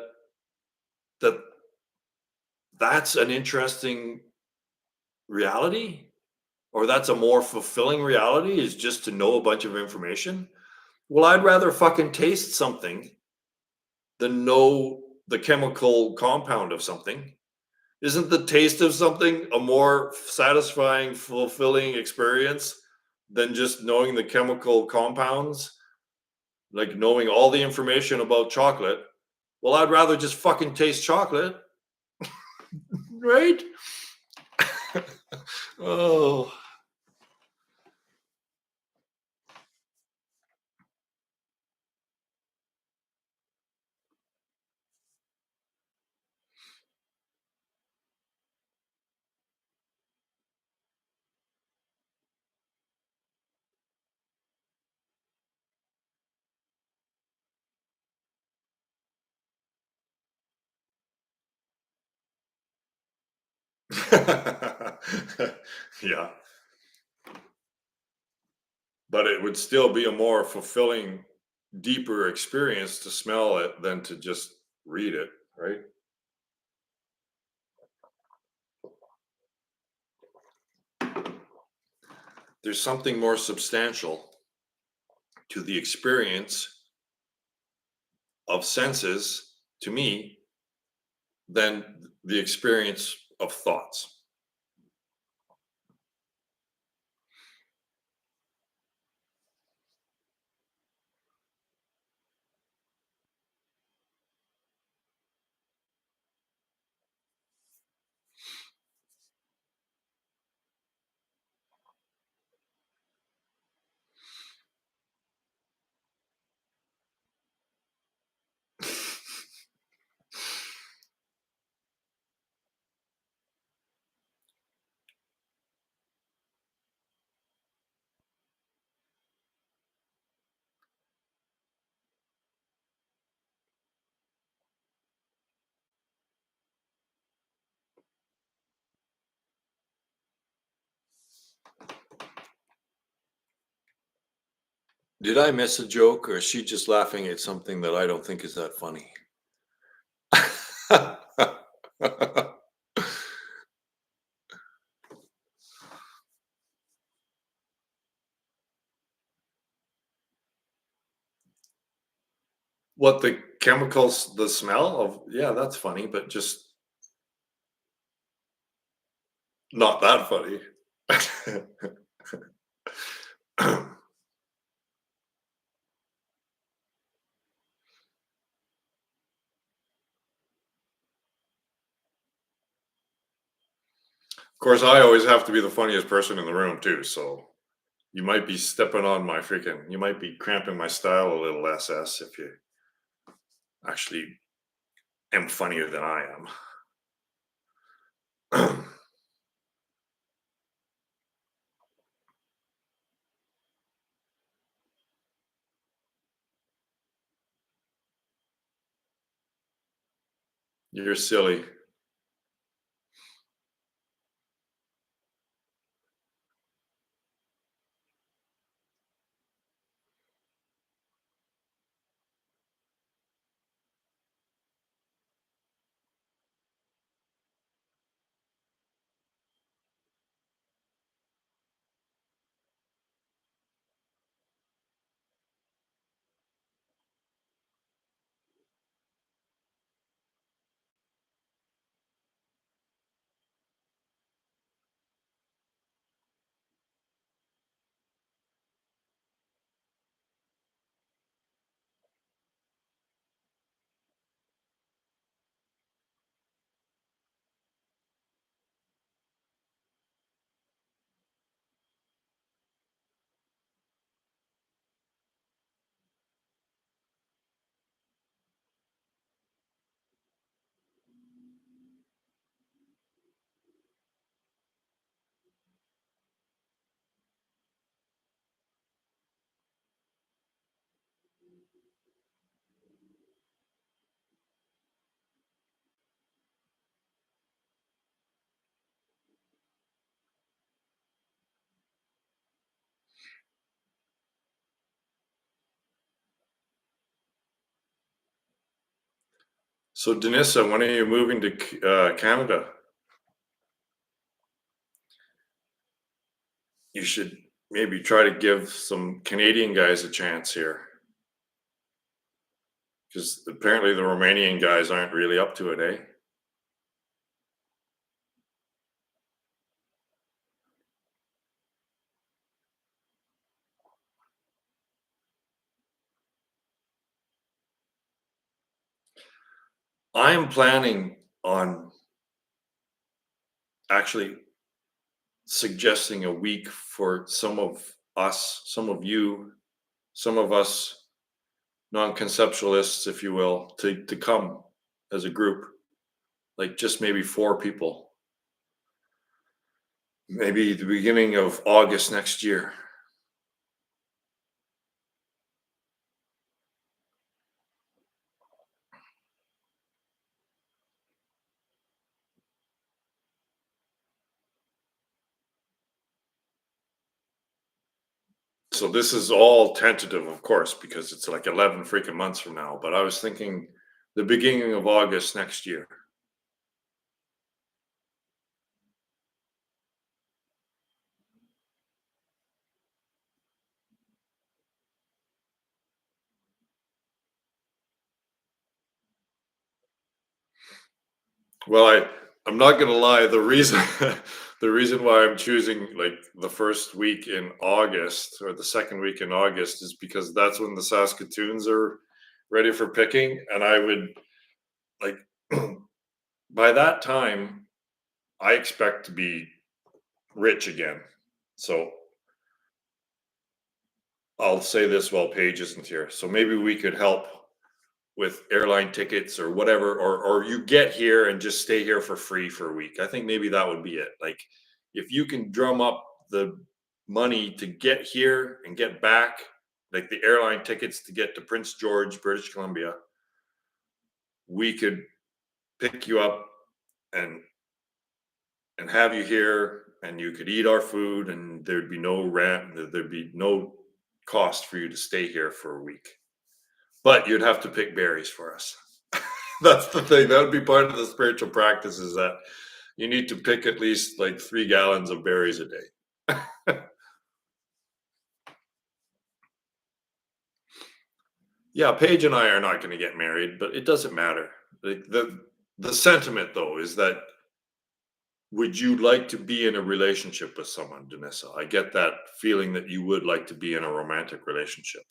that that's an interesting reality, or that's a more fulfilling reality, is just to know a bunch of information. Well, I'd rather fucking taste something than know the chemical compound of something. Isn't the taste of something a more satisfying, fulfilling experience than just knowing the chemical compounds? Like knowing all the information about chocolate. Well, I'd rather just fucking taste chocolate, right? Oh, Yeah, but it would still be a more fulfilling, deeper experience to smell it than to just read it, right? There's something more substantial to the experience of senses, to me, than the experience of thoughts. Did I miss a joke, or is she just laughing at something that I don't think is that funny? What, the chemicals, the smell of, yeah, that's funny, but just not that funny. Of course, I always have to be the funniest person in the room too, so you might be stepping on my freaking, you might be cramping my style a little, SS, if you actually am funnier than I am. You're silly. So, Denissa, when are you moving to Canada? You should maybe try to give some Canadian guys a chance here, because apparently the Romanian guys aren't really up to it, eh? I'm planning on actually suggesting a week for some of us, some of you, some of us non-conceptualists, if you will, to come as a group, like just maybe 4 people, maybe the beginning of August next year. So this is all tentative, of course, because it's like 11 freaking months from now. But I was thinking the beginning of August next year. Well, I'm not gonna lie. The reason the reason why I'm choosing like the first week in August or the second week in August is because that's when the Saskatoons are ready for picking, and I would like by that time I expect to be rich again. So I'll say this while Paige isn't here. So maybe we could help with airline tickets or whatever, or you get here and just stay here for free for a week. I think maybe that would be it. Like if you can drum up the money to get here and get back, like the airline tickets to get to Prince George, British Columbia, we could pick you up and have you here and you could eat our food and there'd be no rent, there'd be no cost for you to stay here for a week. But you'd have to pick berries for us. That's the thing. That would be part of the spiritual practice is that you need to pick at least like 3 gallons of berries a day. Yeah, Paige and I are not going to get married, but it doesn't matter. Like the sentiment though is that would you like to be in a relationship with someone, Danissa? I get that feeling that you would like to be in a romantic relationship.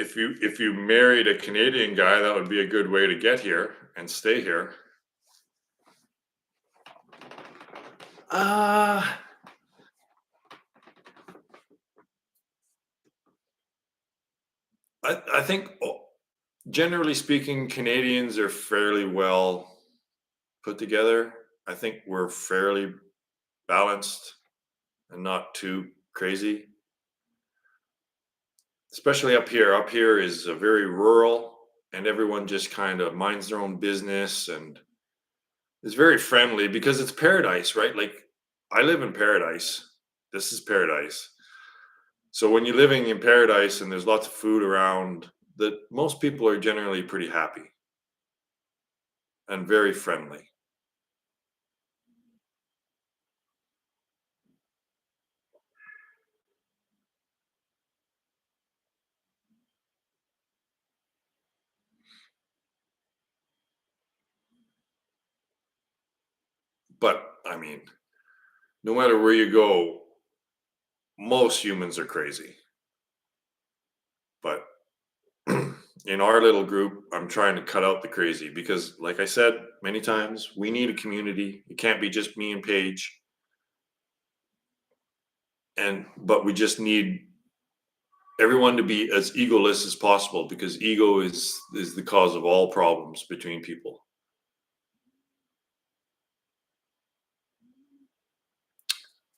If you married a Canadian guy, that would be a good way to get here and stay here. Uh I think generally speaking, Canadians are fairly well put together. I think we're fairly balanced and not too crazy, especially up here. Up here is very rural, and everyone just kind of minds their own business and is very friendly because it's paradise, right? Like I live in paradise. This is paradise. So when you're living in paradise and there's lots of food around, that most people are generally pretty happy and very friendly. But I mean, no matter where you go, most humans are crazy. But in our little group, I'm trying to cut out the crazy because, like I said many times, we need a community. It can't be just me and Paige, and but we just need everyone to be as egoless as possible because ego is the cause of all problems between people.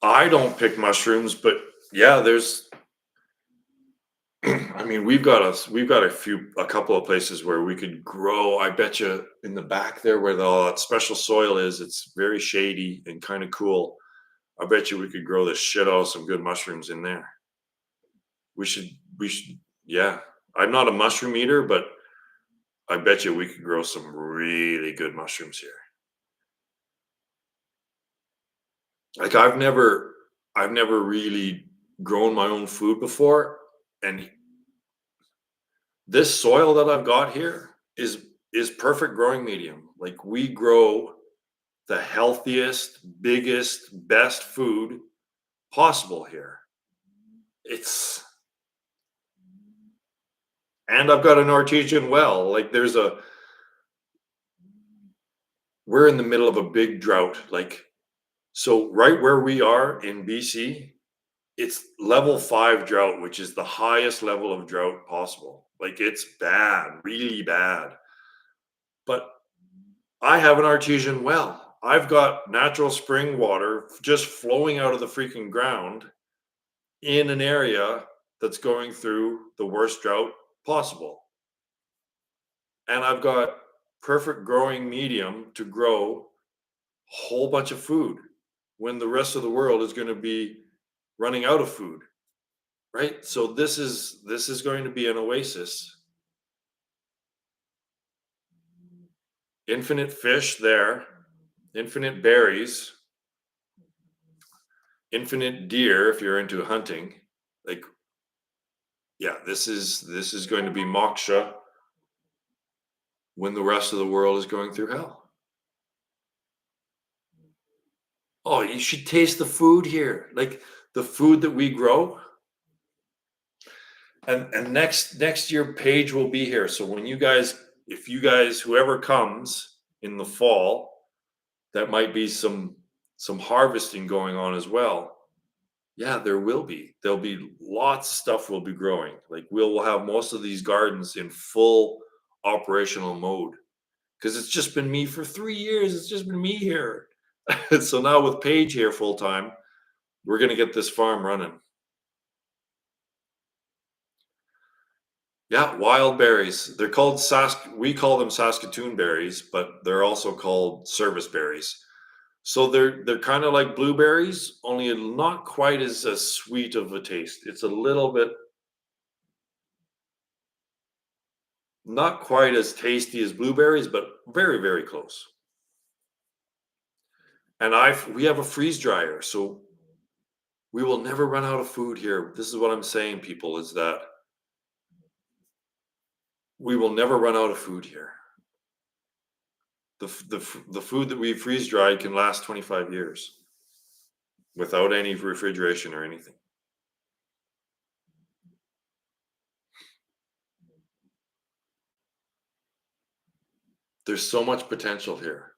I don't pick mushrooms, but yeah, there's I mean, we've got a couple of places where we could grow. I bet you in the back there where the all that special soil is, it's very shady and kind of cool. I bet you we could grow the shit out of some good mushrooms in there. We should yeah. I'm not a mushroom eater, but I bet you we could grow some really good mushrooms here. Like I've never really grown my own food before, and this soil that I've got here is perfect growing medium. Like we grow the healthiest, biggest, best food possible here. It's and I've got an artesian well. Like we're in the middle of a big drought. Like So right where we are in BC, it's level 5 drought, which is the highest level of drought possible. Like it's bad, really bad. But I have an artesian well. I've got natural spring water just flowing out of the freaking ground in an area that's going through the worst drought possible. And I've got perfect growing medium to grow a whole bunch of food when the rest of the world is going to be running out of food, right? So this is going to be an oasis. Infinite fish there, infinite berries, infinite deer if you're into hunting. Like, yeah, this is going to be moksha when the rest of the world is going through hell. Oh, you should taste the food here. Like the food that we grow. And next year Paige will be here. So when you guys, if you guys, whoever comes in the fall, that might be some harvesting going on as well. Yeah, there will be. There'll be lots of stuff will be growing. Like we'll have most of these gardens in full operational mode because it's just been me for 3 years. It's just been me here. So now with Paige here full time, we're gonna get this farm running. Yeah, wild berries. They're called we call them Saskatoon berries, but they're also called service berries. So they're kind of like blueberries, only not quite as sweet of a taste. It's a little bit not quite as tasty as blueberries, but very, very close. And we have a freeze dryer, so we will never run out of food here. This is what I'm saying, people, is that we will never run out of food here. The food that we freeze dried can last 25 years without any refrigeration or anything. There's so much potential here.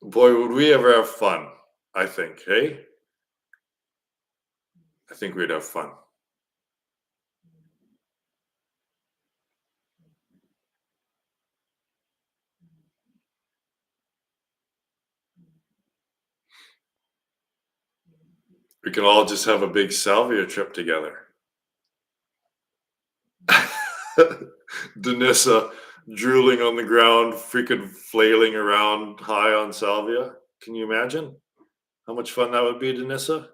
Boy, would we ever have fun, I think. Hey, I think we'd have fun. We can all just have a big salvia trip together. Danissa drooling on the ground, freaking flailing around high on salvia. Can you imagine how much fun that would be, Danissa?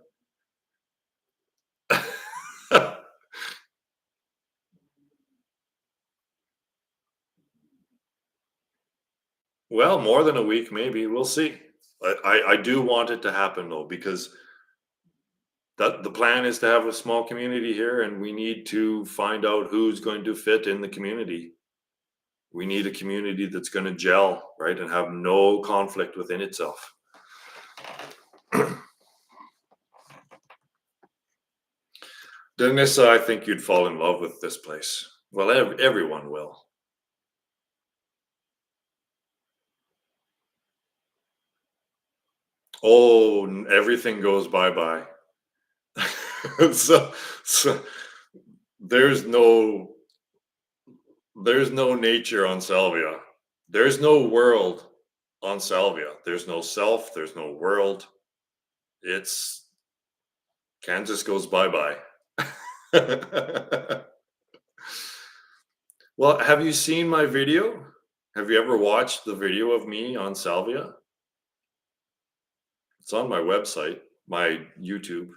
Well, more than a week, maybe. We'll see. I do want it to happen though, because that the plan is to have a small community here, and we need to find out who's going to fit in the community. We need a community that's going to gel, right, and have no conflict within itself. Dennis, I think you'd fall in love with this place. Well, everyone will. Oh, everything goes bye bye. so, so there's no there's no nature on salvia. There's no world on salvia. There's no self. There's no world. It's Kansas goes bye bye. Well, have you seen my video? Have you ever watched the video of me on salvia? It's on my website, my YouTube.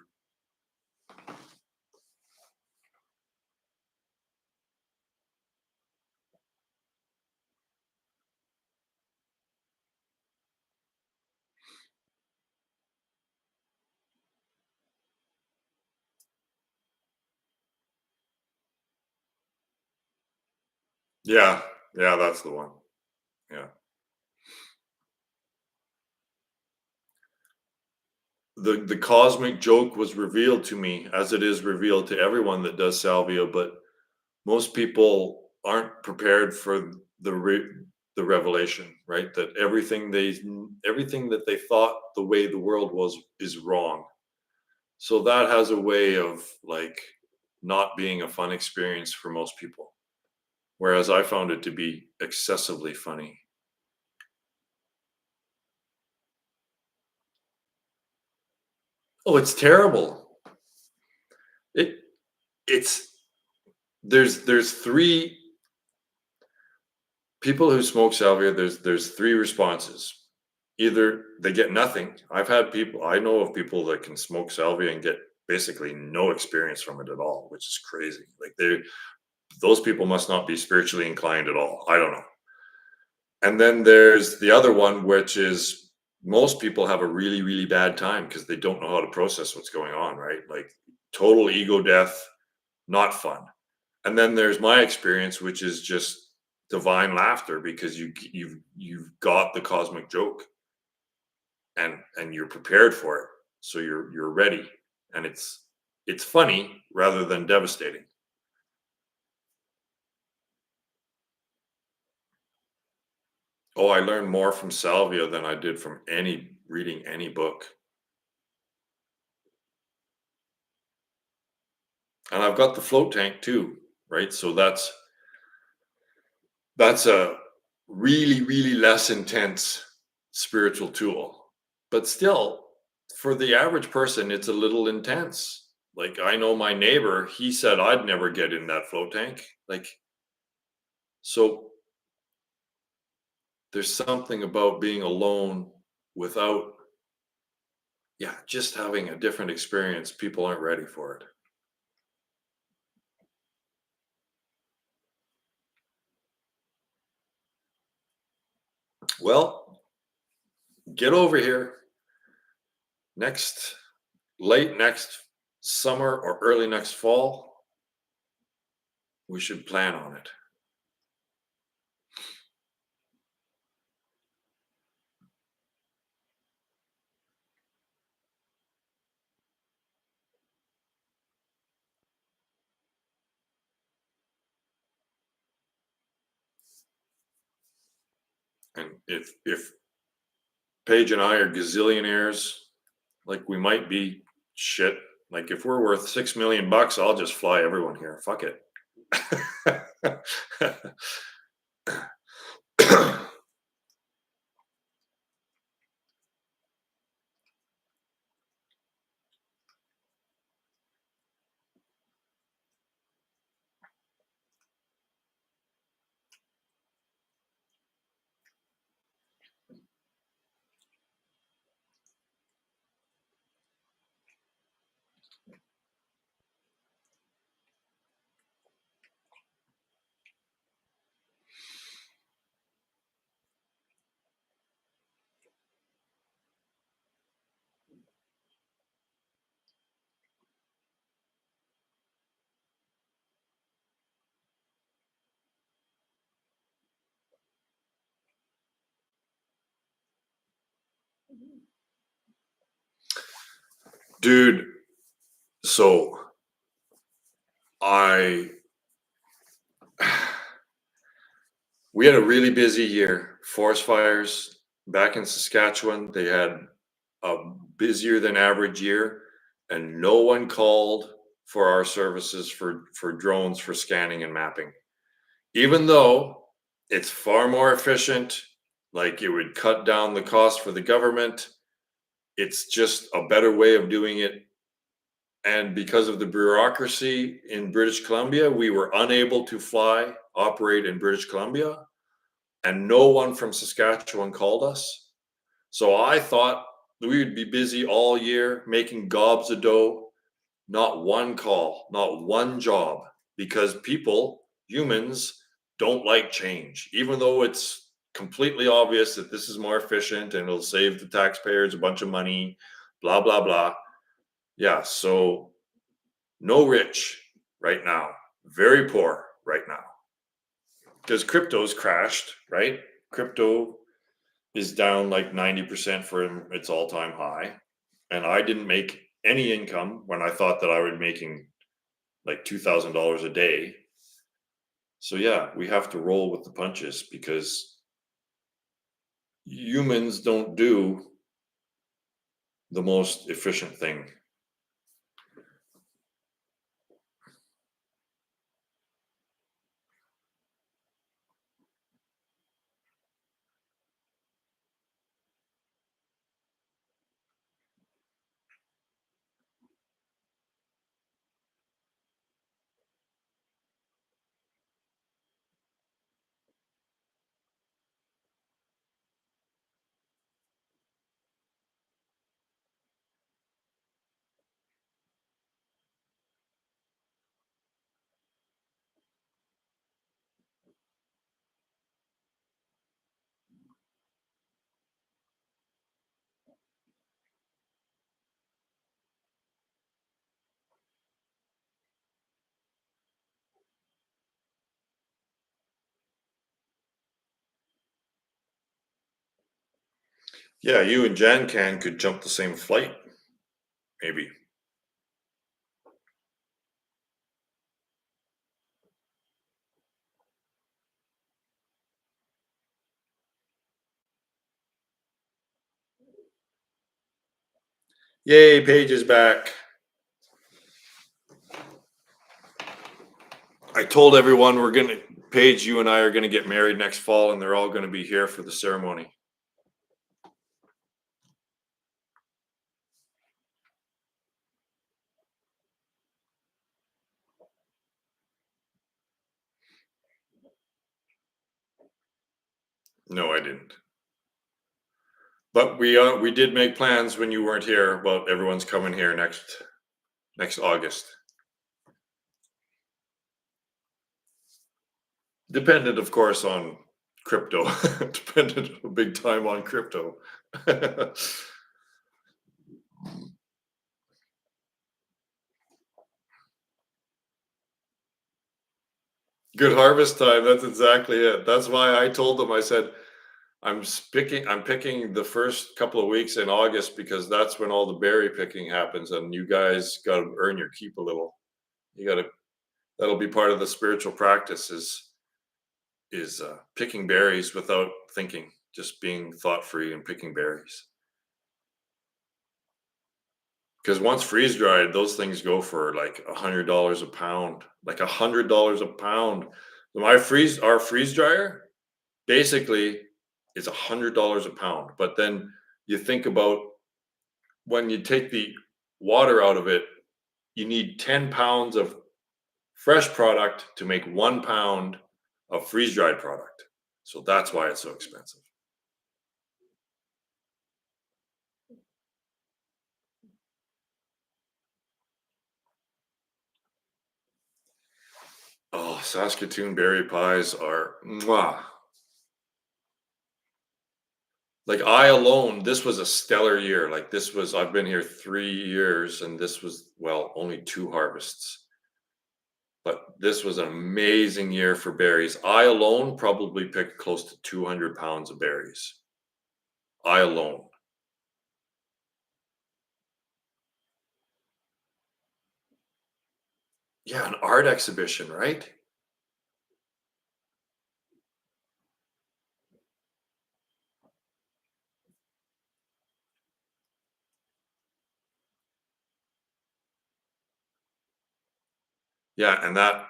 Yeah, yeah, that's the one. Yeah. the cosmic joke was revealed to me as it is revealed to everyone that does salvia, but most people aren't prepared for the revelation, right? That everything that they thought the way the world was is wrong. So that has a way of like not being a fun experience for most people. Whereas I found it to be excessively funny. Oh, it's terrible. It it's there's three people who smoke salvia. There's three responses. Either they get nothing. I know of people that can smoke salvia and get basically no experience from it at all, which is crazy. Like those people must not be spiritually inclined at all. I don't know. And then there's the other one, which is most people have a really, really bad time because they don't know how to process what's going on, right? Like total ego death, not fun. And then there's my experience, which is just divine laughter because you've got the cosmic joke and you're prepared for it. So you're ready. And it's funny rather than devastating. Oh, I learned more from salvia than I did from any reading any book. And I've got the float tank too, right? So that's a really, really less intense spiritual tool. But still, for the average person, it's a little intense. Like I know my neighbor, he said I'd never get in that float tank. Like, so there's something about being alone without, yeah, just having a different experience. People aren't ready for it. Well, get over here next, late next summer or early next fall. We should plan on it. And if Paige and I are gazillionaires, like we might be, shit. Like if we're worth $6 million, I'll just fly everyone here. Fuck it. Dude, so I we had a really busy year. Forest fires back in Saskatchewan. They had a busier than average year, and no one called for our services for drones for scanning and mapping. Even though it's far more efficient, like it would cut down the cost for the government, it's just a better way of doing it. And because of the bureaucracy in British Columbia, we were unable to operate in British Columbia, and no one from Saskatchewan called us. So I thought we would be busy all year making gobs of dough. Not one call, not one job, because people, humans, don't like change, even though it's completely obvious that this is more efficient and it'll save the taxpayers a bunch of money, blah, blah, blah. Yeah, so no rich right now, very poor right now, because crypto's crashed, right? Crypto is down like 90% from its all-time high. and I didn't make any income when I thought that I would making like $2,000 a day. So yeah, we have to roll with the punches because humans don't do the most efficient thing. Yeah, you and Jan can could jump the same flight, maybe. Yay, Paige is back. I told everyone Paige, you and I are gonna get married next fall, and they're all gonna be here for the ceremony. No, I didn't. But we did make plans when you weren't here about everyone's coming here next August. Dependent, of course, on crypto. Dependent big time on crypto. Good harvest time. That's exactly it. That's why I told them. I said I'm picking the first couple of weeks in August because that's when all the berry picking happens, and you guys got to earn your keep a little. You got to. That'll be part of the spiritual practice. Is picking berries without thinking, just being thought free and picking berries. Because once freeze dried, those things go for like $100 a pound, like $100 a pound. Our freeze dryer basically is $100 a pound. But then you think about when you take the water out of it, you need 10 pounds of fresh product to make 1 pound of freeze dried product. So that's why it's so expensive. Oh, Saskatoon berry pies are mwah. Like I alone, this was a stellar year. Like this was, I've been here 3 years and this was, well, only two harvests. But this was an amazing year for berries. I alone probably picked close to 200 pounds of berries. I alone. Yeah, an art exhibition, right? Yeah, and that,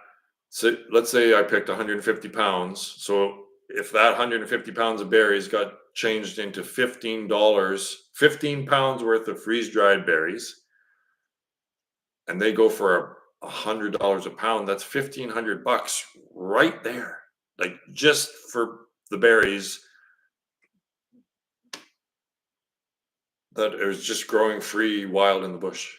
so let's say I picked 150 pounds. So if that 150 pounds of berries got changed into $15, 15 pounds worth of freeze dried berries, and they go for $100 a pound, that's 1,500 bucks right there. Like just for the berries that it was just growing free wild in the bush.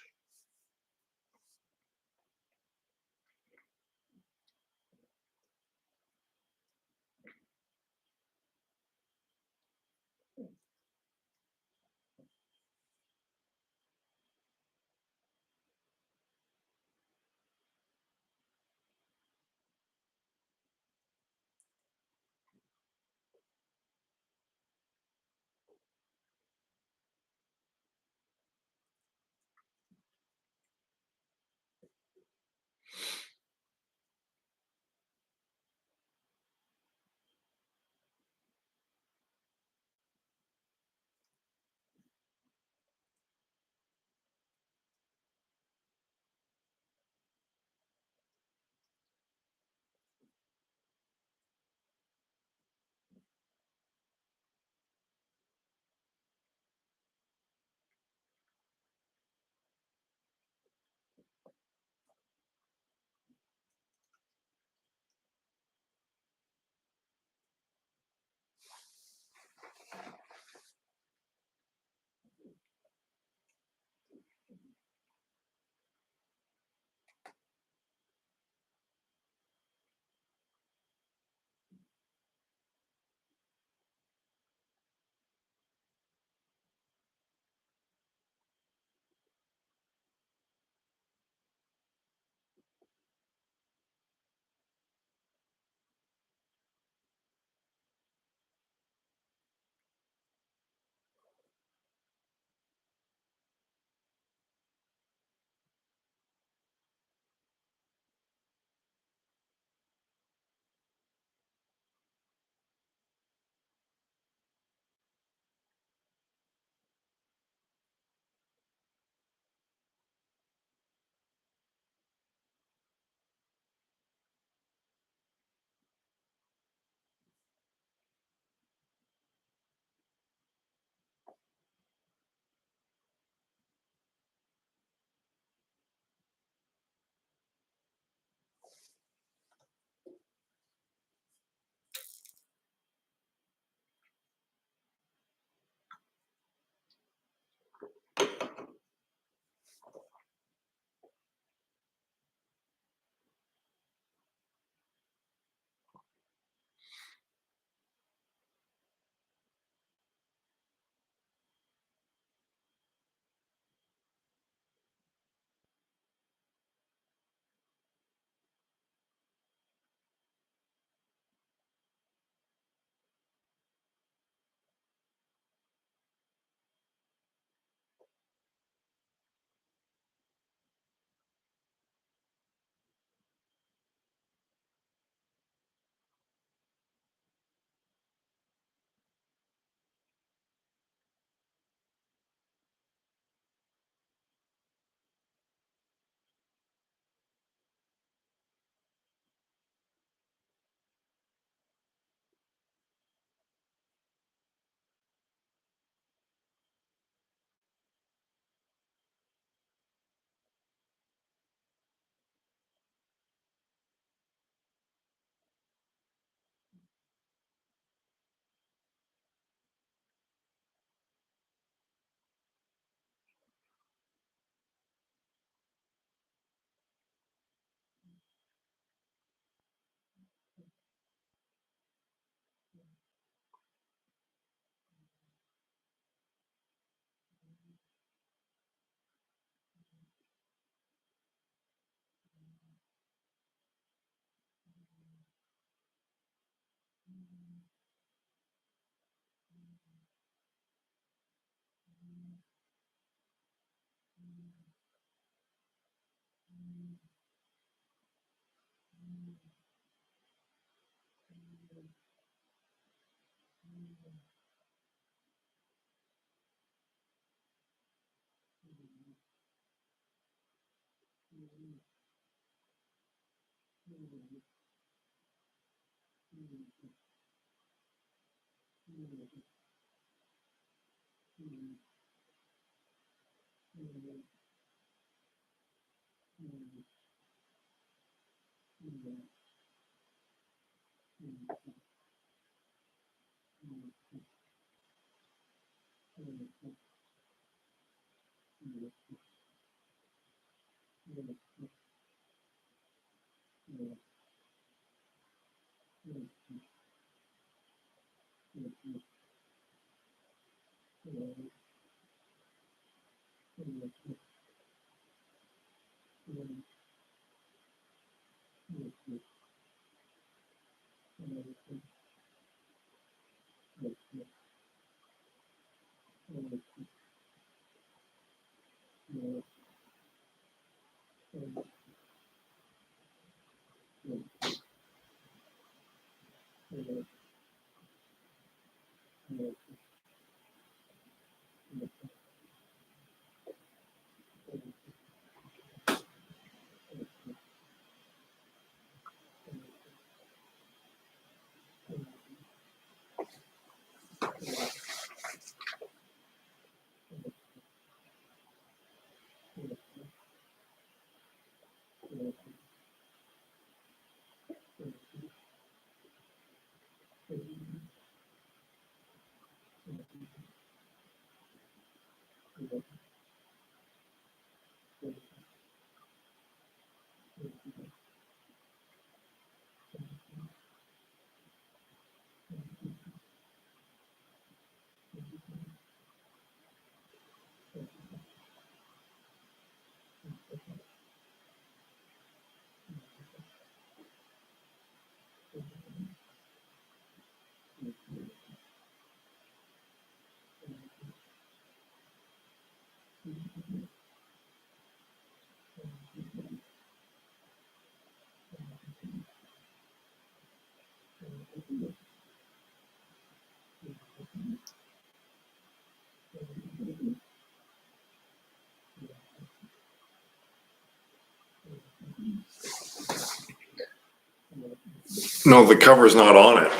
No, the cover's not on it,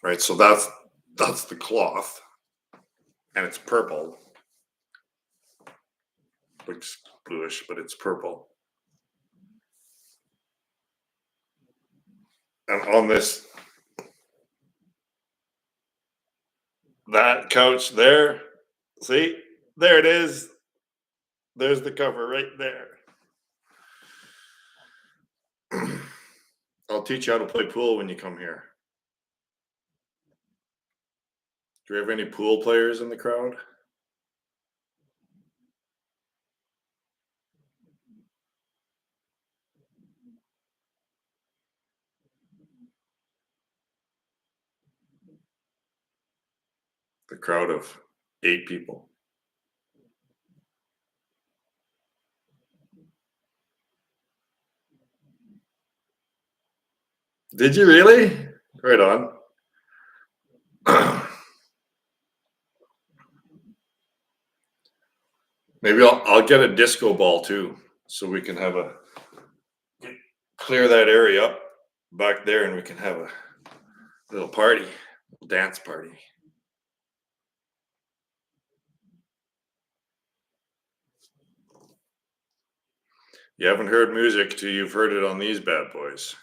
right? So that's the cloth, and it's purple. Looks bluish, but it's purple. And on this that couch there, see, there it is. There's the cover right there. I'll teach you how to play pool when you come here. Do we have any pool players in the crowd? The crowd of 8 people. Did you really? Right on. Maybe I'll get a disco ball too, so we can have a clear that area up back there, and we can have a little party, little dance party. You haven't heard music till you've heard it on these bad boys.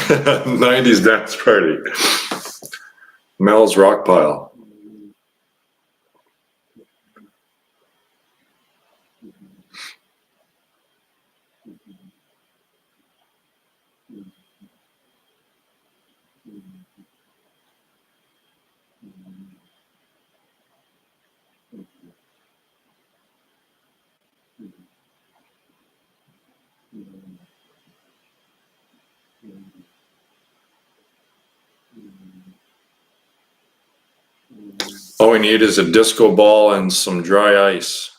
'90s dance party. Mel's rock pile. All we need is a disco ball and some dry ice.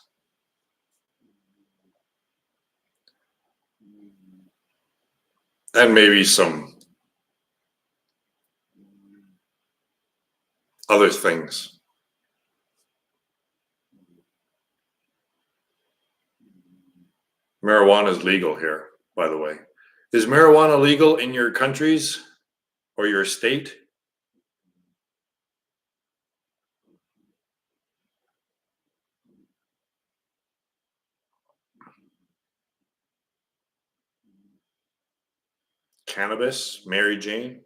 And maybe some other things. Marijuana is legal here, by the way. Is marijuana legal in your countries or your state? Cannabis, Mary Jane,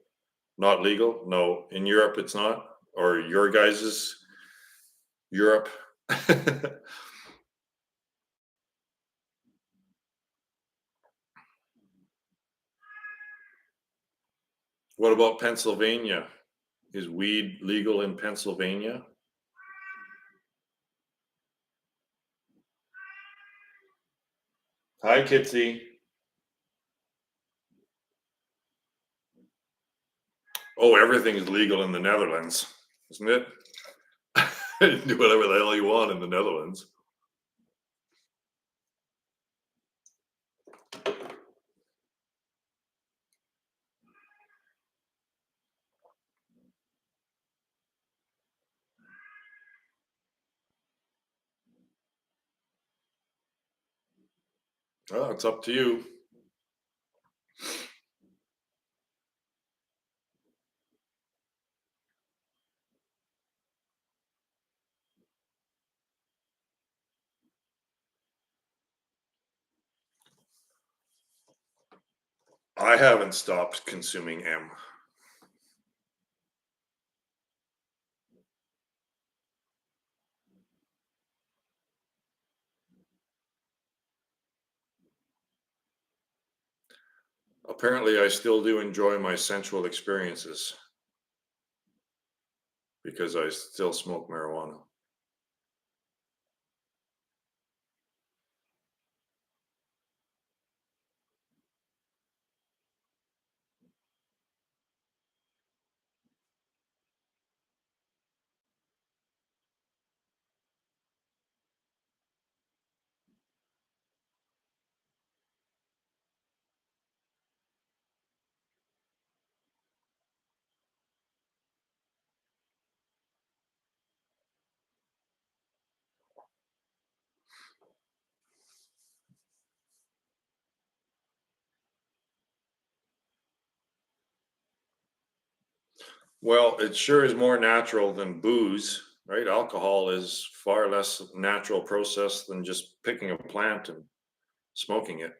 not legal? No, in Europe it's not? Or your guys's Europe? What about Pennsylvania? Is weed legal in Pennsylvania? Hi, Kitsy. Oh, everything's legal in the Netherlands, isn't it? Do whatever the hell you want in the Netherlands. Well, it's up to you. I haven't stopped consuming M. Apparently, I still do enjoy my sensual experiences because I still smoke marijuana. Well, it sure is more natural than booze, right? Alcohol is far less natural process than just picking a plant and smoking it.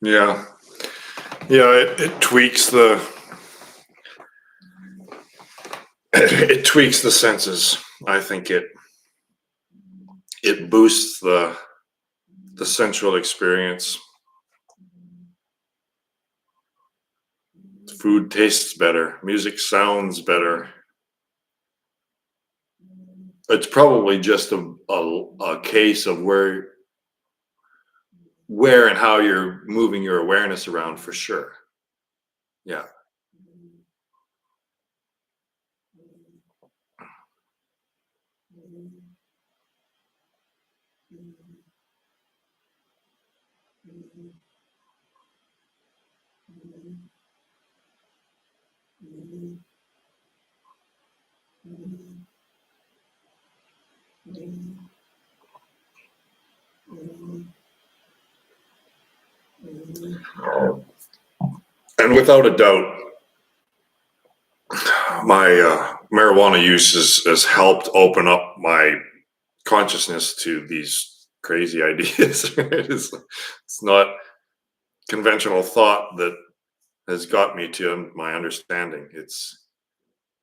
Yeah. Yeah, it tweaks the it tweaks the senses. I think it boosts the sensual experience. Food tastes better, music sounds better. It's probably just a case of where and how you're moving your awareness around for sure. Yeah. And without a doubt, my marijuana use has helped open up my consciousness to these crazy ideas. Right? It's not conventional thought that has got me to my understanding. It's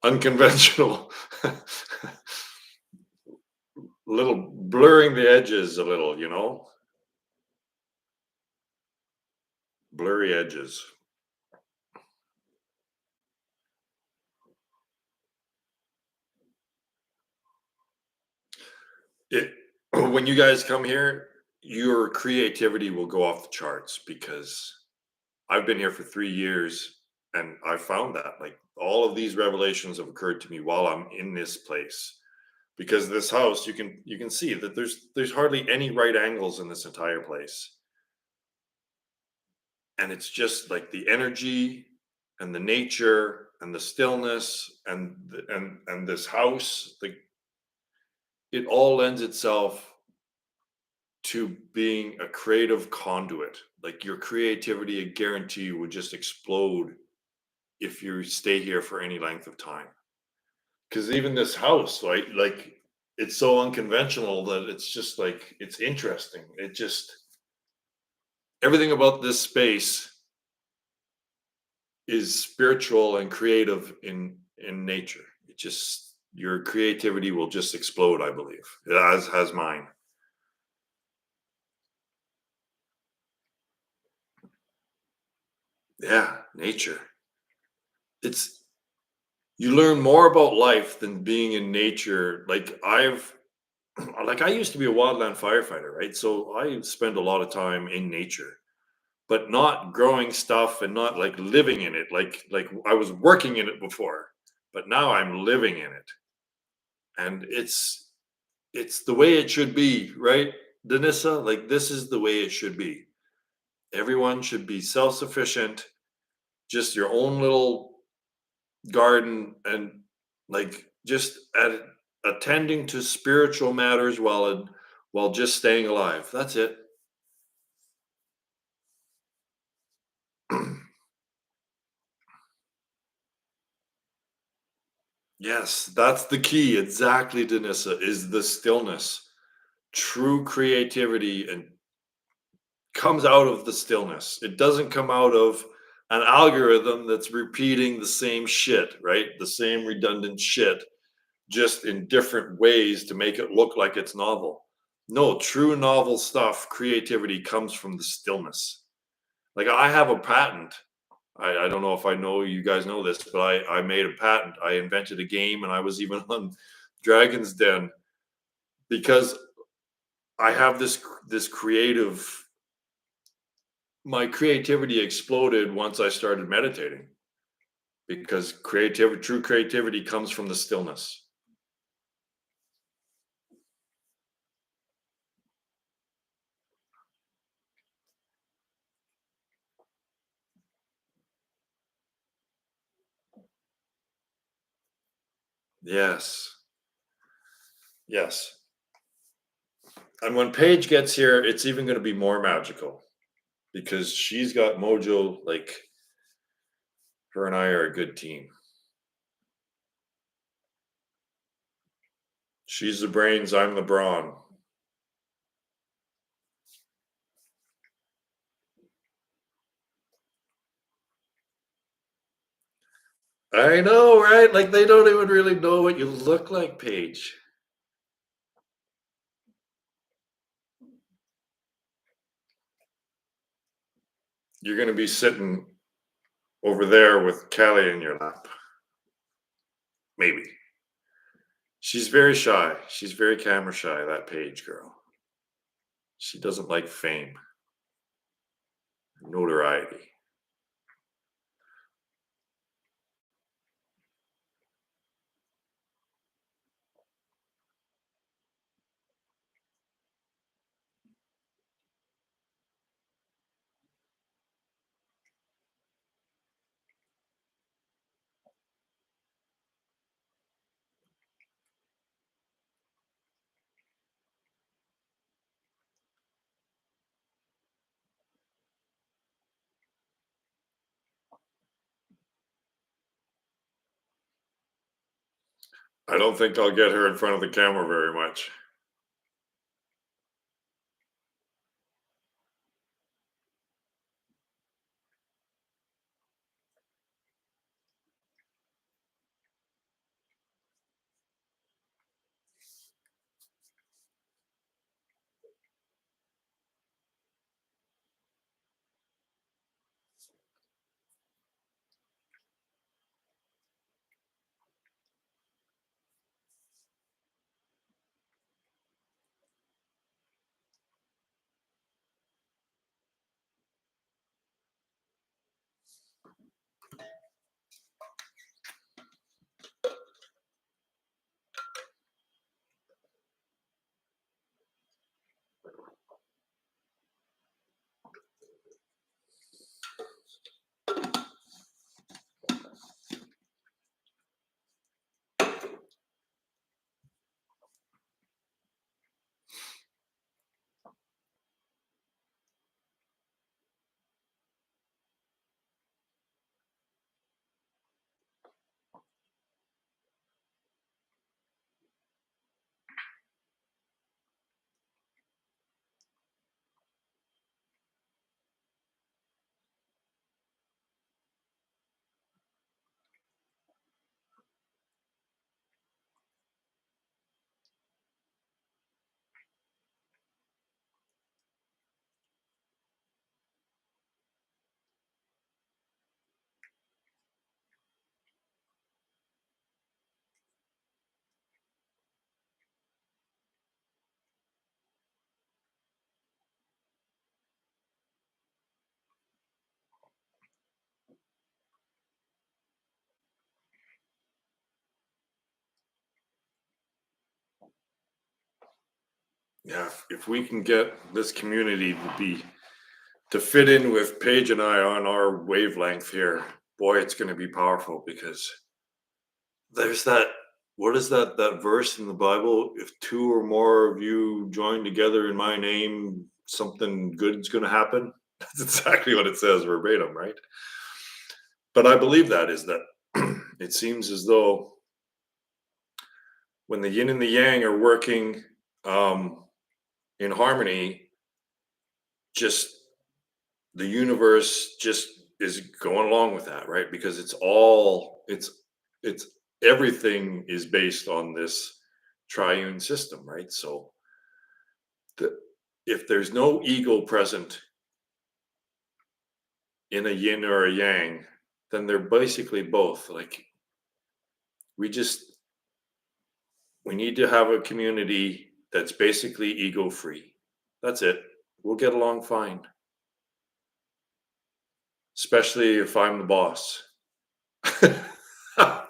unconventional, a little blurring the edges, a little, blurry edges. It when you guys come here, your creativity will go off the charts because I've been here for 3 years and I found that like all of these revelations have occurred to me while I'm in this place. Because this house, you can see that there's hardly any right angles in this entire place. And it's just like the energy and the nature and the stillness and this house, it all lends itself to being a creative conduit. Like your creativity, I guarantee you, would just explode if you stay here for any length of time. Because even this house, right? Like it's so unconventional that it's just like it's interesting. It just everything about this space is spiritual and creative in nature. It just your creativity will just explode, I believe. It has mine. Yeah, nature. It's you learn more about life than being in nature. Like like I used to be a wildland firefighter, right? So I spend a lot of time in nature, but not growing stuff and not like living in it. Like I was working in it before, but now I'm living in it. And it's the way it should be, right? Denissa, like this is the way it should be. Everyone should be self-sufficient, just your own little garden and like just attending to spiritual matters while just staying alive. That's it. Yes, that's the key. Exactly, Denissa, is the stillness. True creativity and comes out of the stillness. It doesn't come out of an algorithm that's repeating the same shit, right? The same redundant shit, just in different ways to make it look like it's novel. No, true novel stuff, creativity comes from the stillness. Like I have a patent. I don't know if I know you guys know this, but I made a patent. I invented a game and I was even on Dragon's Den because I have this creative my creativity exploded once I started meditating because creativity true creativity comes from the stillness. Yes. Yes. And when Paige gets here, it's even going to be more magical because she's got mojo. Like her and I are a good team. She's the brains, I'm the brawn. I know, right? Like they don't even really know what you look like, Paige. You're gonna be sitting over there with Callie in your lap. Maybe. She's very shy. She's very camera shy, that Paige girl. She doesn't like fame, notoriety. I don't think I'll get her in front of the camera very much. Yeah, if we can get this community to fit in with Paige and I on our wavelength here, boy, it's going to be powerful because there's that. What is that verse in the Bible? If two or more of you join together in my name, something good's going to happen. That's exactly what it says verbatim, right? But I believe that is that it seems as though when the yin and the yang are working in harmony, just the universe just is going along with that, right? Because it's everything is based on this triune system, right? So the, if there's no ego present in a yin or a yang, then they're basically both. Like we just we need to have a community that's basically ego free. That's it. We'll get along fine, especially if I'm the boss. uh,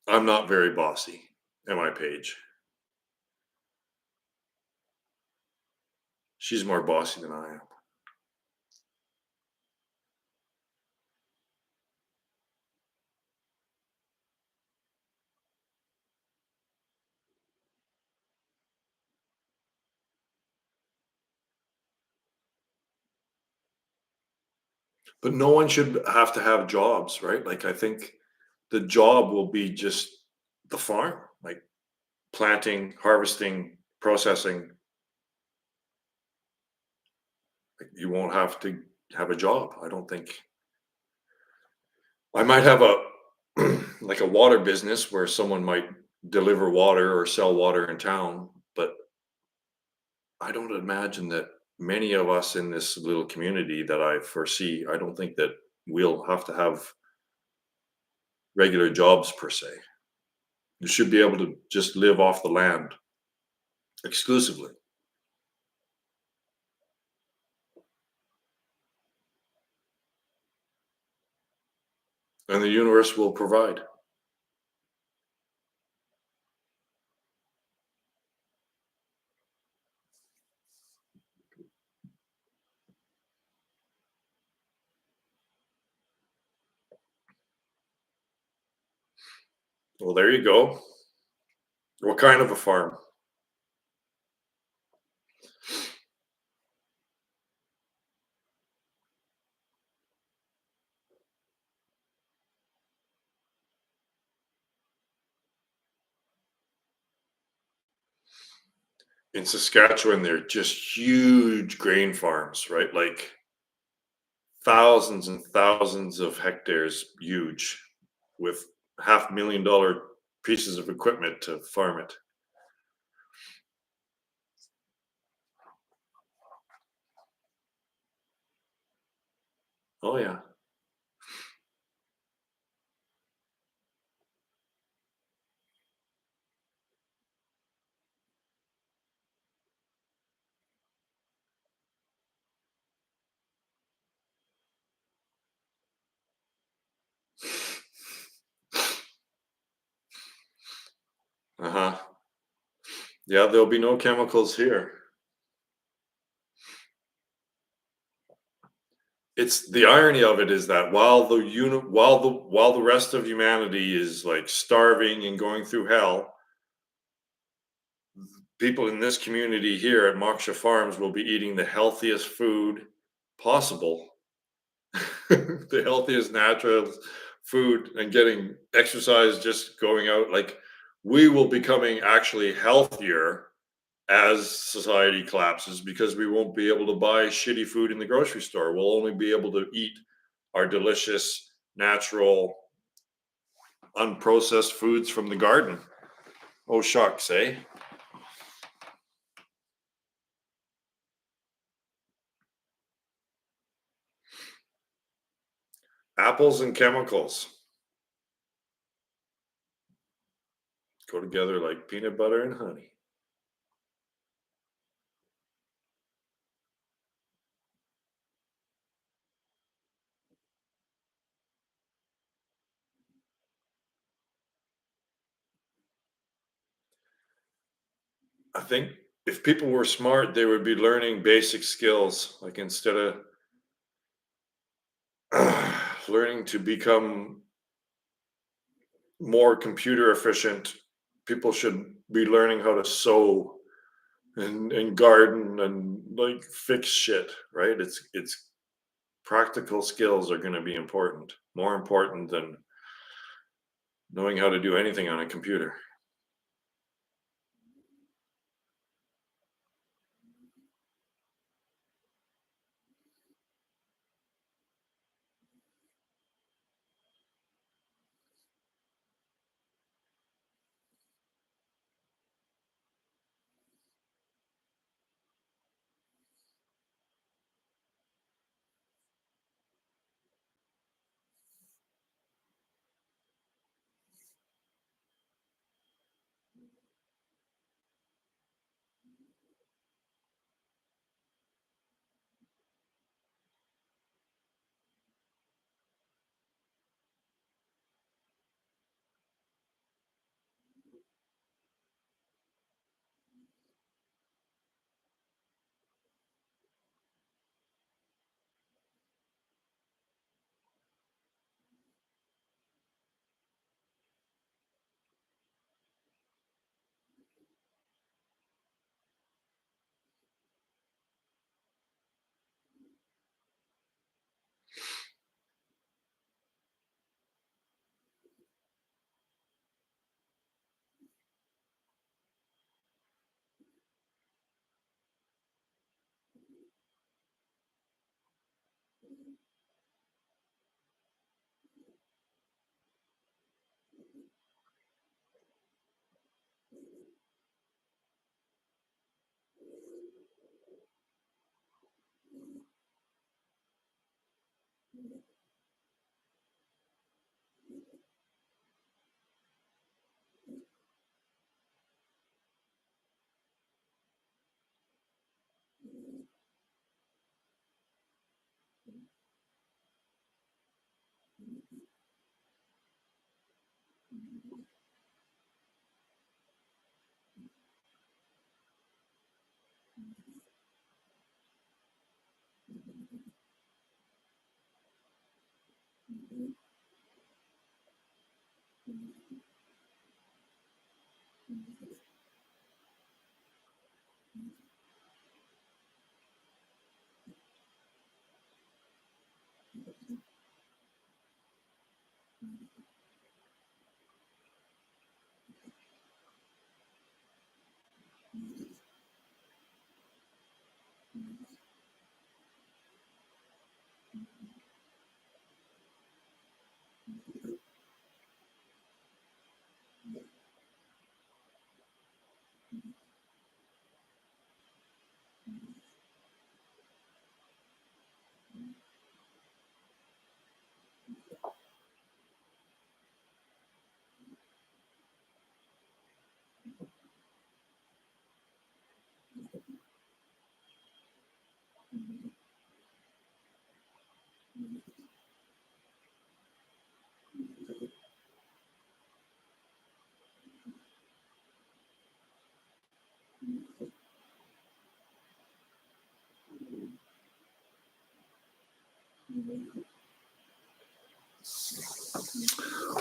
I'm not very bossy, am I, Paige? She's more bossy than I am. But no one should have to have jobs, right? Like, I think the job will be just the farm, like planting, harvesting, processing. Like, you won't have to have a job. I don't think. I might have a like a water business where someone might deliver water or sell water in town, but I don't imagine that many of us in this little community that I foresee, I don't think that we'll have to have regular jobs per se. You should be able to just live off the land exclusively, and the universe will provide. Well, there you go. What kind of a farm? In Saskatchewan, they're just huge grain farms, right? Like thousands and thousands of hectares, huge, with $500,000 pieces of equipment to farm it. Oh yeah. Uh-huh. Yeah, there'll be no chemicals here. It's the irony of it is that while the rest of humanity is like starving and going through hell, people in this community here at Moksha Farms will be eating the healthiest food possible, the healthiest natural food, and getting exercise, just going out. Like, we will becoming actually healthier as society collapses because we won't be able to buy shitty food in the grocery store. We'll only be able to eat our delicious, natural, unprocessed foods from the garden. Oh, shucks, eh? Apples and chemicals go together like peanut butter and honey. I think if people were smart, they would be learning basic skills. Like, instead of learning to become more computer efficient, people should be learning how to sew and garden and like fix shit, right? It's practical skills are going to be important, more important than knowing how to do anything on a computer.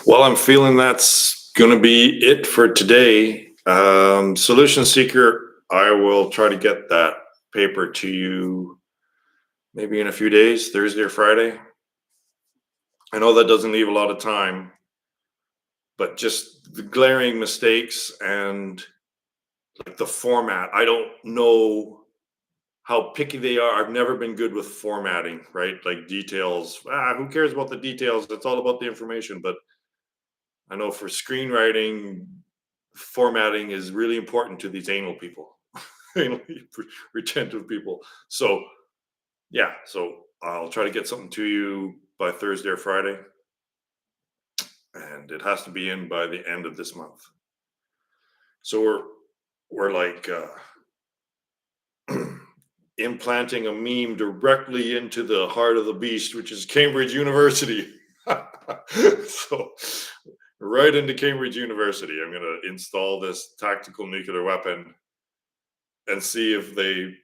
Well, I'm feeling that's going to be it for today. Solution Seeker, I will try to get that paper to you maybe in a few days, Thursday or Friday. I know that doesn't leave a lot of time, but just the glaring mistakes and like the format. I don't know how picky they are. I've never been good with formatting, right? Like details. Who cares about the details? It's all about the information. But I know for screenwriting, formatting is really important to these anal people, anal retentive people. So yeah, so I'll try to get something to you by Thursday or Friday, and it has to be in by the end of this month. So we're like implanting a meme directly into the heart of the beast, which is Cambridge University. So right into Cambridge University, I'm going to install this tactical nuclear weapon and see if they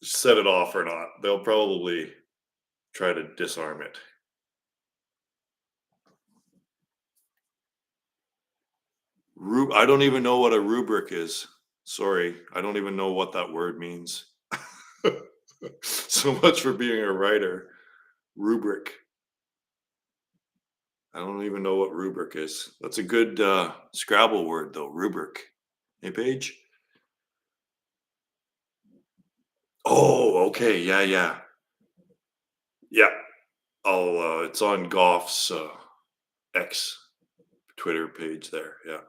set it off or not. They'll probably try to disarm it. I don't even know what a rubric is. Sorry, I don't even know what that word means. So much for being a writer. Rubric. I don't even know what rubric is. That's a good Scrabble word, though. Rubric. Hey, Paige? Oh, okay. Yeah, yeah. Yeah. It's on Goff's X Twitter page there. Yeah.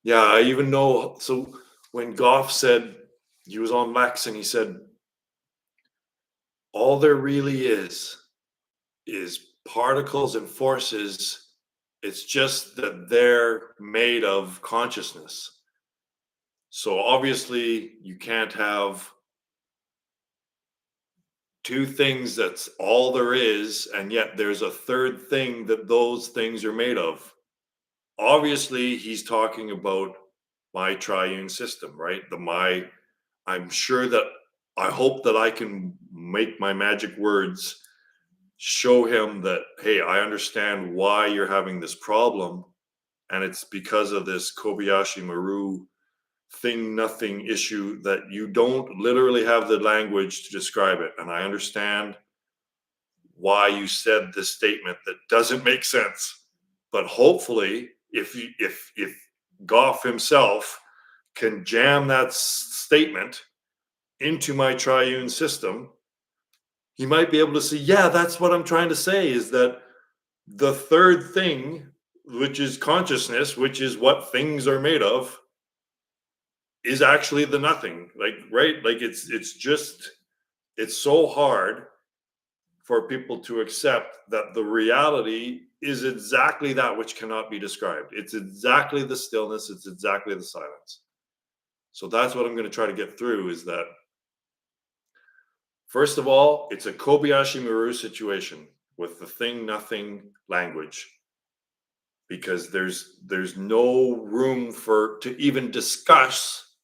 Yeah, I even know. So when Goff said he was on Lex and he said, all there really is particles and forces. It's just that they're made of consciousness. So obviously, you can't have two things that's all there is, and yet there's a third thing that those things are made of. Obviously, he's talking about my triune system, right? I'm sure that I hope that I can make my magic words show him that, hey, I understand why you're having this problem. And it's because of this Kobayashi Maru thing nothing issue that you don't literally have the language to describe it. And I understand why you said this statement that doesn't make sense. But hopefully, if Goff himself can jam that statement into my triune system, he might be able to see, yeah, that's what I'm trying to say, is that the third thing, which is consciousness, which is what things are made of, is actually the nothing. Like, right? Like it's so hard for people to accept that the reality is exactly that which cannot be described. It's exactly the stillness, it's exactly the silence. So that's what I'm going to try to get through, is that first of all, it's a Kobayashi Maru situation with the thing nothing language, because there's no room for to even discuss,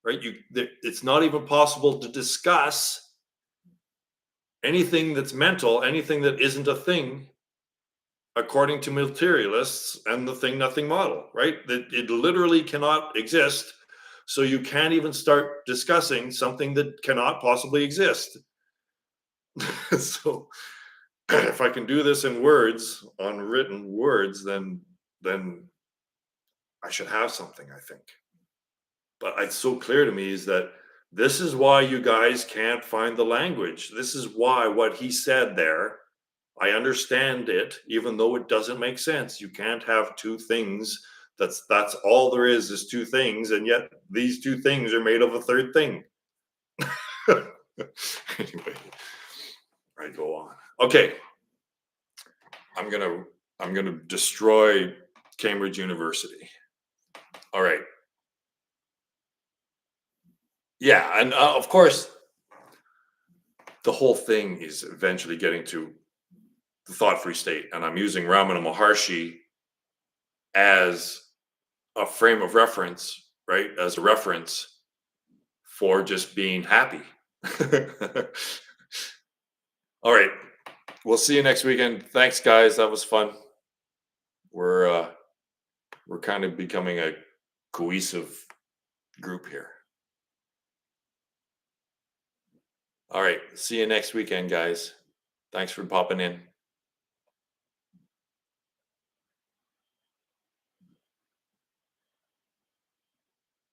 right? It's not even possible to discuss anything that's mental, anything that isn't a thing, according to materialists and the thing nothing model, right? That it literally cannot exist. So you can't even start discussing something that cannot possibly exist. So if I can do this in words, unwritten words, then I should have something, I think. But it's so clear to me is that this is why you guys can't find the language. This is why what he said there, I understand it, even though it doesn't make sense. You can't have two things. That's all there is two things, and yet these two things are made of a third thing. Anyway, I go on. Okay, I'm gonna I'm gonna destroy Cambridge University. All right. Yeah, and of course, the whole thing is eventually getting to the thought-free state, and I'm using Ramana Maharshi as a frame of reference, right? As a reference for just being happy. All right. We'll see you next weekend. Thanks, guys. That was fun. We're kind of becoming a cohesive group here. All right. See you next weekend, guys. Thanks for popping in.